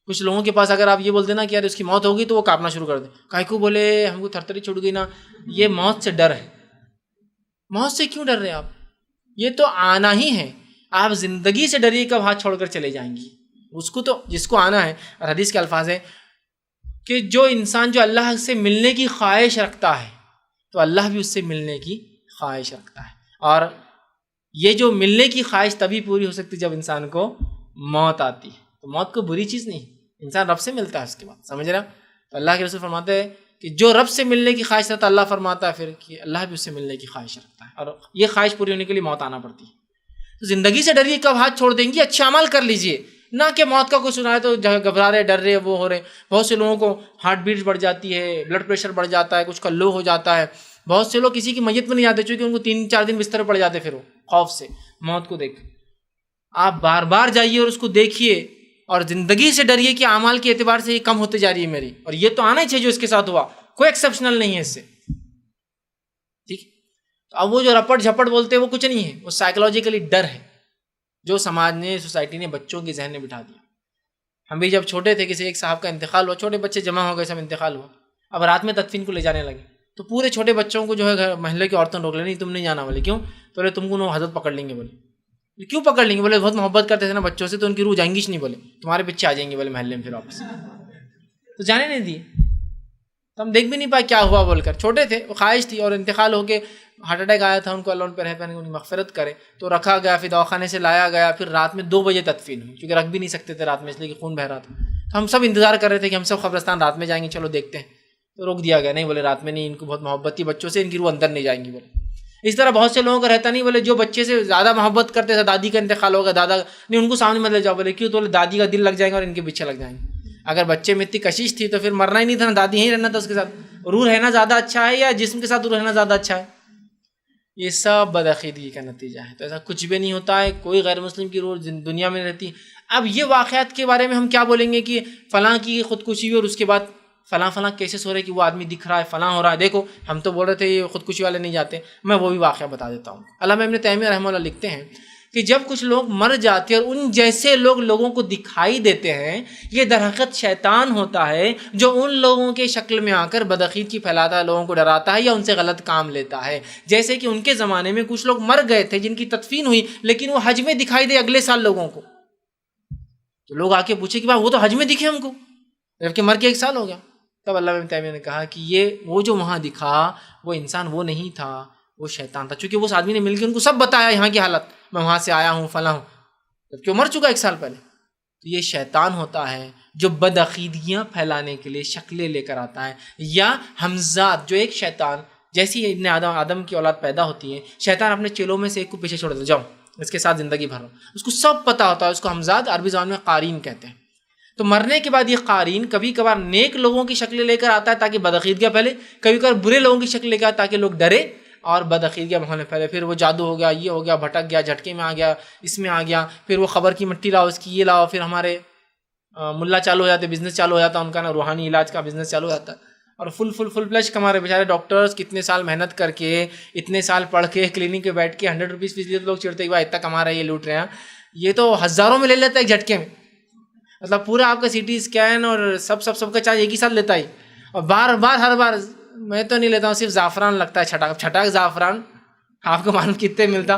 B: کچھ لوگوں کے پاس اگر آپ یہ بولتے نا کہ یار اس کی موت ہوگی تو وہ کانپنا شروع کر دیں، کاہے کو بولے ہم کو تھرتھری چھوٹ گئی نا، یہ موت سے ڈر ہے. موت سے کیوں ڈر رہے آپ؟ یہ تو آنا ہی ہے. آپ زندگی سے ڈریے کب ہاتھ چھوڑ کر چلے جائیں گی، اس کو تو جس کو آنا ہے. اور حدیث کے الفاظ ہے کہ جو انسان جو اللہ سے ملنے کی خواہش رکھتا ہے تو اللہ بھی اس سے ملنے کی خواہش رکھتا ہے. اور یہ جو ملنے کی خواہش تبھی پوری ہو سکتی جب انسان کو موت آتی ہے. تو موت کو بری چیز نہیں، انسان رب سے ملتا ہے اس کے بعد. سمجھ رہا؟ تو اللہ کے رسول فرماتے ہیں کہ جو رب سے ملنے کی خواہش رکھتا ہے، اللہ فرماتا ہے پھر کہ اللہ بھی اس سے ملنے کی خواہش رکھتا ہے، اور یہ خواہش پوری ہونے کے لیے موت آنا پڑتی ہے. تو زندگی سے ڈریے کب ہاتھ چھوڑ دیں گی، اچھے عمل کر لیجئے، نہ کہ موت کا کوئی سنا ہے تو گھبرا رہے، ڈر رہے، وہ ہو رہے. بہت سے لوگوں کو ہارٹ بیٹ بڑھ جاتی ہے، بلڈ پریشر بڑھ جاتا ہے، کچھ کا لو ہو جاتا ہے. بہت سے لوگ کسی کی میت میں نہیں جاتے چونکہ ان کو 3-4 دن بستر پڑ جاتے پھر وہ خوف سے موت کو دیکھ. آپ بار بار جائیے اور اس کو دیکھیے اور زندگی سے ڈریے کہ اعمال کے اعتبار سے یہ کم ہوتے جا رہی ہے میری، اور یہ تو آنا ہی چاہیے جو اس کے ساتھ ہوا، کوئی ایکسیپشنل نہیں ہے اس سے. ٹھیک. اب وہ جو رپٹ جھپٹ بولتے ہیں وہ کچھ نہیں ہے، وہ سائیکولوجیکلی ڈر ہے جو سماج نے، سوسائٹی نے بچوں کے ذہن میں بٹھا دیا. ہم بھی جب چھوٹے تھے کسی ایک صاحب کا انتقال ہوا، چھوٹے بچے جمع ہو گئے، سب انتقال ہوا، اب رات میں تدفین کو لے جانے لگے تو پورے چھوٹے بچوں کو جو ہے محلے کی عورتوں روک لیں، نہیں تم نہیں جانا. بولے کیوں؟ تو بولے تم کو وہ حضرت پکڑ لیں گے. بولے کیوں پکڑ لیں گے؟ بولے بہت محبت کرتے تھے نا بچوں سے تو ان کی روح جائیں گی نہیں، بولے تمہارے بچے آ جائیں گے بولے محلے میں پھر واپس. تو جانے نہیں دیے، تو ہم دیکھ بھی نہیں پائے کیا ہوا بول کر. چھوٹے تھے، وہ خواہش تھی اور انتقال ہو کے ہارٹ اٹیک آیا تھا ان کو، اللہ ان پہ رحم ان کی مغفرت کرے. تو رکھا گیا، پھر دواخانے سے لایا گیا، پھر رات میں 2 بجے تدفین ہوئی کیونکہ رکھ بھی نہیں سکتے تھے رات میں اس لیے کہ خون بہ رہا تھا. تو ہم سب انتظار کر رہے تھے کہ ہم سب قبرستان رات میں جائیں گے، چلو دیکھتے ہیں. تو روک دیا گیا، نہیں بولے رات میں نہیں، ان کو بہت محبت تھی بچوں سے، ان کی روح اندر نہیں جائیں گی. بولے اس طرح بہت سے لوگوں کا رہتا نہیں، بولے جو بچے سے زیادہ محبت کرتے تھے، دادی کا انتقال ہوگا، دادا نہیں، ان کو سامنے مت لے جاؤ. بولے کیوں؟ تو بولے دادی کا دل لگ جائے گا اور ان کے پیچھے لگ جائیں گے. اگر بچے میں اتنی کشش تھی تو پھر مرنا ہی نہیں تھا نا، دادی ہی رہنا تھا اس کے ساتھ. روح رہنا زیادہ اچھا ہے یا جسم کے ساتھ روح رہنا زیادہ اچھا ہے؟ یہ سب بدعقیدگی کا نتیجہ ہے. تو ایسا کچھ بھی نہیں ہوتا ہے، کوئی غیر مسلم کی روح دنیا میں رہتی ہے. اب یہ واقعات کے بارے میں ہم کیا بولیں گے کہ فلاں کی خودکشی ہوئی اور اس کے بعد فلاں کیسز ہو رہے کہ وہ آدمی دکھ رہا ہے، فلاں ہو رہا ہے. دیکھو ہم تو بول رہے تھے یہ خودکشی والے نہیں جاتے، میں وہ بھی واقعہ بتا دیتا ہوں. علامہ ابن تیمیہ رحمہ اللہ لکھتے ہیں کہ جب کچھ لوگ مر جاتے ہیں اور ان جیسے لوگ لوگوں کو دکھائی دیتے ہیں، یہ در حقیقت شیطان ہوتا ہے جو ان لوگوں کے شکل میں آ کر بدعقیدگی پھیلاتا ہے، لوگوں کو ڈراتا ہے یا ان سے غلط کام لیتا ہے. جیسے کہ ان کے زمانے میں کچھ لوگ مر گئے تھے جن کی تدفین ہوئی لیکن وہ حج میں دکھائی دے اگلے سال لوگوں کو. تو لوگ آ کے پوچھے کہ بھائی وہ تو حج میں دکھے ہم کو جبکہ مر کے 1 سال ہو گیا. تب علامہ ابن تیمیہ نے کہا کہ یہ وہ جو وہاں دکھا وہ انسان وہ نہیں تھا، وہ شیطان تھا. چونکہ اس آدمی نے مل کے ان کو سب بتایا یہاں کی حالت، میں وہاں سے آیا ہوں فلاں ہوں، جبکہ وہ مر چکا 1 سال پہلے. تو یہ شیطان ہوتا ہے جو بدعقیدگیاں پھیلانے کے لیے شکلیں لے کر آتا ہے. یا حمزات، جو ایک شیطان جیسی ابن آدم کی اولاد پیدا ہوتی ہے، شیطان اپنے چیلوں میں سے ایک کو پیچھے چھوڑ دیتا، جاؤ اس کے ساتھ زندگی بھر. اس کو سب پتہ ہوتا ہے، اس کو حمزات عربی زبان میں قارین کہتے ہیں. تو مرنے کے بعد یہ قارین کبھی کبھار نیک لوگوں کی شکلیں لے کر آتا ہے تاکہ بدعقیدگیاں پھیلے، کبھی کبھار برے لوگوں کی شکل لے کر آتا ہے تاکہ لوگ ڈرے اور بدعقیدگیاں ماحول میں پھیلے. پھر وہ جادو ہو گیا، یہ ہو گیا، بھٹک گیا، جھٹکے میں آ گیا، اس میں آ گیا، پھر وہ خبر کی مٹی لاؤ، اس کی یہ لاؤ، پھر ہمارے ملا چالو ہو جاتے، بزنس چالو ہو جاتا ان کا نا، روحانی علاج کا بزنس چالو ہو جاتا. اور فل فلش کما رہے بیچارے ڈاکٹرز، کتنے سال محنت کر کے، اتنے سال پڑھ کے، کلینک پہ بیٹھ کے 100 روپیز فیس لیے تو لوگ چڑھتے کہ بھائی اتنا کما رہے ہیں، یہ لوٹ رہے ہیں. یہ تو ہزاروں میں لے لیتا ہے ایک جھٹکے میں، مطلب پورا آپ کا سی ٹی اسکین اور سب کا چارج ایک ہی ساتھ لیتا ہی. اور بار بار ہر بار میں تو نہیں لیتا ہوں، صرف زعفران لگتا ہے، چھٹاک زعفران آپ کو معلوم کتنے ملتا.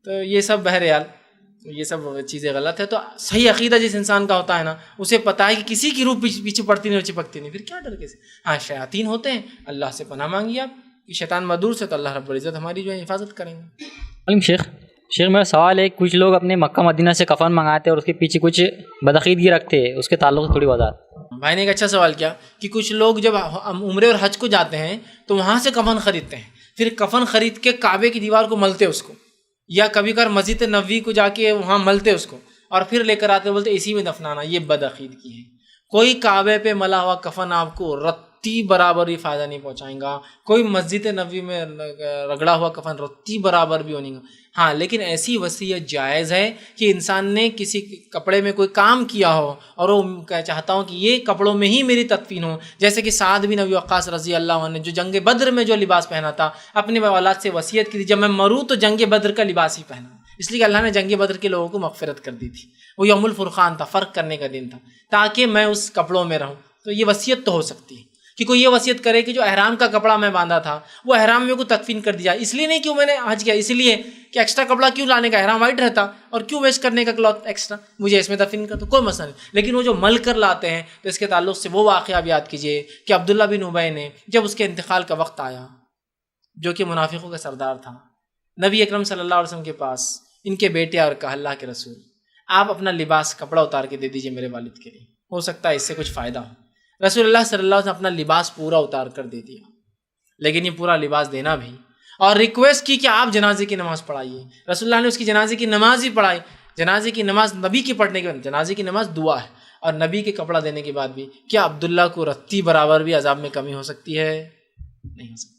B: تو یہ سب بہرحال یہ سب چیزیں غلط ہے. تو صحیح عقیدہ جس انسان کا ہوتا ہے نا, اسے پتہ ہے کہ کسی کی روح پیچھے پڑتی نہیں اور چپکتی نہیں, پھر کیا ڈر کیسے. ہاں شیاطین ہوتے ہیں, اللہ سے پناہ مانگیے آپ کہ شیطان مدور سے, تو اللہ رب العزت ہماری جو ہے حفاظت کریں گے.
G: علم شیخ میرا سوال ہے, کچھ لوگ اپنے مکہ مدینہ سے کفن منگاتے ہیں اور اس کے پیچھے کچھ بدعقیدگی رکھتے ہیں, اس کے تعلق سے تھوڑی وضاحت.
B: بھائی نے ایک اچھا سوال کیا کہ کچھ لوگ جب عمرے اور حج کو جاتے ہیں تو وہاں سے کفن خریدتے ہیں, پھر کفن خرید کے کعبے کی دیوار کو ملتے اس کو, یا کبھی کبھار مسجد نبوی کو جا کے وہاں ملتے اس کو, اور پھر لے کر آتے بولتے اسی میں دفنانا. یہ بدعقیدگی ہے. کوئی کعبے پہ ملا ہوا کفن آپ کو رتی برابر بھی فائدہ نہیں پہنچائیں گا, کوئی مسجد نبوی میں رگڑا ہوا کفن رتی برابر بھی ہونے گا. ہاں لیکن ایسی وصیت جائز ہے کہ انسان نے کسی کپڑے میں کوئی کام کیا ہو اور وہ چاہتا ہوں کہ یہ کپڑوں میں ہی میری تدفین ہو, جیسے کہ سعد بن ابی وقاص رضی اللہ عنہ نے جو جنگ بدر میں جو لباس پہنا تھا, اپنے اولاد سے وصیت کی تھی جب میں مروں تو جنگ بدر کا لباس ہی پہنا, اس لیے کہ اللہ نے جنگ بدر کے لوگوں کو مغفرت کر دی تھی. وہ یوم الفرقان تھا, فرق کرنے کا دن تھا, تاکہ میں اس کپڑوں میں رہوں. تو یہ وصیت تو ہو سکتی ہے کہ کوئی یہ وصیت کرے کہ جو احرام کا کپڑا میں باندھا تھا وہ احرام میں کو تدفین کر دیا, اس لیے نہیں کہ میں نے حج کیا, اس لیے کہ ایکسٹرا کپڑا کیوں لانے کا, احرام وائٹ رہتا اور کیوں ویسٹ کرنے کا کلوتھ ایکسٹرا, مجھے اس میں دفن کر, تو کوئی مسئلہ نہیں. لیکن وہ جو مل کر لاتے ہیں تو اس کے تعلق سے وہ واقعہ بھی یاد کیجئے کہ عبداللہ بن ابی نے جب اس کے انتقال کا وقت آیا, جو کہ منافقوں کا سردار تھا, نبی اکرم صلی اللہ علیہ وسلم کے پاس ان کے بیٹے اور کہا اللہ کے رسول آپ اپنا لباس کپڑا اتار کے دے دیجئے میرے والد کے لیے, ہو سکتا ہے اس سے کچھ فائدہ ہو. رسول اللہ صلی اللہ علیہ وسلم اپنا لباس پورا اتار کر دے دیا, لیکن یہ پورا لباس دینا بھی اور ریکویسٹ کی کہ آپ جنازے کی نماز پڑھائیے. رسول اللہ نے اس کی جنازے کی نماز ہی پڑھائی. جنازے کی نماز نبی کی پڑھنے کے بعد, جنازے کی نماز دعا ہے, اور نبی کے کپڑا دینے کے بعد بھی کیا عبداللہ کو رتی برابر بھی عذاب میں کمی ہو سکتی ہے؟ نہیں ہو سکتی,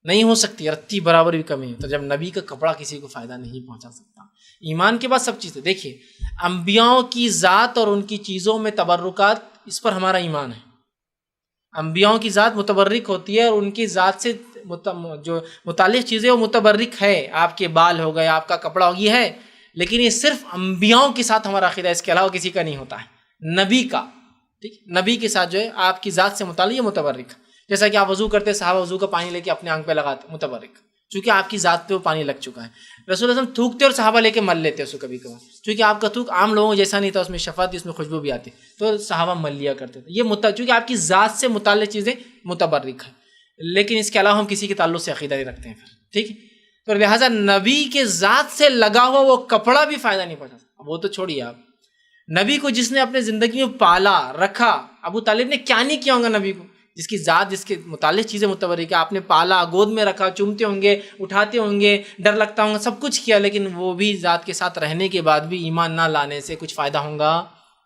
B: نہیں ہو سکتی, رتی برابر بھی کمی. تو جب نبی کا کپڑا کسی کو فائدہ نہیں پہنچا سکتا, ایمان کے بعد سب چیزیں دیکھیے, انبیاء کی ذات اور ان کی چیزوں میں تبرکات, اس پر ہمارا ایمان ہے. انبیاء کی ذات متبرک ہوتی ہے اور ان کی ذات سے جو متعلق چیزیں وہ متبرک ہے. آپ کے بال ہو گئے, آپ کا کپڑا ہو گیا ہے, لیکن یہ صرف انبیاء کے ساتھ ہمارا عقیدہ, اس کے علاوہ کسی کا نہیں ہوتا ہے. نبی کا, ٹھیک, نبی کے ساتھ جو ہے آپ کی ذات سے متعلق یہ متبرک. جیسا کہ آپ وضو کرتے, صحابہ وضو کا پانی لے کے اپنے آنکھ پہ لگاتے, متبرک, چونکہ آپ کی ذات پہ وہ پانی لگ چکا ہے. رسول اللہ صلی اللہ علیہ وسلم تھوکتے اور صحابہ لے کے مل لیتے اس کو کبھی کبھار, چونکہ آپ کا تھوک عام لوگوں جیسا نہیں تھا, اس میں شفا تھی, اس میں خوشبو بھی آتی, تو صحابہ مل لیا کرتے تھے. یہ چونکہ آپ کی ذات سے متعلق چیزیں متبرک ہیں, لیکن اس کے علاوہ ہم کسی کے تعلق سے عقیدہ نہیں رکھتے ہیں پھر, ٹھیک ہے. تو لہٰذا نبی کے ذات سے لگا ہوا وہ کپڑا بھی فائدہ نہیں پہنچا سکتا. وہ تو چھوڑیے آپ, نبی کو جس نے اپنے زندگی میں پالا رکھا, ابو طالب نے کیا نہیں کیا ہوگا نبی کو, جس کی ذات, جس کے متعلق چیزیں متبرک ہے, آپ نے پالا, گود میں رکھا, چومتے ہوں گے, اٹھاتے ہوں گے, ڈر لگتا ہوں گا, سب کچھ کیا, لیکن وہ بھی ذات کے ساتھ رہنے کے بعد بھی ایمان نہ لانے سے کچھ فائدہ ہوگا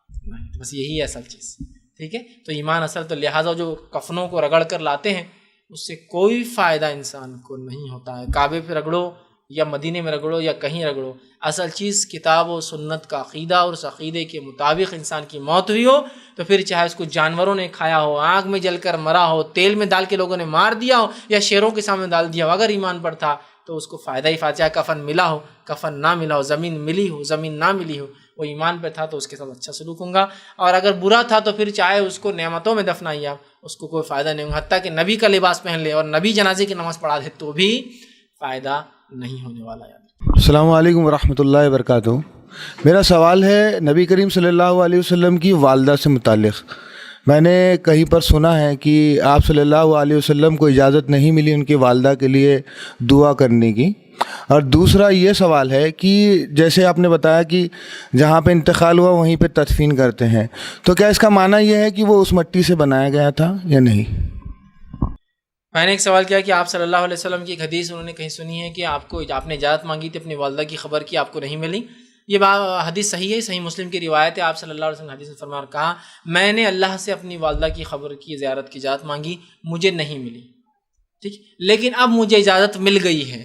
B: نہیں. بس یہی ہے اصل چیز, ٹھیک ہے. تو ایمان اصل, تو لہٰذا جو کفنوں کو رگڑ کر لاتے ہیں اس سے کوئی فائدہ انسان کو نہیں ہوتا ہے. کعبے پہ رگڑو یا مدینے میں رگڑو یا کہیں رگڑو, اصل چیز کتاب و سنت کا عقیدہ, اور اس عقیدے کے مطابق انسان کی موت ہوئی ہو تو پھر چاہے اس کو جانوروں نے کھایا ہو, آگ میں جل کر مرا ہو, تیل میں ڈال کے لوگوں نے مار دیا ہو, یا شیروں کے سامنے ڈال دیا ہو, اگر ایمان پر تھا تو اس کو فائدہ ہی فائدہ. چاہے کفن ملا ہو, کفن نہ ملا ہو, زمین ملی ہو, زمین نہ ملی ہو, وہ ایمان پہ تھا تو اس کے ساتھ اچھا سلوک ہوں گا. اور اگر برا تھا تو پھر چاہے اس کو نعمتوں میں دفنائیے آپ, اس کو کوئی فائدہ نہیں ہوگا. حتیٰ کہ نبی کا لباس پہن لے اور نبی جنازے کی نماز پڑھا دے تو بھی فائدہ نہیں ہونے والا.
H: السلام علیکم ورحمۃ اللہ وبرکاتہ. میرا سوال ہے نبی کریم صلی اللہ علیہ وسلم کی والدہ سے متعلق. میں نے کہیں پر سنا ہے کہ آپ صلی اللہ علیہ وسلم کو اجازت نہیں ملی ان کی والدہ کے لیے دعا کرنے کی. اور دوسرا یہ سوال ہے کہ جیسے آپ نے بتایا کہ جہاں پہ انتقال ہوا وہیں پہ تدفین کرتے ہیں, تو کیا اس کا معنی یہ ہے کہ وہ اس مٹی سے بنایا گیا تھا یا نہیں؟
B: میں نے ایک سوال کیا کہ آپ صلی اللہ علیہ وسلم کی ایک حدیث انہوں نے کہیں سنی ہے کہ آپ نے اجازت مانگی تھی اپنی والدہ کی خبر کی, آپ کو نہیں ملی. یہ حدیث صحیح ہے, صحیح مسلم کی روایت ہے. آپ صلی اللہ علیہ وسلم حدیث میں فرمایا اور کہا, میں نے اللہ سے اپنی والدہ کی خبر کی, زیارت کی اجازت مانگی, مجھے نہیں ملی, ٹھیک, لیکن اب مجھے اجازت مل گئی ہے.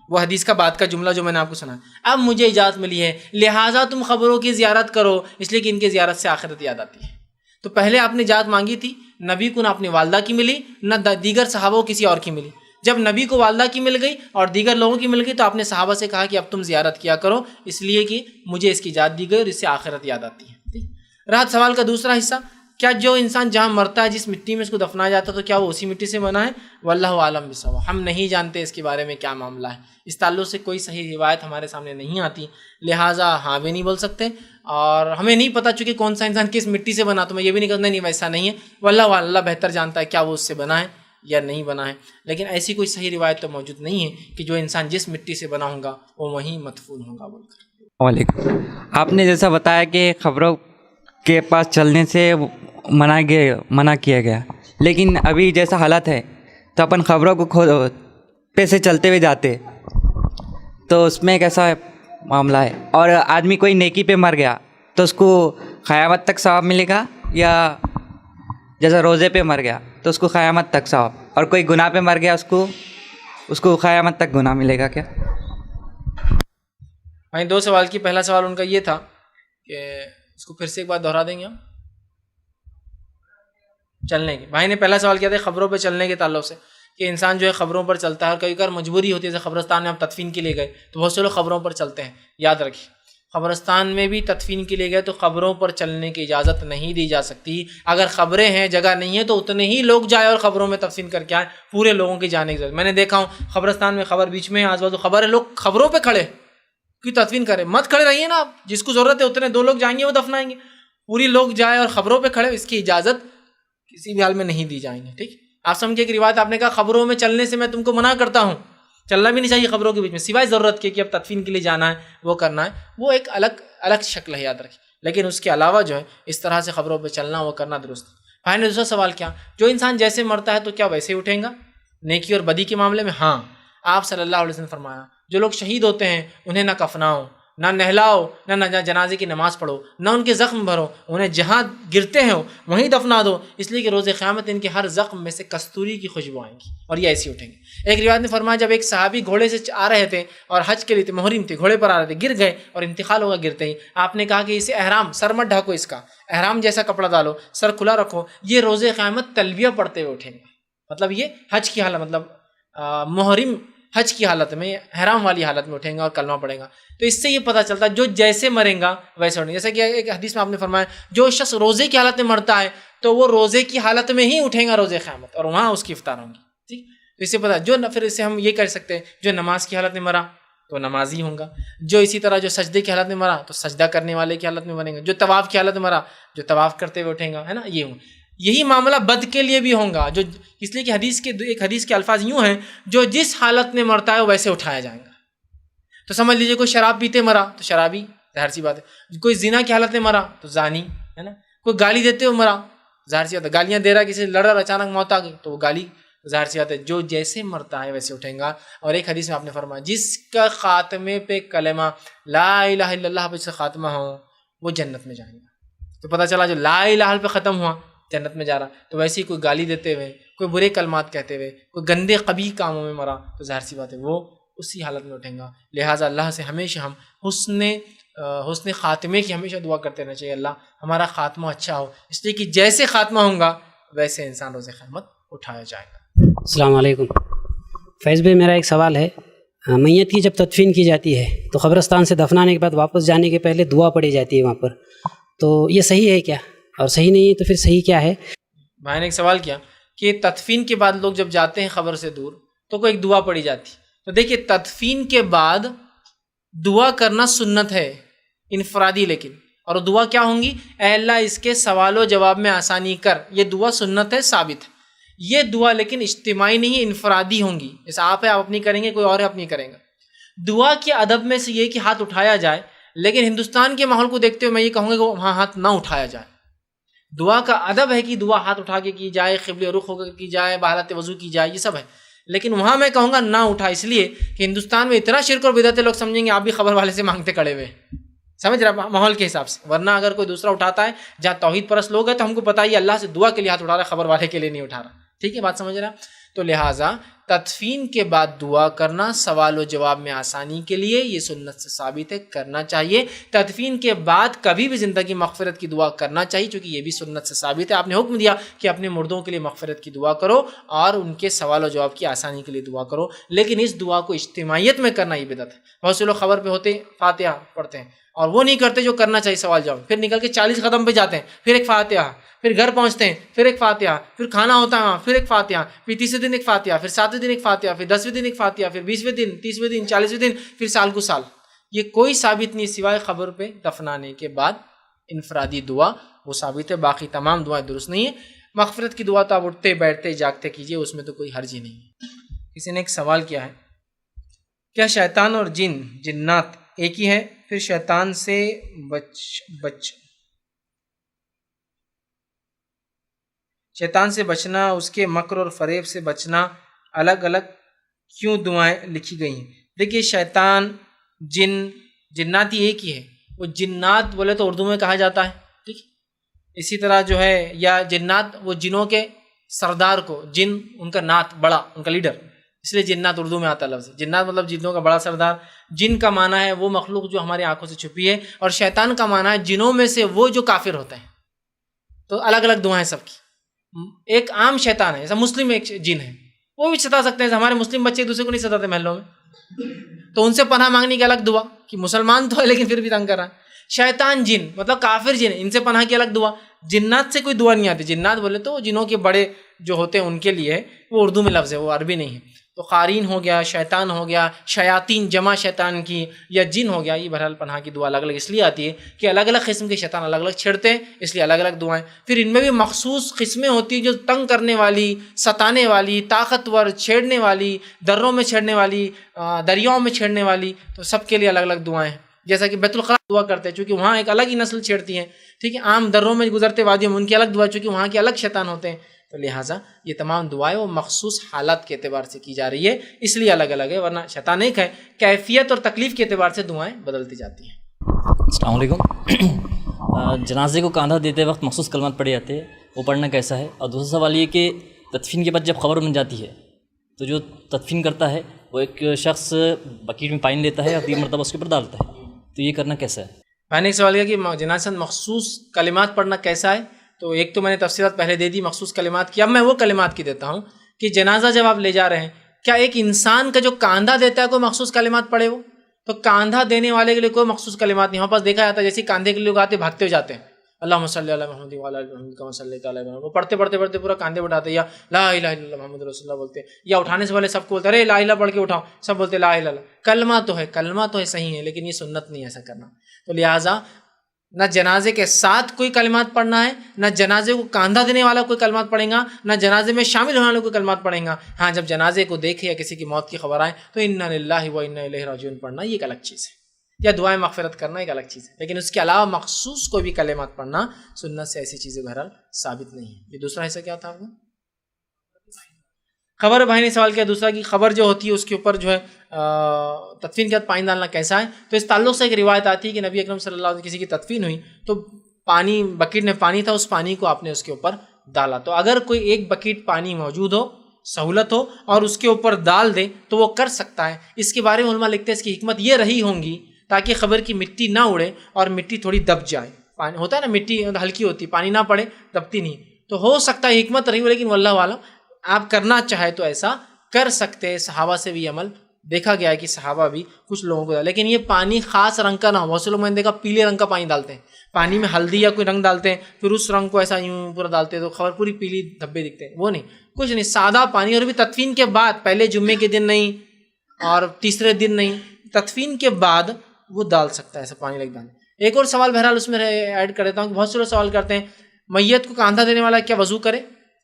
B: وہ حدیث کا بعد کا جملہ جو میں نے آپ کو سنا, اب مجھے اجازت ملی ہے, لہٰذا تم خبروں کی زیارت کرو, اس لیے کہ ان کی زیارت سے آخرت یاد آتی ہے. تو پہلے آپ نے اجازت مانگی تھی, نبی کو نہ اپنی والدہ کی ملی نہ دیگر صحابہ کسی اور کی ملی. جب نبی کو والدہ کی مل گئی اور دیگر لوگوں کی مل گئی تو آپ نے صحابہ سے کہا کہ اب تم زیارت کیا کرو, اس لیے کہ مجھے اس کی اجازت دی گئی اور اس سے آخرت یاد آتی ہے. ٹھیک. رہا سوال کا دوسرا حصہ کیا جو انسان جہاں مرتا ہے جس مٹی میں اس کو دفنایا جاتا ہے تو کیا وہ اسی مٹی سے بنا ہے؟ واللہ عالم بالصواب، ہم نہیں جانتے اس کے بارے میں کیا معاملہ ہے، اس تعلق سے کوئی صحیح روایت ہمارے سامنے نہیں آتی، لہٰذا ہاں بھی نہیں بول سکتے، اور ہمیں نہیں پتہ چونکہ کون سا انسان کس مٹی سے بنا، تو میں یہ بھی نہیں کرنا نہیں ویسا نہیں ہے، واللہ اللہ بہتر جانتا ہے کیا وہ اس سے بنا ہے یا نہیں بنا ہے، لیکن ایسی کوئی صحیح روایت تو موجود نہیں ہے کہ جو انسان جس مٹی سے بنا ہوگا وہ وہیں مدفون ہوگا بول کر۔
I: وعلیکم، آپ نے جیسا بتایا کہ خبروں کے پاس چلنے سے منع کیا گیا، لیکن ابھی جیسا حالت ہے تو اپن خبروں کو پہ سے چلتے ہوئے جاتے، تو اس میں کیسا معاملہ ہے؟ اور آدمی کوئی نیکی پہ مر گیا تو اس کو قیامت تک ثواب ملے گا، یا جیسا روزے پہ مر گیا تو اس کو قیامت تک ثواب، اور کوئی گناہ پہ مر گیا اس کو قیامت تک گناہ ملے گا کیا؟
B: بھائی دو سوال کی، پہلا سوال ان کا یہ تھا کہ اس کو پھر سے ایک بار دہرا دیں گے ہم، چلنے کے، بھائی نے پہلا سوال کیا تھا خبروں پہ چلنے کے تعلق سے کہ انسان جو ہے خبروں پر چلتا ہے، اور کئی بار مجبوری ہوتی ہے، جیسے قبرستان میں ہم تدفین کے لیے گئے تو بہت سے لوگ خبروں پر چلتے ہیں، یاد رکھیے قبرستان میں بھی تدفین کے لیے گئے تو خبروں پر چلنے کی اجازت نہیں دی جا سکتی، اگر خبریں ہیں جگہ نہیں ہے تو اتنے ہی لوگ جائے اور خبروں میں تدفین کر کے آئے، پورے لوگوں کی جانے کی ضرورت۔ میں نے دیکھا ہوں قبرستان میں خبر بیچ میں آز بازو خبر ہے، لوگ خبروں پہ کھڑے کی تدفین کریں، مت کھڑے رہیے نا آپ، جس کو ضرورت ہے اتنے دو لوگ جائیں گے وہ دفنائیں گے، پوری لوگ جائے اور خبروں پہ کھڑے، اس کی اجازت کسی بھی حال میں نہیں دی جائیں گے، ٹھیک؟ آپ سمجھے کہ روایت آپ نے کہا خبروں میں چلنے سے میں تم کو منع کرتا ہوں، چلنا بھی نہیں چاہیے خبروں کے بیچ میں سوائے ضرورت کے کہ اب تدفین کے لیے جانا ہے وہ کرنا ہے، وہ ایک الگ شکل ہے، یاد رکھیں، لیکن اس کے علاوہ جو ہے اس طرح سے خبروں پہ چلنا وہ کرنا درست ہے۔ بھائی نے دوسرا سوال کیا، جو انسان جیسے مرتا ہے تو کیا ویسے ہی اٹھیں گا نیکی اور بدی کے معاملے میں؟ ہاں، آپ صلی اللہ علیہ وسلم نے فرمایا جو لوگ شہید ہوتے ہیں انہیں نہ کفناؤ، نہ نہلاؤ، نہ جنازے کی نماز پڑھو، نہ ان کے زخم بھرو، انہیں جہاں گرتے ہیں وہیں دفنا دو، اس لیے کہ روز قیامت ان کے ہر زخم میں سے کستوری کی خوشبو آئیں گی اور یہ ایسے اٹھیں گے۔ ایک روایت نے فرمایا جب ایک صحابی گھوڑے سے آ رہے تھے اور حج کے لیے تھے، محرم تھے، گھوڑے پر آ رہے تھے، گر گئے اور انتقال ہوگا گرتے ہی، آپ نے کہا کہ اسے احرام سر مت ڈھکو، اس کا احرام جیسا کپڑا ڈالو، سر کھلا رکھو، یہ روز قیامت تلبیہ پڑھتے ہوئے اٹھیں گے، مطلب یہ حج کی حالت، مطلب محرم حج کی حالت میں، احرام والی حالت میں اٹھیں گا اور کلمہ پڑھیں گا۔ تو اس سے یہ پتہ چلتا ہے جو جیسے مریں گا ویسے اٹھیں گے، جیسے کہ ایک حدیث میں آپ نے فرمایا جو شخص روزے کی حالت میں مرتا ہے تو وہ روزے کی حالت میں ہی اٹھیں گا روز قیامت، اور وہاں اس کی افطار ہوں گی، ٹھیک؟ تو اس سے پتہ جو پھر اس سے ہم یہ کر سکتے ہیں جو نماز کی حالت میں مرا تو نمازی ہوں گا، جو اسی طرح جو سجدے کی حالت میں مرا تو سجدہ کرنے والے کی حالت میں مریں گا، جو طواف کی حالت میں مرا جو طواف کرتے ہوئے اٹھیں گا، ہے نا؟ یہ ہوں، یہی معاملہ بد کے لیے بھی ہوگا، جو اس لیے کہ ایک حدیث کے الفاظ یوں ہیں جو جس حالت میں مرتا ہے ویسے اٹھایا جائے گا۔ تو سمجھ لیجئے کوئی شراب پیتے مرا تو شرابی، ظاہر سی بات ہے، کوئی زنا کی حالت میں مرا تو زانی، ہے نا؟ کوئی گالی دیتے ہوئے مرا، ظاہر سی بات ہے، گالیاں دے رہا کسی سے لڑا اور اچانک موت آ گئی تو وہ گالی، ظاہر سی بات ہے جو جیسے مرتا ہے ویسے اٹھیں گا۔ اور ایک حدیث میں آپ نے فرمایا جس کا خاتمے پہ کلمہ لا الہ الا اللہ پہ سے خاتمہ ہو وہ جنت میں جائے گا۔ تو پتہ چلا جو لا الہ پہ ختم ہوا جنت میں جا رہا، تو ویسے ہی کوئی گالی دیتے ہوئے، کوئی برے کلمات کہتے ہوئے، کوئی گندے قبیح کاموں میں مرا تو ظاہر سی بات ہے وہ اسی حالت میں اٹھیں گا۔ لہٰذا اللہ سے ہمیشہ ہم حسن خاتمے کی ہمیشہ دعا کرتے رہنا چاہیے، اللہ ہمارا خاتمہ اچھا ہو، اس لیے کہ جیسے خاتمہ ہوگا ویسے انسان روز قیامت اٹھایا جائے گا۔
J: السلام علیکم فیض بھائی، میرا ایک سوال ہے، میت کی جب تدفین کی جاتی ہے تو قبرستان سے دفنانے کے بعد واپس جانے کے پہلے دعا پڑھی جاتی ہے وہاں پر، تو یہ صحیح ہے کیا؟ اور صحیح نہیں ہے تو پھر صحیح کیا ہے؟
B: بھائی نے ایک سوال کیا کہ تدفین کے بعد لوگ جب جاتے ہیں قبر سے دور تو کوئی ایک دعا پڑھی جاتی، تو دیکھیے تدفین کے بعد دعا کرنا سنت ہے انفرادی، لیکن اور دعا کیا ہوں گی؟ اے اللہ اس کے سوال و جواب میں آسانی کر، یہ دعا سنت ہے، ثابت ہے۔ یہ دعا لیکن اجتماعی نہیں، انفرادی ہوں گی، جیسے آپ ہے آپ اپنی کریں گے، کوئی اور ہے اپنی کریں گا۔ دعا کے ادب میں سے یہ کہ ہاتھ اٹھایا جائے، لیکن ہندوستان کے ماحول کو دیکھتے ہوئے میں یہ کہوں گا کہ وہاں ہاتھ نہ اٹھایا جائے۔ دعا کا ادب ہے کہ دعا ہاتھ اٹھا کے کی جائے، قبلہ رخ ہو کر کی جائے، بحالت وضو کی جائے، یہ سب ہے، لیکن وہاں میں کہوں گا نہ اٹھا، اس لیے کہ ہندوستان میں اتنا شرک اور بدعت لوگ سمجھیں گے آپ بھی خبر والے سے مانگتے کھڑے ہوئے، سمجھ رہا ماحول کے حساب سے، ورنہ اگر کوئی دوسرا اٹھاتا ہے جہاں توحید پرست لوگ ہیں تو ہم کو پتہ ہی اللہ سے دعا کے لیے ہاتھ اٹھا رہا ہے، خبر والے کے لیے نہیں اٹھا رہا، ٹھیک ہے بات سمجھ رہا؟ تو لہٰذا تدفین کے بعد دعا کرنا سوال و جواب میں آسانی کے لیے یہ سنت سے ثابت ہے، کرنا چاہیے۔ تدفین کے بعد کبھی بھی زندگی مغفرت کی دعا کرنا چاہیے، چونکہ یہ بھی سنت سے ثابت ہے۔ آپ نے حکم دیا کہ اپنے مردوں کے لیے مغفرت کی دعا کرو اور ان کے سوال و جواب کی آسانی کے لیے دعا کرو، لیکن اس دعا کو اجتماعیت میں کرنا یہ بدعت ہے۔ بہت سے لوگ خبر پہ ہوتے فاتحہ پڑھتے ہیں اور وہ نہیں کرتے جو کرنا چاہیے سوال جواب. پھر نکل کے 40 قدم پہ جاتے ہیں, پھر ایک فاتحہ, پھر گھر پہنچتے ہیں, پھر ایک فاتحہ, پھر کھانا ہوتا ہے وہاں, پھر ایک فاتحہ, پھر تیسرے دن ایک فاتحہ, پھر 7ویں دن ایک فاتحہ, پھر 10ویں دن ایک فاتحہ, پھر 20ویں دن, 30ویں دن, 40ویں دن, پھر سال کو سال. یہ کوئی ثابت نہیں سوائے قبر پہ دفنانے کے بعد انفرادی دعا, وہ ثابت ہے. باقی تمام دعائیں درست نہیں ہیں. مغفرت کی دعا تو آپ اٹھتے بیٹھتے جاگتے کیجئے, اس میں تو کوئی حرج ہی نہیں ہے. کسی نے ایک سوال کیا ہے, کیا شیطان اور جنات ایک ہی ہے؟ پھر شیطان سے شیطان سے بچنا, اس کے مکر اور فریب سے بچنا الگ الگ کیوں دعائیں لکھی گئی ہیں؟ دیکھیے شیطان جنات ہی ایک ہی ہے. وہ جنات بولے تو اردو میں کہا جاتا ہے, ٹھیک. اسی طرح جو ہے یا جنات وہ جنوں کے سردار کو, جن ان کا نات بڑا, ان کا لیڈر, اس لیے جنات اردو میں آتا ہے لفظ. جنات مطلب جنوں کا بڑا سردار. جن کا معنی ہے وہ مخلوق جو ہماری آنکھوں سے چھپی ہے, اور شیطان کا معنی ہے جنوں میں سے وہ جو کافر ہوتے ہیں. تو الگ الگ دعائیں سب کی. ایک عام شیطان ہے, جیسا مسلم ایک جن ہے, وہ بھی ستا سکتے ہیں. ہمارے مسلم بچے ایک دوسرے کو نہیں ستاتے محلوں میں, تو ان سے پناہ مانگنے کی الگ دعا کہ مسلمان تو ہے لیکن پھر بھی تنگ کر رہا ہے. شیطان جن مطلب کافر جن, ان سے پناہ کی الگ دعا. جنات سے کوئی دعا نہیں آتی. جنات بولے تو جنوں کے بڑے جو ہوتے ہیں ان کے لیے, وہ اردو میں لفظ ہے, وہ عربی نہیں ہے. تو قارین ہو گیا, شیطان ہو گیا, شیاطین جمع شیطان کی, یا جن ہو گیا. یہ بہرحال پناہ کی دعا الگ الگ اس لیے آتی ہے کہ الگ الگ قسم کے شیطان الگ الگ چھڑتے ہیں, اس لیے الگ الگ دعائیں. پھر ان میں بھی مخصوص قسمیں ہوتی ہیں جو تنگ کرنے والی, ستانے والی, طاقتور, چھیڑنے والی, دروں میں چھیڑنے والی, دریاؤں میں چھیڑنے والی. تو سب کے لیے الگ الگ دعائیں ہیں. جیسا کہ بیت الخلا دعا کرتے ہیں چونکہ وہاں ایک الگ ہی نسل چھیڑتی ہیں, ٹھیک ہے. عام دروں میں گزرتے وادیوں میں ان کی الگ دعا, چونکہ وہاں کے الگ شیطان ہوتے ہیں. تو لہٰذا یہ تمام دعائیں وہ مخصوص حالات کے اعتبار سے کی جا رہی ہے, اس لیے الگ الگ ہے. ورنہ شیطان ایک ہے, کیفیت اور تکلیف کے اعتبار سے دعائیں بدلتی جاتی ہیں.
K: السلام علیکم. جنازے کو کاندھا دیتے وقت مخصوص کلمات پڑھے جاتے ہیں, وہ پڑھنا کیسا ہے؟ اور دوسرا سوال یہ کہ تدفین کے بعد جب خبر بن جاتی ہے تو جو تدفین کرتا ہے وہ ایک شخص بکیٹ میں پانی لیتا ہے اور 3 مرتبہ اس کے اوپر ڈالتا ہے, تو یہ کرنا کیسا ہے؟
B: میں نے ایک سوال کیا کہ جنازہ مخصوص کلمات پڑھنا کیسا ہے. تو ایک تو میں نے تفصیلات پہلے دے دی مخصوص کلمات کی. اب میں وہ کلمات کی دیتا ہوں کہ جنازہ جب آپ لے جا رہے ہیں, کیا ایک انسان کا جو کاندھا دیتا ہے کوئی مخصوص کلمات پڑھے؟ وہ تو کاندھا دینے والے کے لیے کوئی مخصوص کلمات نہیں. وہاں پاس دیکھا جاتا ہے جیسے کاندھے کے لوگ آتے بھاگتے ہوئے جاتے ہیں, اللہم صلی علی محمد وعلی آل محمد کما صلیت علی ابراہیم, وہ پڑھتے پڑھتے پڑھتے پورا کاندھے اٹھاتے, یا لا الہ الا اللہ محمد رسول اللہ بولتے, یا اٹھانے سے پہلے سب کو بولتے ارے لا الہ پڑھ کے اٹھاؤ, سب بولتے لا الہ. کلمہ تو ہے صحیح ہے, لیکن یہ سنت نہیں ایسا کرنا. تو لہٰذا نہ جنازے کے ساتھ کوئی کلمات پڑھنا ہے, نہ جنازے کو کاندھا دینے والا کوئی کلمات پڑھیں گا, نہ جنازے میں شامل ہونے والے کوئی کلمات پڑھیں گا. ہاں جب جنازے کو دیکھے یا کسی کی موت کی خبر آئے تو انا للہ و انا الیہ راجعون پڑھنا یہ ایک الگ چیز ہے, یا دعائیں مغفرت کرنا ایک الگ چیز ہے. لیکن اس کے علاوہ مخصوص کوئی بھی کلمات پڑھنا سنت سے ایسی چیزیں بہرحال ثابت نہیں ہے. یہ دوسرا حصہ کیا تھا آپ کو؟ خبر بھائی نے سوال کیا دوسرا کہ خبر جو ہوتی ہے اس کے اوپر جو ہے تدفین کے بعد پانی ڈالنا کیسا ہے. تو اس تعلق سے ایک روایت آتی ہے کہ نبی اکرم صلی اللہ علیہ وسلم کسی کی تدفین ہوئی تو پانی, بکیٹ میں پانی تھا, اس پانی کو آپ نے اس کے اوپر ڈالا. تو اگر کوئی ایک بکیٹ پانی موجود ہو, سہولت ہو, اور اس کے اوپر ڈال دے تو وہ کر سکتا ہے. اس کے بارے میں علماء لکھتے ہیں اس کی حکمت یہ رہی ہوں گی تاکہ خبر کی مٹی نہ اڑے اور مٹی تھوڑی دب جائے. پانی ہوتا ہے نا, مٹی ہلکی ہوتی, پانی نہ پڑے, دبتی نہیں. تو ہو سکتا ہے حکمت رہی ہو, لیکن واللہ اعلم آپ کرنا چاہے تو ایسا کر سکتے. صحابہ سے بھی عمل دیکھا گیا ہے کہ صحابہ بھی کچھ لوگوں کو, لیکن یہ پانی خاص رنگ کا نہ ہو. بہت سے لوگ میں نے دیکھا پیلے رنگ کا پانی ڈالتے ہیں, پانی میں ہلدی یا کوئی رنگ ڈالتے ہیں, پھر اس رنگ کو ایسا یوں پورا ڈالتے ہیں تو خبر پوری پیلی دھبے دکھتے ہیں. وہ نہیں, کچھ نہیں, سادہ پانی. اور بھی تدفین کے بعد, پہلے جمعے کے دن نہیں اور تیسرے دن نہیں, تدفین کے بعد وہ ڈال سکتا ہے ایسا پانی لگ ڈالیں. ایک اور سوال بہرحال اس میں ایڈ کر دیتا ہوں کہ بہت سے لوگ سوال کرتے ہیں میت کو کاندھا دینے والا کیا وضو کرے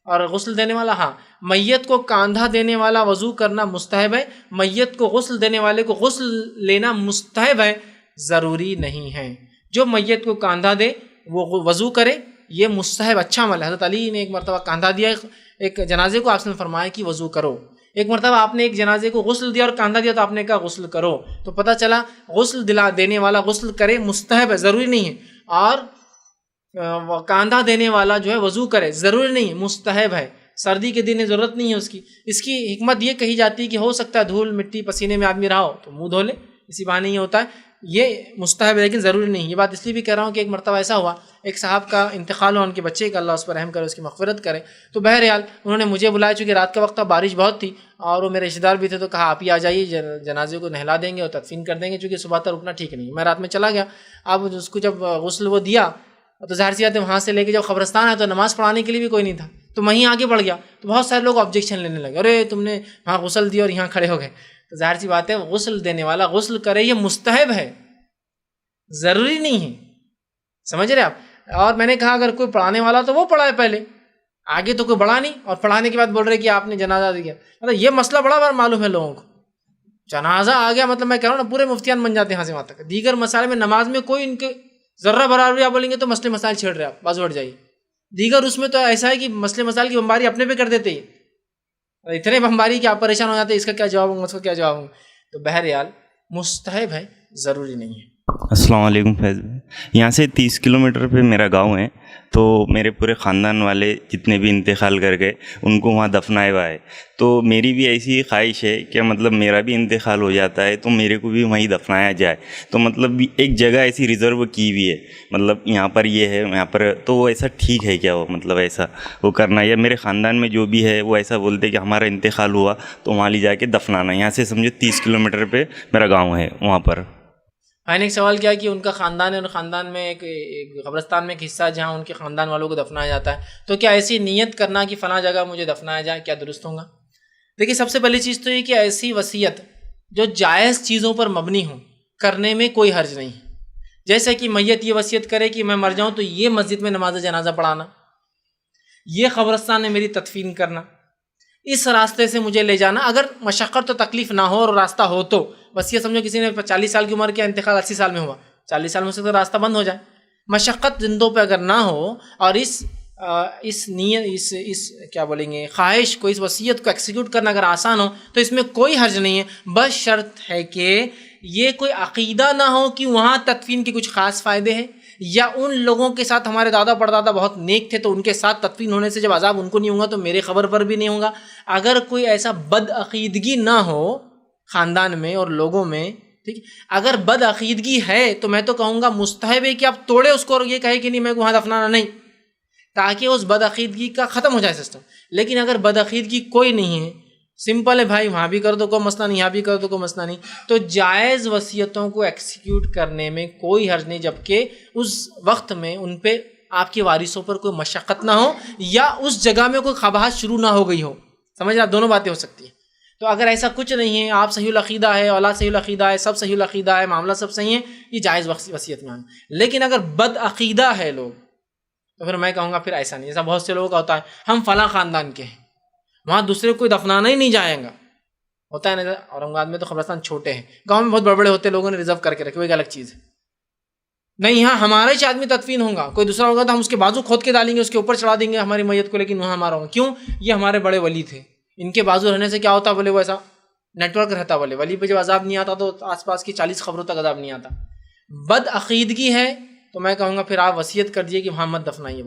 B: اور غسل دینے والا؟ ہاں, میت کو کاندھا دینے والا وضو کرنا مستحب ہے. میت کو غسل دینے والے کو غسل لینا مستحب ہے, ضروری نہیں ہے. جو میت کو کاندھا دے وہ وضو کرے, یہ مستحب اچھا عمل ہے. حضرت علی نے ایک مرتبہ کاندھا دیا ایک جنازے کو, آپ نے فرمایا کہ وضو کرو. ایک مرتبہ آپ نے ایک جنازے کو غسل دیا اور کاندھا دیا تو آپ نے کہا غسل کرو. تو پتہ چلا غسل دینے والا غسل کرے مستحب ہے, ضروری نہیں ہے. اور کاندھا دینے والا جو ہے وضو کرے, ضروری نہیں ہے, مستحب ہے. سردی کے دن ضرورت نہیں ہے اس کی. اس کی حکمت یہ کہی جاتی ہے کہ ہو سکتا ہے دھول مٹی پسینے میں آدمی رہا ہو تو منہ دھو لے, اسی بہانے یہ ہوتا ہے. یہ مستحب ہے لیکن ضروری نہیں. یہ بات اس لیے بھی کہہ رہا ہوں کہ ایک مرتبہ ایسا ہوا, ایک صاحب کا انتقال ہوا, ان کے بچے کا اللہ اس پر رحم کرے, اس کی مغفرت کرے. تو بہرحال انہوں نے مجھے بلایا, چونکہ رات کا وقت تھا, بارش بہت تھی اور وہ میرے رشتہ دار بھی تھے, تو کہا آپ ہی آ جائیے, جنازے کو نہلا دیں گے اور تدفین کر دیں گے, چونکہ صبح تک رکنا ٹھیک نہیں. میں رات میں چلا گیا. اب اس کو جب غسل وہ دیا تو ظاہر سی بات ہے وہاں سے لے کے جب قبرستان آیا تو نماز پڑھانے کے لیے بھی کوئی نہیں تھا, تو وہیں آگے بڑھ گیا. تو بہت سارے لوگ آبجیکشن لینے لگے, ارے تم نے وہاں غسل دیا اور یہاں کھڑے ہو گئے. تو ظاہر سی بات ہے غسل دینے والا غسل کرے, یہ مستحب ہے, ضروری نہیں ہے. سمجھ رہے آپ؟ اور میں نے کہا اگر کوئی پڑھانے والا تو وہ پڑھائے پہلے, آگے تو کوئی بڑھا نہیں, اور پڑھانے کے بعد بول رہے کہ آپ نے جنازہ دیا. مطلب یہ مسئلہ بڑا بار معلوم ہے لوگوں کو. جنازہ آ گیا مطلب میں کہہ رہا ہوں نا پورے مفتیان بن جاتے ہیں یہاں سے وہاں تک. دیگر مسائل میں نماز میں کوئی ان کے ذرہ برابر آپ بولیں گے تو مسئلے مسائل چھیڑ رہے آپ, بازو ہٹ جائیے. دیگر اس میں تو ایسا ہے کہ مسئلے مسائل کی بمباری اپنے پہ کر دیتے ہیں, اتنے بمباری کہ آپ پریشان ہو جاتے ہیں, اس کا کیا جواب ہوں گا, اس کا کیا جواب ہوں. تو بہرحال مستحب ہے, ضروری نہیں ہے.
L: السلام علیکم فیض بھائی. یہاں سے 30 کلومیٹر پہ میرا گاؤں ہے, تو میرے پورے خاندان والے جتنے بھی انتقال کر گئے ان کو وہاں دفنایا ہوا ہے. تو میری بھی ایسی خواہش ہے کہ مطلب میرا بھی انتقال ہو جاتا ہے تو میرے کو بھی وہیں دفنایا جائے. تو مطلب ایک جگہ ایسی ریزرو کی ہوئی ہے, مطلب یہاں پر یہ ہے یہاں پر, تو وہ ایسا ٹھیک ہے کیا, وہ مطلب ایسا وہ کرنا, یا میرے خاندان میں جو بھی ہے وہ ایسا بولتے کہ ہمارا انتقال ہوا تو وہاں لے جا کے دفنانا. یہاں سے سمجھو 30 کلومیٹر پہ میرا گاؤں ہے, وہاں پر.
B: میں نے ایک سوال کیا کہ ان کا خاندان ہے اور خاندان میں ایک قبرستان میں ایک حصہ جہاں ان کے خاندان والوں کو دفنایا جاتا ہے, تو کیا ایسی نیت کرنا کہ فلاں جگہ مجھے دفنایا جائے کیا درست ہوگا؟ دیکھیے سب سے پہلی چیز تو یہ کہ ایسی وصیت جو جائز چیزوں پر مبنی ہو کرنے میں کوئی حرج نہیں. جیسے کہ میت یہ وصیت کرے کہ میں مر جاؤں تو یہ مسجد میں نماز جنازہ پڑھانا, یہ قبرستان میں میری تدفین کرنا, اس راستے سے مجھے لے جانا. اگر مشقت و تکلیف نہ ہو اور راستہ ہو تو بس یہ سمجھو کسی نے 40 سال کی عمر کیا, انتقال 80 سال میں ہوا, 40 سال میں سے تو راستہ بند ہو جائے. مشقت زندوں پہ اگر نہ ہو اور اس نیت اس کیا بولیں گے خواہش کو, اس وصیت کو ایکسیکیوٹ کرنا اگر آسان ہو تو اس میں کوئی حرج نہیں ہے. بس شرط ہے کہ یہ کوئی عقیدہ نہ ہو کہ وہاں تدفین کے کچھ خاص فائدے ہیں, یا ان لوگوں کے ساتھ ہمارے دادا پردادا بہت نیک تھے تو ان کے ساتھ تدفین ہونے سے جب عذاب ان کو نہیں ہوگا تو میرے قبر پر بھی نہیں ہوگا. اگر کوئی ایسا بد عقیدگی نہ ہو خاندان میں اور لوگوں میں, ٹھیک, اگر بد عقیدگی ہے تو میں تو کہوں گا مستحب ہے کہ آپ توڑے اس کو اور یہ کہے کہ نہیں میں وہاں دفنانا نہیں, تاکہ اس بد عقیدگی کا ختم ہو جائے سسٹم. لیکن اگر بد عقیدگی کوئی نہیں ہے, سمپل ہے بھائی, وہاں بھی کر دو کوئی مسئلہ نہیں, یہاں بھی کر دو کوئی مسئلہ نہیں, تو جائز وصیتوں کو ایکسیکیوٹ کرنے میں کوئی حرج نہیں, جبکہ اس وقت میں ان پہ آپ کے وارثوں پر کوئی مشقت نہ ہو یا اس جگہ میں کوئی خباہت شروع نہ ہو گئی ہو. سمجھ رہے, دونوں باتیں ہو سکتی ہیں. تو اگر ایسا کچھ نہیں ہے, آپ صحیح العقیدہ ہے, اولاد صحیح العقیدہ ہے, سب صحیح العقیدہ ہے, معاملہ سب صحیح ہے, یہ جائز وصیت میں آئیں. لیکن اگر بد عقیدہ ہے لوگ تو پھر میں کہوں گا پھر ایسا نہیں. ایسا بہت سے لوگوں کا ہوتا ہے, ہم فلاں خاندان کے ہیں, وہاں دوسرے کو کوئی دفنانا ہی نہیں جائے گا. ہوتا ہے نا, اورنگ آباد میں تو قبرستان چھوٹے ہیں, گاؤں میں بہت بڑے بڑے ہوتے ہیں, لوگوں نے ریزرو کر کے رکھے, وہ ایک الگ چیز ہے. نہیں, ہاں ہمارا ہی آدمی تدفین ہوگا, کوئی دوسرا ہوگا تو ہم اس کے بازو کھود کے ڈالیں گے, اس کے اوپر چڑھا دیں گے ہماری میت کو, لیکن وہاں ہمارا ہوگا. کیوں؟ یہ ہمارے بڑے ولی تھے, ان کے بازو رہنے سے کیا ہوتا بولے, وہ ایسا نیٹ ورک رہتا, بولے ولی پہ جب عذاب نہیں آتا تو آس پاس کی 40 قبروں تک عذاب نہیں آتا. بد عقیدگی ہے تو میں کہوں گا پھر آپ وصیت کر دیجیے کہ وہاں مت دفنائیے.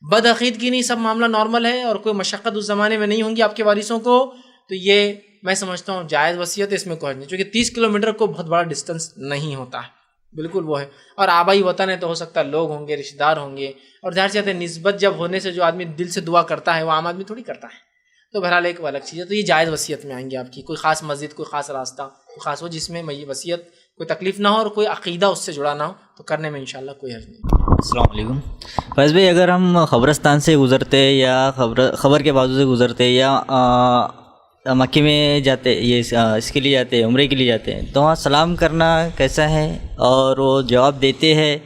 B: بد عقیدگی نہیں, سب معاملہ نارمل ہے اور کوئی مشقت اس زمانے میں نہیں ہوں گی آپ کے وارثوں کو, تو یہ میں سمجھتا ہوں جائز وصیت ہے, اس میں کوئی نہیں, چونکہ 30 کلومیٹر کو بہت بڑا ڈسٹینس نہیں ہوتا ہے, بالکل وہ ہے. اور آبائی وطن ہے تو ہو سکتا ہے لوگ ہوں گے, رشتہ دار ہوں گے, اور ظاہر سی بات ہے نسبت جب ہونے سے جو آدمی دل سے دعا کرتا ہے وہ عام آدمی تھوڑی کرتا ہے. تو بہرحال ایک الگ چیز ہے. تو یہ جائز وصیت میں آئیں گے آپ کی, کوئی خاص مسجد, کوئی خاص راستہ, کوئی خاص ہو جس میں وصیت کوئی تکلیف نہ ہو اور کوئی عقیدہ اس سے جڑا نہ ہو, تو کرنے میں انشاءاللہ کوئی حرج نہیں.
K: السلام علیکم فیض بھائی. اگر ہم قبرستان سے گزرتے یا قبر کے بازو سے گزرتے یا مکے میں جاتے, یہ اس کے لیے جاتے, عمرے کے لیے جاتے ہیں, تو وہاں سلام کرنا کیسا ہے اور وہ جواب دیتے ہیں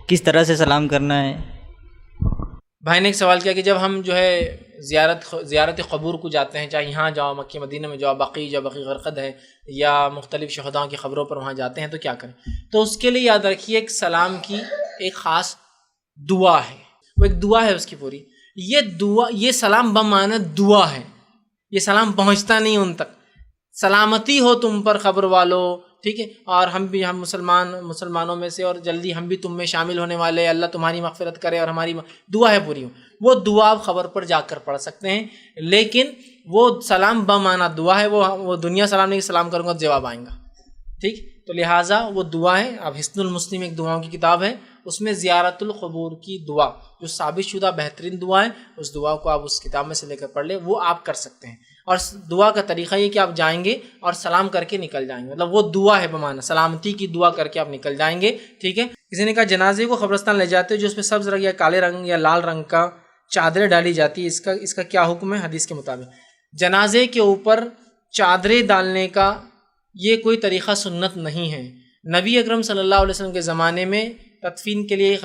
K: کس طرح سے سلام کرنا ہے؟
B: بھائی نے ایک سوال کیا کہ جب ہم جو ہے زیارت قبور کو جاتے ہیں, چاہے یہاں جاؤ مکہ مدینہ میں جاؤ, بقیع غرقد ہے, یا مختلف شہداؤں کی قبروں پر وہاں جاتے ہیں, تو کیا کریں؟ تو اس کے لیے یاد رکھیے ایک سلام کی ایک خاص دعا ہے, وہ ایک دعا ہے اس کی پوری. یہ دعا, یہ سلام بمعنی دعا ہے, یہ سلام پہنچتا نہیں ان تک. سلامتی ہو تم پر قبر والو, ٹھیک ہے, اور ہم مسلمانوں میں سے, اور جلدی ہم بھی تم میں شامل ہونے والے, اللہ تمہاری مغفرت کرے, اور ہماری دعا ہے پوری. وہ دعا آپ خبر پر جا کر پڑھ سکتے ہیں, لیکن وہ سلام بمعنی دعا ہے, وہ دنیا سلام نہیں, سلام کروں گا تو جواب آئیں گا, ٹھیک. تو لہٰذا وہ دعا ہے، اب حسن المسلم ایک دعاؤں کی کتاب ہے، اس میں زیارت القبور کی دعا جو ثابت شدہ بہترین دعا ہے، اس دعا کو آپ اس کتاب میں سے لے کر پڑھ لیں، وہ آپ کر سکتے ہیں۔ اور دعا کا طریقہ یہ کہ آپ جائیں گے اور سلام کر کے نکل جائیں گے، مطلب وہ دعا ہے بمعنی سلامتی کی دعا کر کے آپ نکل جائیں گے، ٹھیک ہے۔ کسی نے کہا جنازے کو قبرستان لے جاتے جو اس پہ سبز رنگ یا کالے رنگ یا لال رنگ کا چادریں ڈالی جاتی ہے، اس کا کیا حکم ہے حدیث کے مطابق؟ جنازے کے اوپر چادریں ڈالنے کا یہ کوئی طریقہ سنت نہیں ہے۔ نبی اکرم صلی اللہ علیہ وسلم کے زمانے میں تدفین کے لیے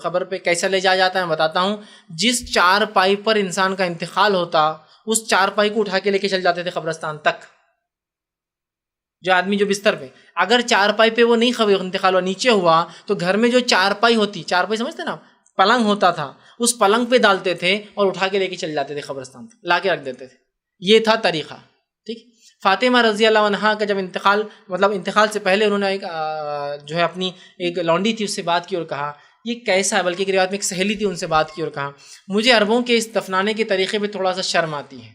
B: قبر پہ کیسا لے جایا جاتا ہے میں بتاتا ہوں۔ جس چارپائی پر انسان کا انتقال ہوتا اس چارپائی کو اٹھا کے لے کے چل جاتے تھے قبرستان تک، جو آدمی جو بستر پہ، اگر چارپائی پہ وہ نہیں انتقال ہوا نیچے ہوا تو گھر میں جو چارپائی ہوتی، چارپائی سمجھتے نا، پلنگ ہوتا تھا، اس پلنگ پہ ڈالتے تھے اور اٹھا کے لے کے چل جاتے تھے قبرستان تک، لا کے رکھ دیتے تھے، یہ تھا طریقہ، ٹھیک۔ فاطمہ رضی اللہ عنہا کا جب انتقال سے پہلے انہوں نے ایک جو ہے اپنی ایک لونڈی تھی اس سے بات کی اور کہا یہ کیسا ہے، بلکہ ایک روایت میں ایک سہیلی تھی ان سے بات کی اور کہا مجھے عربوں کے اس دفنانے کے طریقے پہ تھوڑا سا شرم آتی ہے،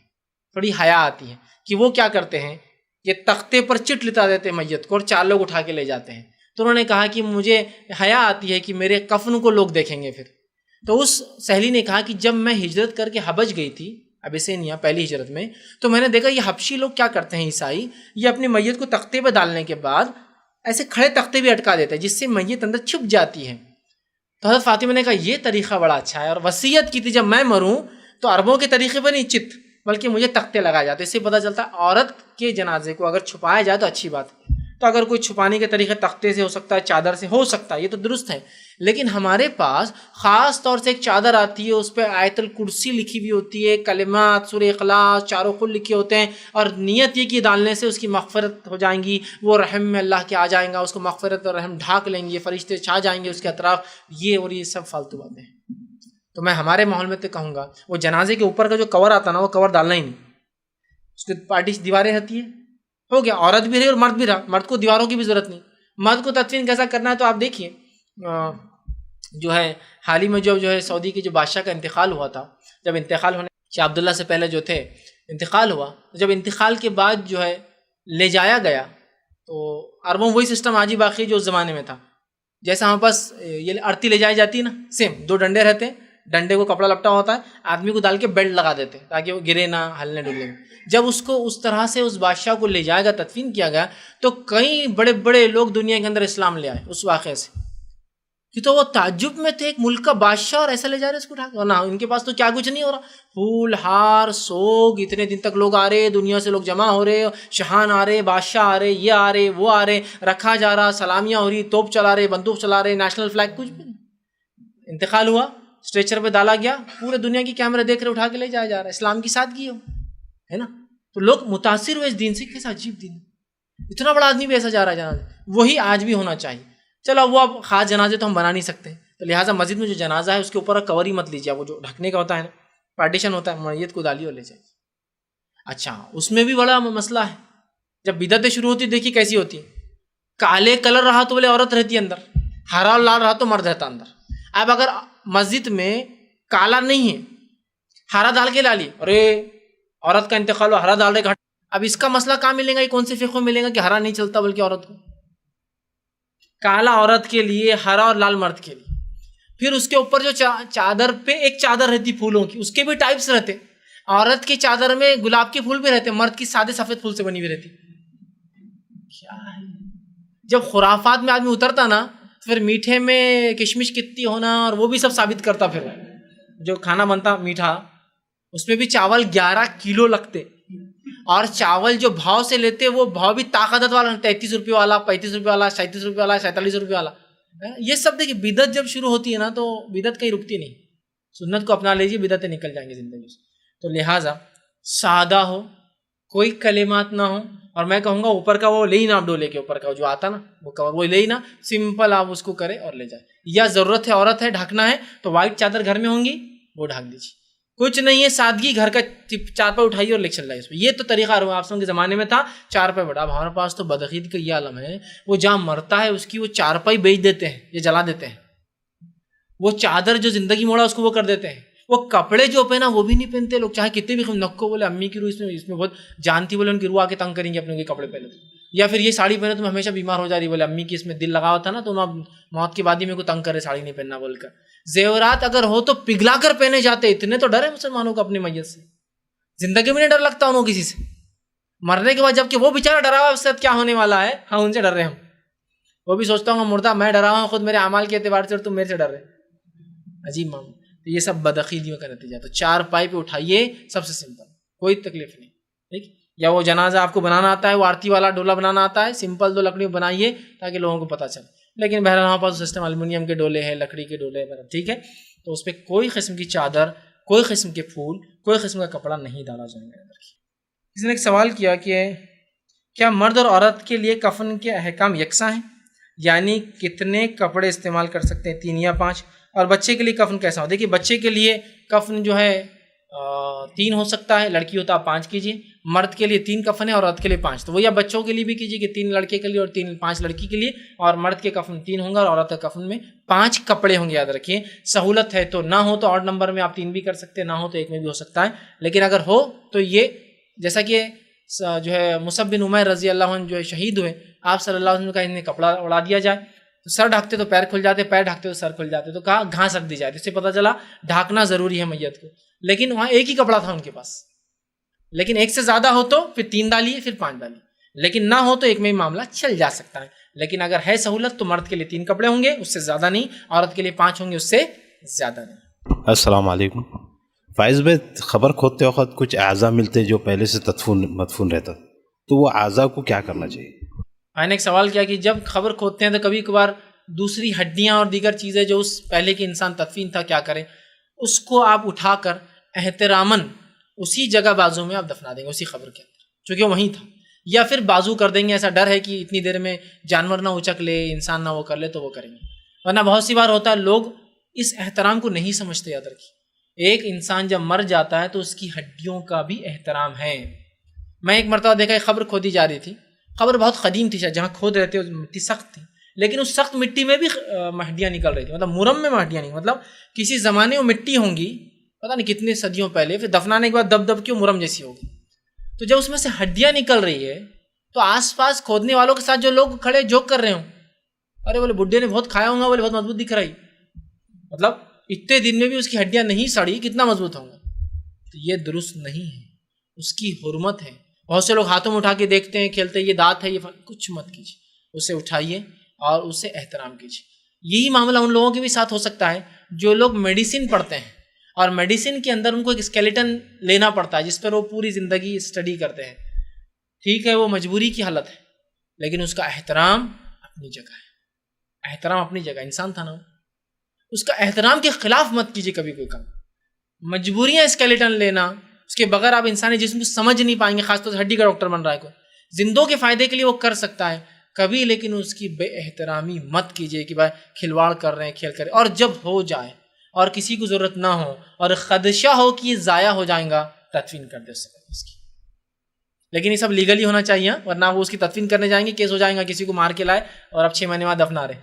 B: تھوڑی حیا آتی ہے کہ وہ کیا کرتے ہیں کہ تختے پر چٹ لٹا دیتے میت کو اور 4 لوگ اٹھا کے لے جاتے ہیں۔ تو انہوں نے کہا کہ مجھے حیا آتی ہے کہ میرے کفن کو لوگ دیکھیں گے پھر۔ تو اس سہیلی نے کہا کہ جب میں ہجرت کر کے حبش گئی تھی ابیسینیا پہلی ہجرت میں، تو میں نے دیکھا یہ حبشی لوگ کیا کرتے ہیں عیسائی، یہ اپنی میت کو تختے پہ ڈالنے کے بعد ایسے کھڑے تختے بھی اٹکا دیتے ہیں جس سے میت اندر چھپ جاتی ہے۔ تو حضرت فاطمہ نے کہا یہ طریقہ بڑا اچھا ہے، اور وصیت کی تھی جب میں مروں تو عربوں کے طریقے پر نہیں چت بلکہ مجھے تختے لگائے جاتے۔ اس سے پتہ چلتا ہے عورت کے جنازے کو اگر چھپایا جائے تو اچھی بات ہے۔ تو اگر کوئی چھپانے کے طریقے تختے سے ہو سکتا ہے، چادر سے ہو سکتا ہے، یہ تو درست ہے، لیکن ہمارے پاس خاص طور سے ایک چادر آتی ہے، اس پہ آیت الکرسی لکھی ہوئی ہوتی ہے، کلمات سورہ اخلاص چاروں کل لکھے ہوتے ہیں، اور نیت یہ کہ ڈالنے سے اس کی مغفرت ہو جائیں گی، وہ رحم میں اللہ کے آ جائیں گا، اس کو مغفرت اور رحم ڈھانک لیں گے، فرشتے چھا جائیں گے اس کے اطراف، یہ سب فالتو باتیں ہیں۔ تو میں ہمارے ماحول میں تو کہوں گا وہ جنازے کے اوپر کا جو کور آتا نا وہ کور ڈالنا ہی نہیں، اس کے پارٹیش دیواریں رہتی ہیں، ہو گیا، عورت بھی رہی اور مرد بھی رہا، مرد کو دیواروں کی بھی ضرورت نہیں۔ مرد کو تدفین کیسا کرنا ہے تو آپ دیکھیے جو ہے حال ہی میں جو ہے سعودی کے جو بادشاہ کا انتقال ہوا تھا، جب انتقال ہونے شاہ عبداللہ سے پہلے جو تھے انتقال ہوا، جب انتقال کے بعد جو ہے لے جایا گیا تو عربوں وہی سسٹم آج ہی باقی جو اس زمانے میں تھا، جیسا ہمارے پاس یہ آرتی لے جائی جاتی ہے نا، سیم 2 ڈنڈے رہتے ہیں، ڈنڈے کو کپڑا لپٹا ہوتا ہے، آدمی کو ڈال کے بیلٹ لگا دیتے تاکہ وہ گرے نہ، ہلنے ڈلنے میں۔ جب اس کو اس طرح سے اس بادشاہ کو لے جائے گا تدفین کیا گیا تو کئی بڑے بڑے لوگ دنیا کے اندر اسلام لے آئے اس واقعے سے، کہ تو وہ تعجب میں تھے، ایک ملک کا بادشاہ اور ایسا لے جا رہے اس کو اٹھا کے، ورنہ ان کے پاس تو کیا کچھ نہیں ہو رہا، پھول ہار سوگ، اتنے دن تک لوگ آ رہے، دنیا سے لوگ جمع ہو رہے، شہان آ رہے، بادشاہ آ رہے، یہ آ رہے وہ آ رہے، رکھا جا رہا، سلامیاں ہو رہی، توپ چلا رہے، بندوق چلا رہے، نیشنل فلیگ، کچھ بھی نہیں۔ انتقال ہوا، اسٹریچر پہ ڈالا گیا، پورے دنیا کی کیمرے دیکھ رہے، اٹھا کے لے جایا جا رہا ہے، اسلام کی سادگی ہے نا۔ تو لوگ متاثر ہوئے اس دین سے، کیسا عجیب دین، اتنا بڑا آدمی بھی ایسا جا رہا ہے جنازے، وہی آج بھی ہونا چاہیے۔ چلو وہ اب خاص جنازے تو ہم بنا نہیں سکتے، تو لہٰذا مسجد میں جو جنازہ ہے اس کے اوپر کور ہی مت لیجیے، وہ جو ڈھکنے کا ہوتا ہے نا، پارٹیشن ہوتا ہے، میت کو ڈالیے اور لے جائیے۔ اچھا اس میں بھی بڑا مسئلہ ہے، جب بدعتیں شروع ہوتی دیکھیے کیسی ہوتی ہے، کالے کلر رہا تو بولے عورت رہتی ہے اندر، ہرا اور لال رہا تو مرد رہتا اندر۔ اب اگر مسجد میں کالا نہیں ہے، ہرا ڈال کے ڈالیے، ارے عورت کا انتقال ہو، ہرا ڈال رہے، اب اس کا مسئلہ کہاں ملے گا، یہ کون سے فقہ میں ملے گا کہ ہرا نہیں چلتا بلکہ عورت کو، کالا عورت کے لیے، ہرا اور لال مرد کے لیے۔ پھر اس کے اوپر جو چادر پہ ایک چادر رہتی پھولوں کی، اس کے بھی ٹائپس رہتے، عورت کی چادر میں گلاب کے پھول بھی رہتے، مرد کی سادے سفید پھول سے بنی ہوئی رہتی۔ کیا ہے جب خرافات میں آدمی اترتا نا تو پھر میٹھے میں کشمش کتنی ہونا اور وہ بھی سب ثابت کرتا، پھر جو کھانا بنتا میٹھا اس میں بھی چاول 11 کلو لگتے، اور چاول جو بھاؤ سے لیتے وہ بھاؤ بھی طاقت والا، 33 روپے والا، 35 روپے والا، 37 روپے والا، 47 روپے والا۔ یہ سب دیکھیے بدعت جب شروع ہوتی ہے نا تو بدعت کہیں رکتی نہیں، سنت کو اپنا لیجیے، بدعتیں نکل جائیں گی زندگی سے۔ تو لہٰذا سادہ ہو، کوئی کلمات نہ ہو، اور میں کہوں گا اوپر کا وہ لے ہی نا، آپ ڈولے کے اوپر کا جو آتا نا وہ کور، وہ لے ہی نا، سمپل آپ اس کو کرے اور لے جائے، یا ضرورت ہے عورت ہے ڈھکنا ہے تو وائٹ چادر گھر میں ہوں گی وہ ڈھک دیجیے، کچھ نہیں ہے سادگی، گھر کا 4 پائی اٹھائیے اور لے چل رہا ہے اس میں۔ یہ تو طریقہ آپ کے زمانے میں تھا 4 پائی بڑا، اب ہمارے پاس تو بدعقید کا یہ عالم ہے، وہ جہاں مرتا ہے اس کی وہ 4 پائی بیچ دیتے ہیں یا جلا دیتے ہیں، وہ چادر جو زندگی موڑا اس کو وہ کر دیتے ہیں، وہ کپڑے جو پہنا وہ بھی نہیں پہنتے لوگ، چاہے کتنے بھی نکو بولے امی کی روح اس میں بہت جانتی، بولے ان کی روح آ کے تنگ کریں گے اپنے کے کپڑے پہلے، یا پھر یہ ساڑی پہنے تو میں ہمیشہ بیمار ہو جا رہی، بولے امی کی اس میں دل لگا ہوا تھا نا تو موت کے بعد ہی میرے کو تنگ کرے ساڑی نہیں پہننا بول کر. زیورات اگر ہو تو پگھلا کر پہنے جاتے. اتنے تو ڈر ہے مسلمانوں کو اپنی میت سے، زندگی میں نہیں ڈر لگتا انہوں کسی سے. مرنے کے بعد جب کہ وہ بیچارہ ڈرا ہوا اس سے کیا ہونے والا ہے، ہاں ان سے ڈر رہے ہم. وہ بھی سوچتا ہوں مردہ میں ڈرا ہوں خود میرے اعمال کے اعتبار سے اور تم میرے سے ڈر رہے. عجیب معاملہ. تو یہ سب بدعقیدیوں کا نتیجہ. تو 4 پائی پہ اٹھائیے، سب سے سمپل، کوئی تکلیف نہیں. ٹھیک، یا وہ جنازہ آپ کو بنانا آتا ہے، وہ آرتی والا ڈولہ بنانا آتا ہے، سمپل 2 لکڑی بنائیے تاکہ لوگوں کو پتہ چلے. لیکن بہرحال ہمارے پاس سسٹم الومینیم کے ڈولے ہیں، لکڑی کے ڈولے ہیں، ٹھیک ہے. تو اس پہ کوئی قسم کی چادر، کوئی قسم کے پھول، کوئی قسم کا کپڑا نہیں ڈالا جائے گا. کسی نے ایک سوال کیا کہ کیا مرد اور عورت کے لیے کفن کے احکام یکساں ہیں، یعنی کتنے کپڑے استعمال کر سکتے ہیں، 3 یا 5؟ اور بچے کے لیے کفن کیسا ہو؟ دیکھیے بچے کے لیے کفن جو ہے 3 ہو سکتا ہے، لڑکی ہوتا ہے 5 کیجیے. مرد کے لیے 3 کفن ہے اور عورت کے لیے 5. تو وہ یا بچوں کے لیے بھی کیجیے کہ 3 لڑکے کے لیے اور 5 لڑکی کے لیے، اور مرد کے کفن 3 ہوں گے اور عورت کے کفن میں 5 کپڑے ہوں گے. یاد رکھیے سہولت ہے تو، نہ ہو تو آڈ نمبر میں آپ 3 بھی کر سکتے ہیں، نہ ہو تو 1 میں بھی ہو سکتا ہے. لیکن اگر ہو تو یہ جیسا کہ جو ہے مصعب بن عمیر رضی اللہ عنہ جو ہے شہید ہوئے، آپ صلی اللہ علیہ وسلم کا انہیں کپڑا اڑا دیا جائے. تو سر ڈھکتے تو پیر کھل جاتے، پیر ڈھکتے تو سر کھل جاتے. تو کہا گھاس رکھ دی جائے. اس سے پتہ چلا ڈھانکنا ضروری ہے میت کو. لیکن وہاں ایک ہی کپڑا تھا ان کے پاس. لیکن 1 سے زیادہ ہو تو پھر 3 ڈالیے، پھر 5 ڈالیے. لیکن نہ ہو تو 1 میں ہی معاملہ چل جا سکتا ہے. لیکن اگر ہے سہولت تو مرد کے لیے 3 کپڑے ہوں گے، اس سے زیادہ نہیں. عورت کے لیے 5 ہوں گے، اس سے زیادہ نہیں.
M: السلام علیکم. فائز بھائی، خبر کھودتے وقت کچھ اعضاء ملتے جو پہلے سے مدفون رہتا، تو وہ اعضاء کو کیا کرنا چاہیے؟
B: میں نے ایک سوال کیا کہ جب خبر کھودتے ہیں تو کبھی کبھار دوسری ہڈیاں اور دیگر چیزیں جو اس پہلے کے انسان تدفین تھا کیا کریں؟ اس کو آپ اٹھا کر احتراماً اسی جگہ بازو میں آپ دفنا دیں گے، اسی خبر کے اندر، چونکہ وہ وہیں تھا. یا پھر بازو کر دیں گے، ایسا ڈر ہے کہ اتنی دیر میں جانور نہ اچک لے، انسان نہ وہ کر لے، تو وہ کریں گے. ورنہ بہت سی بار ہوتا ہے لوگ اس احترام کو نہیں سمجھتے. یاد رکھیے ایک انسان جب مر جاتا ہے تو اس کی ہڈیوں کا بھی احترام ہے. میں ایک مرتبہ دیکھا ایک قبر کھودی جا رہی تھی. قبر بہت قدیم تھی، جہاں کھود رہے تھے مٹی سخت تھی، لیکن اس سخت مٹی میں بھی ہڈیاں نکل رہی تھی. مطلب مرم میں ہڈیاں نہیں، مطلب کسی زمانے میں مٹی ہوں گی پتہ نہیں کتنے صدیوں پہلے، پھر دفنانے کے بعد دب دب کیوں مرم جیسی ہوگی. تو جب اس میں سے ہڈیاں نکل رہی ہے تو آس پاس کھودنے والوں کے ساتھ جو لوگ کھڑے جوک کر رہے ہوں، ارے بولے بڈھے نے بہت کھایا ہوگا، بولے بہت مضبوط دکھ رہی. مطلب اتنے دن میں بھی اس کی ہڈیاں نہیں سڑی، کتنا مضبوط ہوں گا. تو یہ درست نہیں ہے. اس کی حرمت ہے. بہت سے لوگ ہاتھوں میں اٹھا کے دیکھتے ہیں، کھیلتے ہیں، یہ دانت ہے، یہ کچھ مت کیجیے. اسے اٹھائیے اور اسے احترام کیجیے. یہی معاملہ ان لوگوں کے بھی ساتھ ہو سکتا ہے جو لوگ میڈیسن پڑھتے ہیں اور میڈیسن کے اندر ان کو ایک اسکیلیٹن لینا پڑتا ہے جس پر وہ پوری زندگی اسٹڈی کرتے ہیں. ٹھیک ہے وہ مجبوری کی حالت ہے، لیکن اس کا احترام اپنی جگہ ہے. احترام اپنی جگہ، انسان تھا نا، اس کا احترام کے خلاف مت کیجیے کبھی کوئی کام. مجبوریاں اسکیلیٹن لینا، اس کے بغیر آپ انسانی جسم کو سمجھ نہیں پائیں گے. خاص طور سے ہڈی کا ڈاکٹر بن رہا ہے کوئی، زندوں کے فائدے کے لیے وہ کر سکتا ہے کبھی، لیکن اس کی بے احترامی مت کیجیے کہ بھائی کھلواڑ کر رہے ہیں، کھیل کر رہے ہیں. اور جب ہو جائے اور کسی کو ضرورت نہ ہو اور خدشہ ہو کہ یہ ضائع ہو جائیں گا، تدفین کر دے اس کی. لیکن یہ سب لیگلی ہونا چاہیے، ورنہ وہ اس کی تدفین کرنے جائیں گے، کیس ہو جائیں گا، کسی کو مار کے لائے اور اب 6 مہینے بعد دفنا رہے.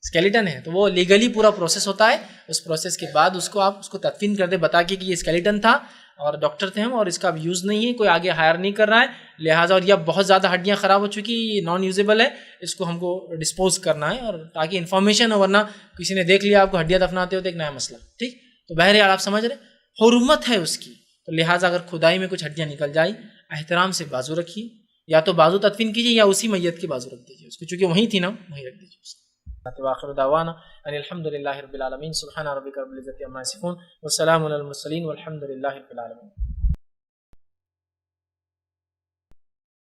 B: اسکیلیٹن ہے تو وہ لیگلی پورا پروسیس ہوتا ہے. اس پروسیس کے بعد اس کو آپ اس کو تدفین کر دیں، بتا کے کہ یہ اسکیلیٹن تھا اور ڈاکٹر تھے ہم اور اس کا اب یوز نہیں ہے، کوئی آگے ہائر نہیں کر رہا ہے، لہٰذا اور یہ بہت زیادہ ہڈیاں خراب ہو چکی، یہ نان یوزیبل ہے، اس کو ہم کو ڈسپوز کرنا ہے، اور تاکہ انفارمیشن ہو، ورنہ کسی نے دیکھ لیا آپ کو ہڈیاں دفناتے ہوتے ایک نیا مسئلہ. ٹھیک، تو بہرحال آپ سمجھ رہے حرمت ہے اس کی. تو لہٰذا اگر خدائی میں کچھ ہڈیاں نکل جائیں، احترام سے بازو رکھیے، یا تو بازو تدفین کیجیے یا اسی میت کی بازو رکھ دیجیے اس کو، چونکہ وہیں تھی نا، وہیں رکھ دیجیے اس کو. وآخر دعوانا ان الحمد للہ رب العالمین. سبحان ربک رب العزۃ عما یصفون والسلام علی المرسلین والحمد للہ رب العالمین.